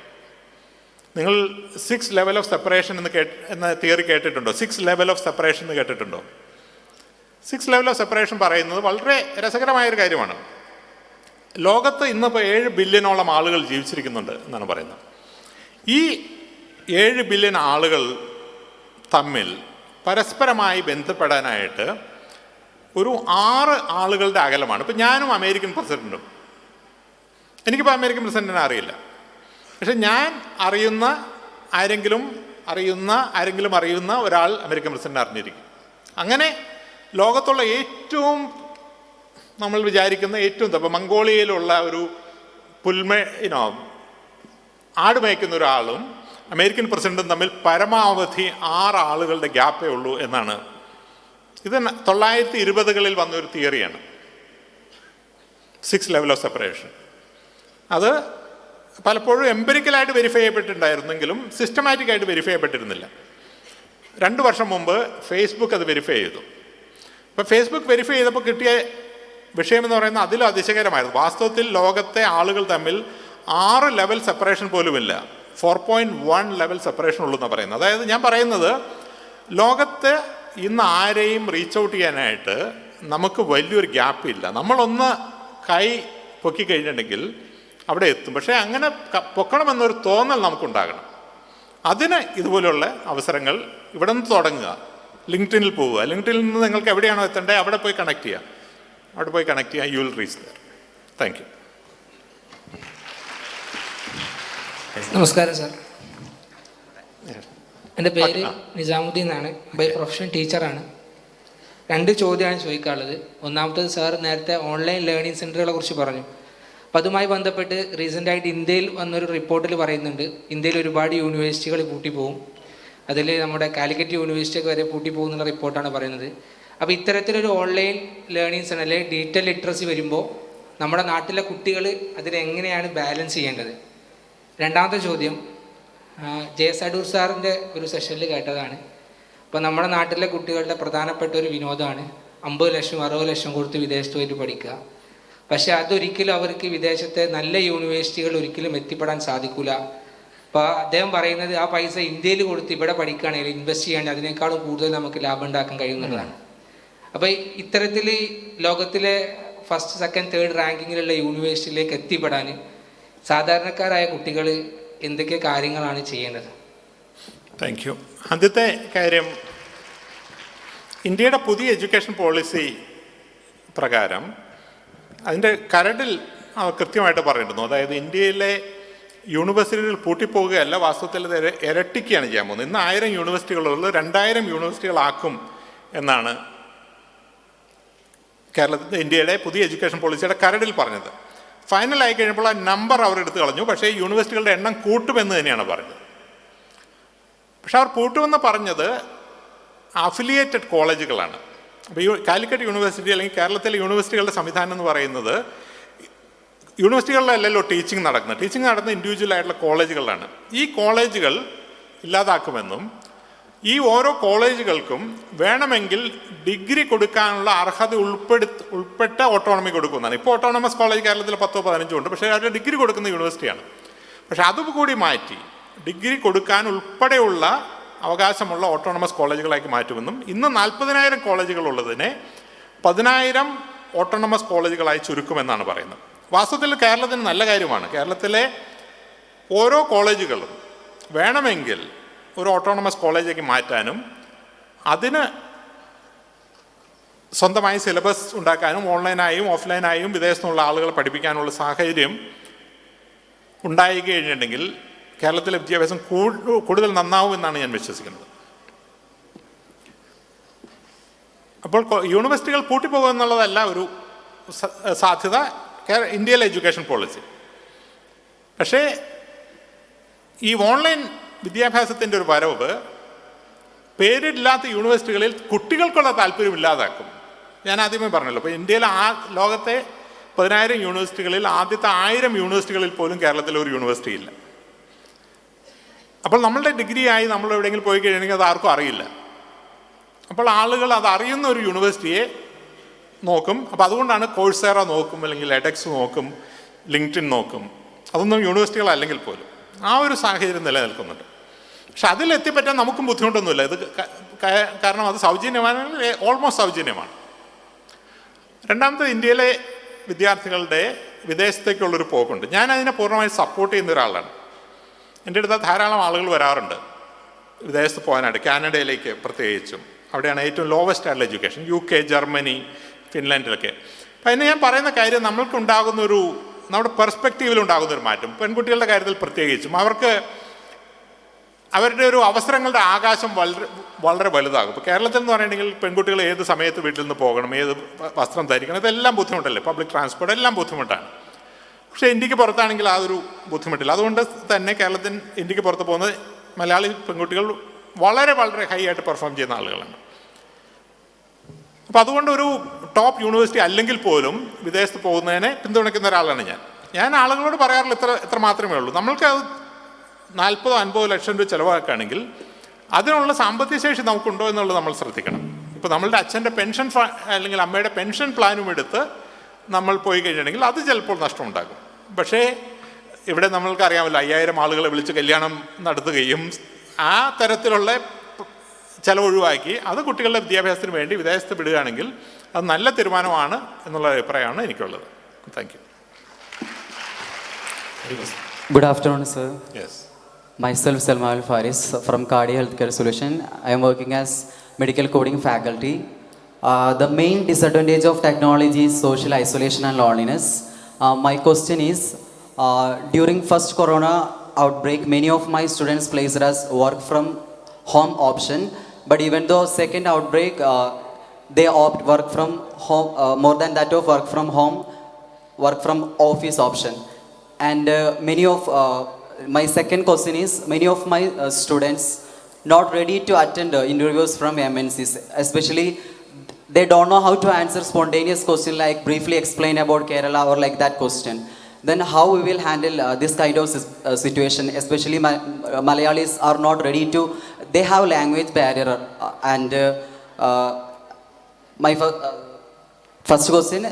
നിങ്ങൾ 6 ലെവൽ ഓഫ് സെപ്പറേഷൻ എന്ന തിയറി കേട്ടിട്ടുണ്ടോ? 6 ലെവൽ ഓഫ് സെപ്പറേഷൻ എന്ന് കേട്ടിട്ടുണ്ടോ? 6 ലെവൽ ഓഫ് സെപ്പറേഷൻ പറയുന്നത് വളരെ രസകരമായൊരു കാര്യമാണ്. ലോകത്ത് ഇന്നിപ്പോൾ 7 ബില്യണോളം ആളുകൾ ജീവിച്ചിരിക്കുന്നുണ്ട് എന്നാണ് പറയുന്നത്. ഈ 7 ബില്യൺ ആളുകൾ തമ്മിൽ പരസ്പരമായി ബന്ധപ്പെടാനായിട്ട് ഒരു 6 ആളുകളുടെ അകലമാണ്. ഇപ്പം ഞാനും അമേരിക്കൻ പ്രസിഡൻറ്റും, എനിക്കിപ്പോൾ അമേരിക്കൻ പ്രസിഡൻറ്റിനെ അറിയില്ല, പക്ഷെ ഞാൻ ആരെങ്കിലും അറിയുന്ന ഒരാൾ അമേരിക്കൻ പ്രസിഡന്റ് അറിഞ്ഞിരിക്കും. അങ്ങനെ ലോകത്തുള്ള ഏറ്റവും നമ്മൾ വിചാരിക്കുന്ന ഇപ്പോൾ മംഗോളിയയിലുള്ള ഒരു ആട് മേയ്ക്കുന്ന ഒരാളും അമേരിക്കൻ പ്രസിഡന്റും തമ്മിൽ പരമാവധി 6 ആളുകളുടെ ഗ്യാപ്പേ ഉള്ളൂ എന്നാണ്. ഇത് 1920കളിൽ വന്നൊരു തിയറിയാണ്, 6 ലെവൽ ഓഫ് സെപ്പറേഷൻ. അത് പലപ്പോഴും എംപിരിക്കലായിട്ട് വെരിഫൈ ചെയ്യപ്പെട്ടിട്ടുണ്ടായിരുന്നെങ്കിലും സിസ്റ്റമാറ്റിക്കായിട്ട് വെരിഫൈ ചെയ്യപ്പെട്ടിരുന്നില്ല. 2 വർഷം മുമ്പ് ഫേസ്ബുക്ക് അത് വെരിഫൈ ചെയ്തു. അപ്പോൾ ഫേസ്ബുക്ക് വെരിഫൈ ചെയ്തപ്പോൾ കിട്ടിയ വിഷയമെന്ന് പറയുന്നത് അതിലും അതിശയകരമായിരുന്നു. വാസ്തവത്തിൽ ലോകത്തെ ആളുകൾ തമ്മിൽ 6 ലെവൽ സെപ്പറേഷൻ പോലുമില്ല, 4.1 ലെവൽ സെപ്പറേഷൻ ഉള്ളൂ എന്നാണ് പറയുന്നത്. അതായത് ഞാൻ പറയുന്നത് ലോകത്തെ ഇന്ന് ആരെയും റീച്ച് ഔട്ട് ചെയ്യാനായിട്ട് നമുക്ക് വലിയൊരു ഗ്യാപ്പില്ല. നമ്മളൊന്ന് കൈ പൊക്കി കഴിഞ്ഞിട്ടുണ്ടെങ്കിൽ അവിടെ എത്തും. പക്ഷേ അങ്ങനെ പൊക്കണമെന്നൊരു തോന്നൽ നമുക്കുണ്ടാകണം. അതിന് ഇതുപോലെയുള്ള അവസരങ്ങൾ ഇവിടെ നിന്ന് തുടങ്ങുക. ലിങ്ക്ഡിനിൽ പോവുക. ലിങ്ക്ഡിനിൽ നിന്ന് നിങ്ങൾക്ക് എവിടെയാണോ എത്തേണ്ടത് അവിടെ പോയി കണക്ട് ചെയ്യുക. അവിടെ പോയി കണക്ട് ചെയ്യുക. You will reach there. Thank you. നമസ്കാരം സാർ, എൻ്റെ പേര് നിസാമുദ്ദീൻ എന്നാണ്. ബൈ പ്രൊഫഷൻ ടീച്ചറാണ്. 2 ചോദ്യമാണ് ചോദിക്കാനുള്ളത്. ഒന്നാമത്തത്, സാർ നേരത്തെ ഓൺലൈൻ ലേണിംഗ് സെൻറ്ററുകളെ കുറിച്ച് പറഞ്ഞു. അപ്പം അതുമായി ബന്ധപ്പെട്ട് റീസെൻ്റായിട്ട് ഇന്ത്യയിൽ വന്നൊരു റിപ്പോർട്ടിൽ പറയുന്നുണ്ട്, ഇന്ത്യയിൽ ഒരുപാട് യൂണിവേഴ്സിറ്റികൾ പൂട്ടിപ്പോവും. അതിൽ നമ്മുടെ കാലിക്കറ്റ് യൂണിവേഴ്സിറ്റിയൊക്കെ വരെ പൂട്ടിപ്പോകും എന്നുള്ള റിപ്പോർട്ടാണ് പറയുന്നത്. അപ്പോൾ ഇത്തരത്തിലൊരു ഓൺലൈൻ ലേണിംഗ് സെൻ്റർ അല്ലെങ്കിൽ ഡിജിറ്റൽ ലിറ്ററസി വരുമ്പോൾ നമ്മുടെ നാട്ടിലെ കുട്ടികൾ അതിനെങ്ങനെയാണ് ബാലൻസ് ചെയ്യേണ്ടത്? രണ്ടാമത്തെ ചോദ്യം, ജെ.എസ്. അടൂർ സാറിൻ്റെ ഒരു സെഷനിൽ കേട്ടതാണ്. അപ്പോൾ നമ്മുടെ നാട്ടിലെ കുട്ടികളുടെ പ്രധാനപ്പെട്ട ഒരു വിനോദമാണ് 50 ലക്ഷം 60 ലക്ഷം കൊടുത്ത് വിദേശത്ത് പോയിട്ട് പഠിക്കുക. പക്ഷേ അതൊരിക്കലും അവർക്ക് വിദേശത്തെ നല്ല യൂണിവേഴ്സിറ്റികൾ ഒരിക്കലും എത്തിപ്പെടാൻ സാധിക്കില്ല. അപ്പോൾ അദ്ദേഹം പറയുന്നത് ആ പൈസ ഇന്ത്യയിൽ കൊടുത്ത് ഇവിടെ പഠിക്കുകയാണെങ്കിൽ ഇൻവെസ്റ്റ് ചെയ്യുകയാണെങ്കിൽ അതിനേക്കാളും കൂടുതൽ നമുക്ക് ലാഭം ഉണ്ടാക്കാൻ കഴിയുന്നതാണ്. അപ്പോൾ ഇത്തരത്തിൽ ലോകത്തിലെ ഫസ്റ്റ്, സെക്കൻഡ്, തേർഡ് റാങ്കിങ്ങിലുള്ള യൂണിവേഴ്സിറ്റിയിലേക്ക് എത്തിപ്പെടാൻ സാധാരണക്കാരായ കുട്ടികൾ എന്തൊക്കെ കാര്യങ്ങളാണ് ചെയ്യേണ്ടത്? Thank you. ആദ്യത്തെ കാര്യം, ഇന്ത്യയുടെ പുതിയ എഡ്യൂക്കേഷൻ പോളിസി പ്രകാരം അതിൻ്റെ കരടിൽ കൃത്യമായിട്ട് പറഞ്ഞിരുന്നു. അതായത് ഇന്ത്യയിലെ യൂണിവേഴ്സിറ്റികൾ പൂട്ടിപ്പോവുകയല്ല, വാസ്തവത്തിൽ ഇത് ഇരട്ടിക്കുകയാണ് ചെയ്യാൻ പോകുന്നത്. ഇന്ന് 1000 യൂണിവേഴ്സിറ്റികളുള്ളത് 2000 യൂണിവേഴ്സിറ്റികളാക്കും എന്നാണ് ഇന്ത്യയുടെ പുതിയ എഡ്യൂക്കേഷൻ പോളിസിയുടെ കരടിൽ പറഞ്ഞത്. ഫൈനലായി കഴിഞ്ഞപ്പോൾ ആ നമ്പർ അവർ എടുത്തു കളഞ്ഞു. പക്ഷേ യൂണിവേഴ്സിറ്റികളുടെ എണ്ണം കൂട്ടുമെന്ന് തന്നെയാണ് പറഞ്ഞത്. പക്ഷെ അവർ കൂട്ടുമെന്ന് പറഞ്ഞത് അഫിലിയേറ്റഡ് കോളേജുകളാണ്. അപ്പോൾ കാലിക്കറ്റ് യൂണിവേഴ്സിറ്റി അല്ലെങ്കിൽ കേരളത്തിലെ യൂണിവേഴ്സിറ്റികളുടെ സംവിധാനം എന്ന് പറയുന്നത് യൂണിവേഴ്സിറ്റികളിലല്ലല്ലോ ടീച്ചിങ് നടക്കുന്നത്. ടീച്ചിങ് നടക്കുന്ന ഇൻഡിവിജ്വൽ ആയിട്ടുള്ള കോളേജുകളിലാണ്. ഈ കോളേജുകൾ ഇല്ലാതാക്കുമെന്നും ഈ ഓരോ കോളേജുകൾക്കും വേണമെങ്കിൽ ഡിഗ്രി കൊടുക്കാനുള്ള അർഹത ഉൾപ്പെട്ട ഓട്ടോണമി കൊടുക്കുന്നതാണ്. ഇപ്പോൾ ഓട്ടോണമസ് കോളേജ് കേരളത്തിൽ 10-15 ഉണ്ട്. പക്ഷേ അവരുടെ ഡിഗ്രി കൊടുക്കുന്ന യൂണിവേഴ്സിറ്റിയാണ്. പക്ഷെ അതുകൂടി മാറ്റി ഡിഗ്രി കൊടുക്കാൻ ഉൾപ്പെടെയുള്ള അവകാശമുള്ള ഓട്ടോണമസ് കോളേജുകളാക്കി മാറ്റുമെന്നും ഇന്ന് 40,000 കോളേജുകളുള്ളതിനെ 10,000 ഓട്ടോണമസ് കോളേജുകളായി ചുരുക്കുമെന്നാണ് പറയുന്നത്. വാസ്തവത്തിൽ കേരളത്തിന് നല്ല കാര്യമാണ്. കേരളത്തിലെ ഓരോ കോളേജുകളും വേണമെങ്കിൽ ഒരു ഓട്ടോണമസ് കോളേജാക്കി മാറ്റാനും അതിന് സ്വന്തമായി സിലബസ് ഉണ്ടാക്കാനും ഓൺലൈനായും ഓഫ്ലൈനായും വിദേശത്തുനിന്നുള്ള ആളുകളെ പഠിപ്പിക്കാനുള്ള സാഹചര്യം ഉണ്ടായി കഴിഞ്ഞിട്ടുണ്ടെങ്കിൽ കേരളത്തിലെ വിദ്യാഭ്യാസം കൂടുതൽ നന്നാവുമെന്നാണ് ഞാൻ വിശ്വസിക്കുന്നത്. അപ്പോൾ യൂണിവേഴ്സിറ്റികൾ പൂട്ടിപ്പോകുക എന്നുള്ളതല്ല ഒരു സാധ്യത ഇന്ത്യയിലെ എഡ്യൂക്കേഷൻ പോളിസി. പക്ഷേ ഈ ഓൺലൈൻ വിദ്യാഭ്യാസത്തിൻ്റെ ഒരു വരവ് പേരില്ലാത്ത യൂണിവേഴ്സിറ്റികളിൽ കുട്ടികൾക്കുള്ള താല്പര്യം ഇല്ലാതാക്കും. ഞാൻ ആദ്യമേ പറഞ്ഞല്ലോ, ഇപ്പോൾ ഇന്ത്യയിലെ ലോകത്തെ 10,000 യൂണിവേഴ്സിറ്റികളിൽ ആദ്യത്തെ 1000 യൂണിവേഴ്സിറ്റികളിൽ പോലും കേരളത്തിൽ ഒരു യൂണിവേഴ്സിറ്റി ഇല്ല. അപ്പോൾ നമ്മളുടെ ഡിഗ്രിയായി നമ്മൾ എവിടെയെങ്കിലും പോയി കഴിയണമെങ്കിൽ അത് ആർക്കും അറിയില്ല. അപ്പോൾ ആളുകൾ അത് അറിയുന്ന ഒരു യൂണിവേഴ്സിറ്റിയെ നോക്കും. അപ്പോൾ അതുകൊണ്ടാണ് കോഴ്സേറ നോക്കും, അല്ലെങ്കിൽ എഡെക്സ് നോക്കും, ലിങ്ക്ഡിൻ നോക്കും. അതൊന്നും യൂണിവേഴ്സിറ്റികളല്ലെങ്കിൽ പോലും ആ ഒരു സാഹചര്യം നിലനിൽക്കുന്നുണ്ട്. പക്ഷെ അതിലെത്തിപ്പറ്റാൻ നമുക്കും ബുദ്ധിമുട്ടൊന്നുമില്ല. ഇത് കാരണം അത് സൗജന്യമാണ്, ഓൾമോസ്റ്റ് സൗജന്യമാണ്. രണ്ടാമത്, ഇന്ത്യയിലെ വിദ്യാർത്ഥികളുടെ വിദേശത്തേക്കുള്ളൊരു പോക്കുണ്ട്. ഞാൻ അതിനെ പൂർണ്ണമായി സപ്പോർട്ട് ചെയ്യുന്ന ഒരാളാണ്. എൻ്റെ അടുത്ത് ധാരാളം ആളുകൾ വരാറുണ്ട് വിദേശത്ത് പോകാനായിട്ട്, കാനഡയിലേക്ക് പ്രത്യേകിച്ചും. അവിടെയാണ് ഏറ്റവും ലോവസ്റ്റ് ആയിട്ടുള്ള എഡ്യൂക്കേഷൻ. UK, Germany, ഫിൻലാൻഡിലൊക്കെ. അപ്പം അതിന് ഞാൻ പറയുന്ന കാര്യം, നമ്മുടെ പെർസ്പെക്റ്റീവിലുണ്ടാകുന്നൊരു മാറ്റം, പെൺകുട്ടികളുടെ കാര്യത്തിൽ പ്രത്യേകിച്ചും അവരുടെ ഒരു അവസരങ്ങളുടെ ആകാശം വളരെ വലുതാകും. ഇപ്പോൾ കേരളത്തിൽ എന്ന് പറയുകയാണെങ്കിൽ പെൺകുട്ടികൾ ഏത് സമയത്ത് വീട്ടിൽ നിന്ന് പോകണം, ഏത് വസ്ത്രം ധരിക്കണം, ഇതെല്ലാം ബുദ്ധിമുട്ടല്ലേ. പബ്ലിക് ട്രാൻസ്പോർട്ട് എല്ലാം ബുദ്ധിമുട്ടാണ്. പക്ഷേ ഇന്ത്യക്ക് പുറത്താണെങ്കിൽ അതൊരു ബുദ്ധിമുട്ടില്ല. അതുകൊണ്ട് തന്നെ ഇന്ത്യക്ക് പുറത്ത് പോകുന്ന മലയാളി പെൺകുട്ടികൾ വളരെ വളരെ ഹൈ ആയിട്ട് പെർഫോം ചെയ്യുന്ന ആളുകളാണ്. അപ്പോൾ അതുകൊണ്ട് ഒരു ടോപ്പ് യൂണിവേഴ്സിറ്റി അല്ലെങ്കിൽ പോലും വിദേശത്ത് പോകുന്നതിനെ പിന്തുണയ്ക്കുന്ന ഒരാളാണ് ഞാൻ ആളുകളോട് പറയാറുള്ള ഇത്ര മാത്രമേ ഉള്ളൂ. നമ്മൾക്ക് അത് 40-50 ലക്ഷം രൂപ ചിലവാക്കുകയാണെങ്കിൽ അതിനുള്ള സാമ്പത്തിക ശേഷി നമുക്കുണ്ടോ എന്നുള്ളത് നമ്മൾ ശ്രദ്ധിക്കണം. ഇപ്പോൾ നമ്മളുടെ അച്ഛൻ്റെ പെൻഷൻ അല്ലെങ്കിൽ അമ്മയുടെ പെൻഷൻ പ്ലാനും എടുത്ത് നമ്മൾ പോയി കഴിഞ്ഞിട്ടുണ്ടെങ്കിൽ അത് ചിലപ്പോൾ നഷ്ടമുണ്ടാകും. പക്ഷേ ഇവിടെ നമ്മൾക്കറിയാമല്ലോ, 5000 ആളുകളെ വിളിച്ച് കല്യാണം നടത്തുകയും ആ തരത്തിലുള്ള ചിലവ് ഒഴിവാക്കി അത് കുട്ടികളുടെ വിദ്യാഭ്യാസത്തിന് വേണ്ടി വിദേശത്ത് വിടുകയാണെങ്കിൽ അത് നല്ല തീരുമാനമാണ് എന്നുള്ള അഭിപ്രായമാണ് എനിക്കുള്ളത്. Thank you. Good afternoon, sir. Yes. Myself, Salma Al Faris from Cardi Healthcare Solution. I am working as medical coding faculty. The main disadvantage of technology is social isolation and loneliness. My question is, during first corona outbreak, many of my students placed as work from home option, but even though second outbreak, they opt work from home, more than that of work from home, work from office option. And many of my second question is, many of my students not ready to attend interviews from MNCs, especially they don't know how to answer spontaneous question like briefly explain about Kerala or like that question. Then how we will handle this kind of situation, especially Malayalis are not ready to, they have language barrier and my first question,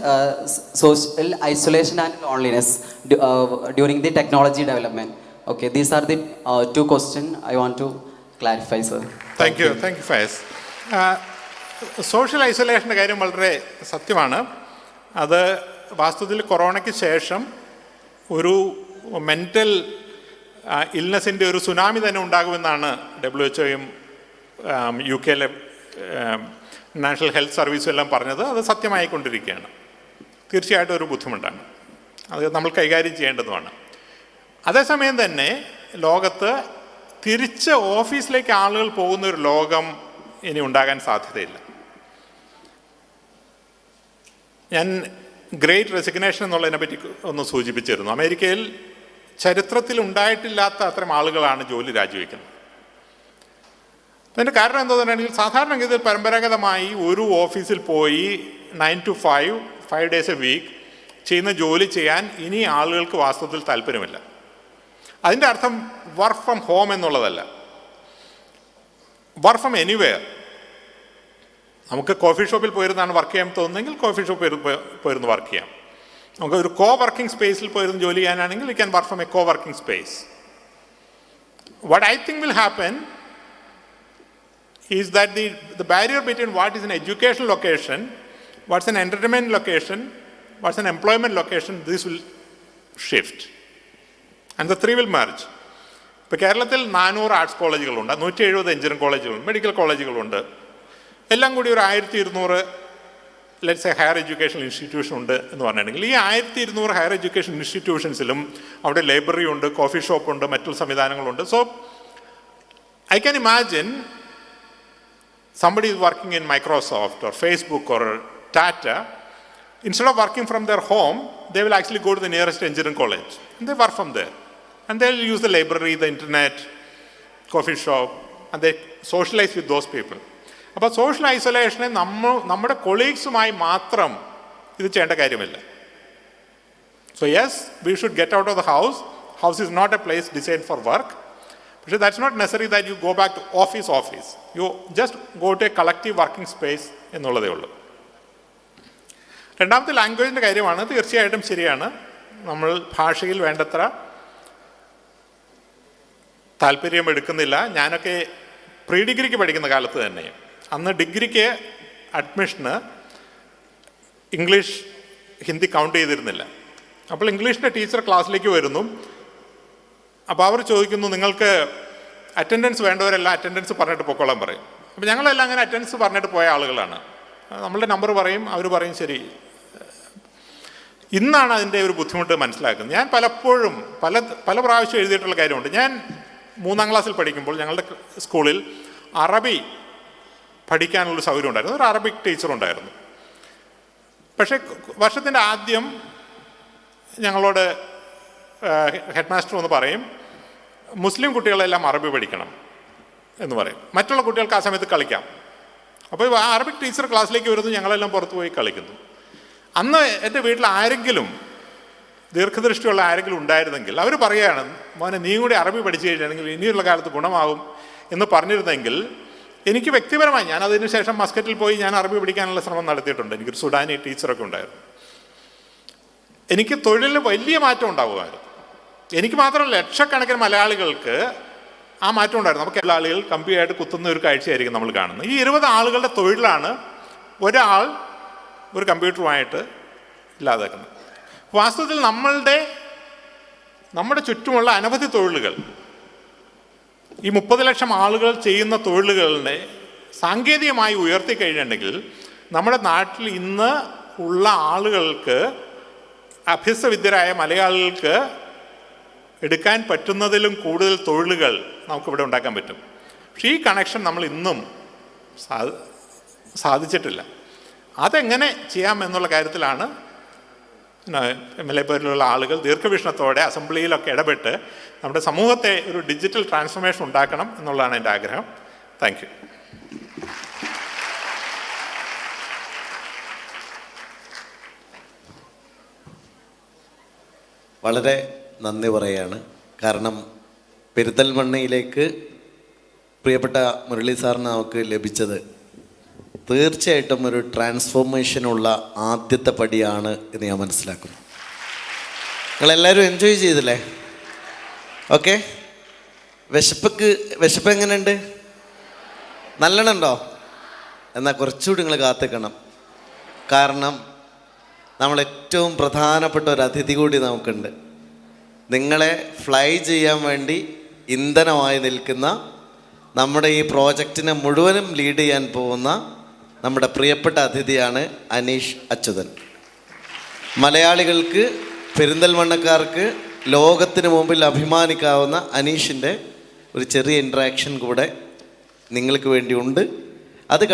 social isolation and loneliness during the technology development. Okay, these are the two questions I want to clarify, sir. Thank you Fayas. Social ഐസൊലേഷൻ്റെ കാര്യം വളരെ സത്യമാണ്. അത് വാസ്തവത്തിൽ കൊറോണയ്ക്ക് ശേഷം ഒരു mental ഇൽനെസ്സിൻ്റെ ഒരു സുനാമി തന്നെ ഉണ്ടാകുമെന്നാണ് WHO-യും UK-യിലെ നാഷണൽ ഹെൽത്ത് സർവീസും എല്ലാം പറഞ്ഞത്. അത് സത്യമായിക്കൊണ്ടിരിക്കുകയാണ്. തീർച്ചയായിട്ടും ഒരു ബുദ്ധിമുട്ടാണ്, അത് നമ്മൾ കൈകാര്യം ചെയ്യേണ്ടതുമാണ്. അതേസമയം തന്നെ ലോകത്ത് തിരിച്ച് ഓഫീസിലേക്ക് ആളുകൾ പോകുന്ന ഒരു ലോകം ഇനി ഉണ്ടാകാൻ സാധ്യതയില്ല. ഞാൻ ഗ്രേറ്റ് റെസിഗ്നേഷൻ എന്നുള്ളതിനെ പറ്റി ഒന്ന് സൂചിപ്പിച്ചിരുന്നു. അമേരിക്കയിൽ ചരിത്രത്തിൽ ഉണ്ടായിട്ടില്ലാത്ത അത്തരം ആളുകളാണ് ജോലി രാജിവെക്കുന്നത്. അതിൻ്റെ കാരണം എന്താണെന്നുണ്ടെങ്കിൽ സാധാരണഗതിയിൽ പരമ്പരാഗതമായി ഒരു ഓഫീസിൽ പോയി 9 to 5 days a week ചെയ്യുന്ന ജോലി ചെയ്യാൻ ഇനി ആളുകൾക്ക് വാസ്തവത്തിൽ താല്പര്യമില്ല. അതിൻ്റെ അർത്ഥം വർക്ക് ഫ്രം ഹോം എന്നുള്ളതല്ല, വർക്ക് ഫ്രം എനിവെയർ. നമുക്ക് കോഫി ഷോപ്പിൽ പോയിരുന്നാണ് വർക്ക് ചെയ്യാൻ തോന്നുന്നെങ്കിൽ കോഫി ഷോപ്പിൽ പോയിരുന്ന് വർക്ക് ചെയ്യാം. നമുക്ക് ഒരു കോ വർക്കിംഗ് സ്പേസിൽ പോയിരുന്ന് ജോലി ചെയ്യാനാണെങ്കിൽ you can work from A co working space. What I think will happen is that the barrier between what is an educational location, what's an entertainment location, what's an employment location, this will shift. And the three will merge. ഇപ്പോൾ കേരളത്തിൽ 400 arts കോളേജുകളുണ്ട്, 170 engineering കോളേജുകളുണ്ട്, medical കോളേജുകളുണ്ട്. എല്ലാം കൂടി ഒരു 1200 let's A higher education institution ഉണ്ട് എന്ന് പറഞ്ഞിട്ടുണ്ടെങ്കിൽ ഈ 1200 higher education ഇൻസ്റ്റിറ്റ്യൂഷൻസിലും അവിടെ ലൈബ്രറി ഉണ്ട്, കോഫി ഷോപ്പുണ്ട്, മറ്റുള്ള സംവിധാനങ്ങളുണ്ട്. So I can imagine somebody is working in Microsoft or Facebook or Tata, instead of working from their home, they will actually go to the nearest engineering college and they work from there. And they will use the library, the internet, coffee shop, and they socialize with those people. അപ്പോൾ social ഐസൊലേഷനെ നമ്മുടെ കൊളീഗ്സുമായി മാത്രം ഇത് ചെയ്യേണ്ട കാര്യമില്ല. So yes, we should get out of the house. House is not a place design for work. പക്ഷേ that's not necessary that you go back to office. You just go to a collective working space എന്നുള്ളതേ ഉള്ളൂ. രണ്ടാമത്തെ ലാംഗ്വേജിൻ്റെ കാര്യമാണ്. തീർച്ചയായിട്ടും ശരിയാണ്, നമ്മൾ ഭാഷയിൽ വേണ്ടത്ര താല്പര്യം എടുക്കുന്നില്ല. ഞാനൊക്കെ പ്രീ ഡിഗ്രിക്ക് പഠിക്കുന്ന കാലത്ത് തന്നെ, അന്ന് ഡിഗ്രിക്ക് അഡ്മിഷന് ഇംഗ്ലീഷ് ഹിന്ദി കൗണ്ട് ചെയ്തിരുന്നില്ല. അപ്പോൾ ഇംഗ്ലീഷിൻ്റെ ടീച്ചർ ക്ലാസ്സിലേക്ക് വരുന്നു. അപ്പോൾ അവർ ചോദിക്കുന്നു, നിങ്ങൾക്ക് അറ്റൻഡൻസ് വേണ്ടവരെല്ലാം അറ്റൻഡൻസ് പറഞ്ഞിട്ട് പൊക്കോളാൻ പറയും. അപ്പോൾ ഞങ്ങളെല്ലാം അങ്ങനെ അറ്റൻഡൻസ് പറഞ്ഞിട്ട് പോയ ആളുകളാണ്. നമ്മളുടെ നമ്പർ പറയും, അവർ പറയും ശരി. ഇന്നാണ് അതിൻ്റെ ഒരു ബുദ്ധിമുട്ട് മനസ്സിലാക്കുന്നത്. ഞാൻ പലപ്പോഴും പല പ്രാവശ്യം എഴുതിയിട്ടുള്ള കാര്യമുണ്ട്. ഞാൻ 3ാം ക്ലാസ്സിൽ പഠിക്കുമ്പോൾ ഞങ്ങളുടെ സ്കൂളിൽ അറബി പഠിക്കാനുള്ളൊരു സൗകര്യം ഉണ്ടായിരുന്നു. ഒരു അറബിക് ടീച്ചറുണ്ടായിരുന്നു. പക്ഷേ വർഷത്തിൻ്റെ ആദ്യം ഞങ്ങളോട് ഹെഡ് മാസ്റ്റർ ഒന്ന് പറയും, മുസ്ലിം കുട്ടികളെല്ലാം അറബി പഠിക്കണം എന്ന് പറയും, മറ്റുള്ള കുട്ടികൾക്ക് ആ സമയത്ത് കളിക്കാം. അപ്പോൾ ആ അറബിക് ടീച്ചർ ക്ലാസ്സിലേക്ക് വരുന്നു, ഞങ്ങളെല്ലാം പുറത്ത് പോയി കളിക്കുന്നു. അന്ന് എൻ്റെ വീട്ടിൽ ആരെങ്കിലും ദീർഘദൃഷ്ടിയുള്ള ആരെങ്കിലും ഉണ്ടായിരുന്നെങ്കിൽ അവർ പറയുകയാണ്, മോനെ നീ കൂടി അറബി പഠിച്ചു കഴിഞ്ഞാണെങ്കിൽ ഇനിയുള്ള കാലത്ത് ഗുണമാവും എന്ന് പറഞ്ഞിരുന്നെങ്കിൽ എനിക്ക് വ്യക്തിപരമായി, ഞാൻ അതിന് ശേഷം മസ്കറ്റിൽ പോയി ഞാൻ അറബി പഠിക്കാനുള്ള ശ്രമം നടത്തിയിട്ടുണ്ട്. എനിക്കൊരു സുഡാനി ടീച്ചറൊക്കെ ഉണ്ടായിരുന്നു. എനിക്ക് തൊഴിലിൽ വലിയ മാറ്റം ഉണ്ടാകുമായിരുന്നു. എനിക്ക് മാത്രമല്ല, ലക്ഷക്കണക്കിന് മലയാളികൾക്ക് ആ മാറ്റം ഉണ്ടായിരുന്നു. നമുക്ക് എല്ലാ ആളുകൾ കമ്പിയായിട്ട് കുത്തുന്ന ഒരു കാഴ്ചയായിരിക്കും നമ്മൾ കാണുന്നത്. ഈ 20 ആളുകളുടെ തൊഴിലാണ് ഒരാൾ ഒരു കമ്പ്യൂട്ടറുമായിട്ട് ഇല്ലാതാക്കുന്നത്. വാസ്തവത്തിൽ നമ്മുടെ ചുറ്റുമുള്ള അനവധി തൊഴിലുകൾ, ഈ 30 ലക്ഷം ആളുകൾ ചെയ്യുന്ന തൊഴിലുകളെ സാങ്കേതികമായി ഉയർത്തി കഴിഞ്ഞിട്ടുണ്ടെങ്കിൽ നമ്മുടെ നാട്ടിൽ ഇന്ന് ഉള്ള ആളുകൾക്ക്, അഭ്യസ്തവിദ്യരായ മലയാളികൾക്ക് എടുക്കാൻ പറ്റുന്നതിലും കൂടുതൽ തൊഴിലുകൾ നമുക്കിവിടെ ഉണ്ടാക്കാൻ പറ്റും. പക്ഷേ ഈ കണക്ഷൻ നമ്മൾ ഇന്നും സാധിച്ചിട്ടില്ല. അതെങ്ങനെ ചെയ്യാം എന്നുള്ള കാര്യത്തിലാണ് MLA പോലുള്ള ആളുകൾ ദീർഘവീക്ഷണത്തോടെ അസംബ്ലിയിലൊക്കെ ഇടപെട്ട് നമ്മുടെ സമൂഹത്തെ ഒരു ഡിജിറ്റൽ ട്രാൻസ്ഫോർമേഷൻ ഉണ്ടാക്കണം എന്നുള്ളതാണ് എൻ്റെ ആഗ്രഹം. Thank you. വളരെ നന്ദി പറയുകയാണ്. കാരണം പെരിന്തൽമണ്ണയിലേക്ക് പ്രിയപ്പെട്ട മുരളി സാറിന് നമുക്ക് ലഭിച്ചത് തീർച്ചയായിട്ടും ഒരു ട്രാൻസ്ഫോർമേഷനുള്ള ആദ്യത്തെ പടിയാണ് എന്ന് ഞാൻ മനസ്സിലാക്കുന്നു. നിങ്ങളെല്ലാവരും എൻജോയ് ചെയ്തില്ലേ? ഓക്കെ. വിശപ്പ് എങ്ങനെയുണ്ട്? നല്ലോണമുണ്ടോ? എന്നാൽ കുറച്ചുകൂടി നിങ്ങൾ കാത്തിക്കണം. കാരണം നമ്മൾ ഏറ്റവും പ്രധാനപ്പെട്ട ഒരു അതിഥി കൂടി നമുക്കുണ്ട്. നിങ്ങളെ ഫ്ലൈ ചെയ്യാൻ വേണ്ടി ഇന്ധനമായി നിൽക്കുന്ന, നമ്മുടെ ഈ പ്രോജക്റ്റിനെ മുഴുവനും ലീഡ് ചെയ്യാൻ പോകുന്ന നമ്മുടെ പ്രിയപ്പെട്ട അതിഥിയാണ് അനീഷ് അച്യുതൻ. മലയാളികൾക്ക്, പെരിന്തൽമണ്ണക്കാർക്ക് ലോകത്തിന് മുമ്പിൽ അഭിമാനിക്കാവുന്ന അനീഷിൻ്റെ ഒരു ചെറിയ ഇൻട്രാക്ഷൻ കൂടെ നിങ്ങൾക്ക് വേണ്ടിയുണ്ട്. അത്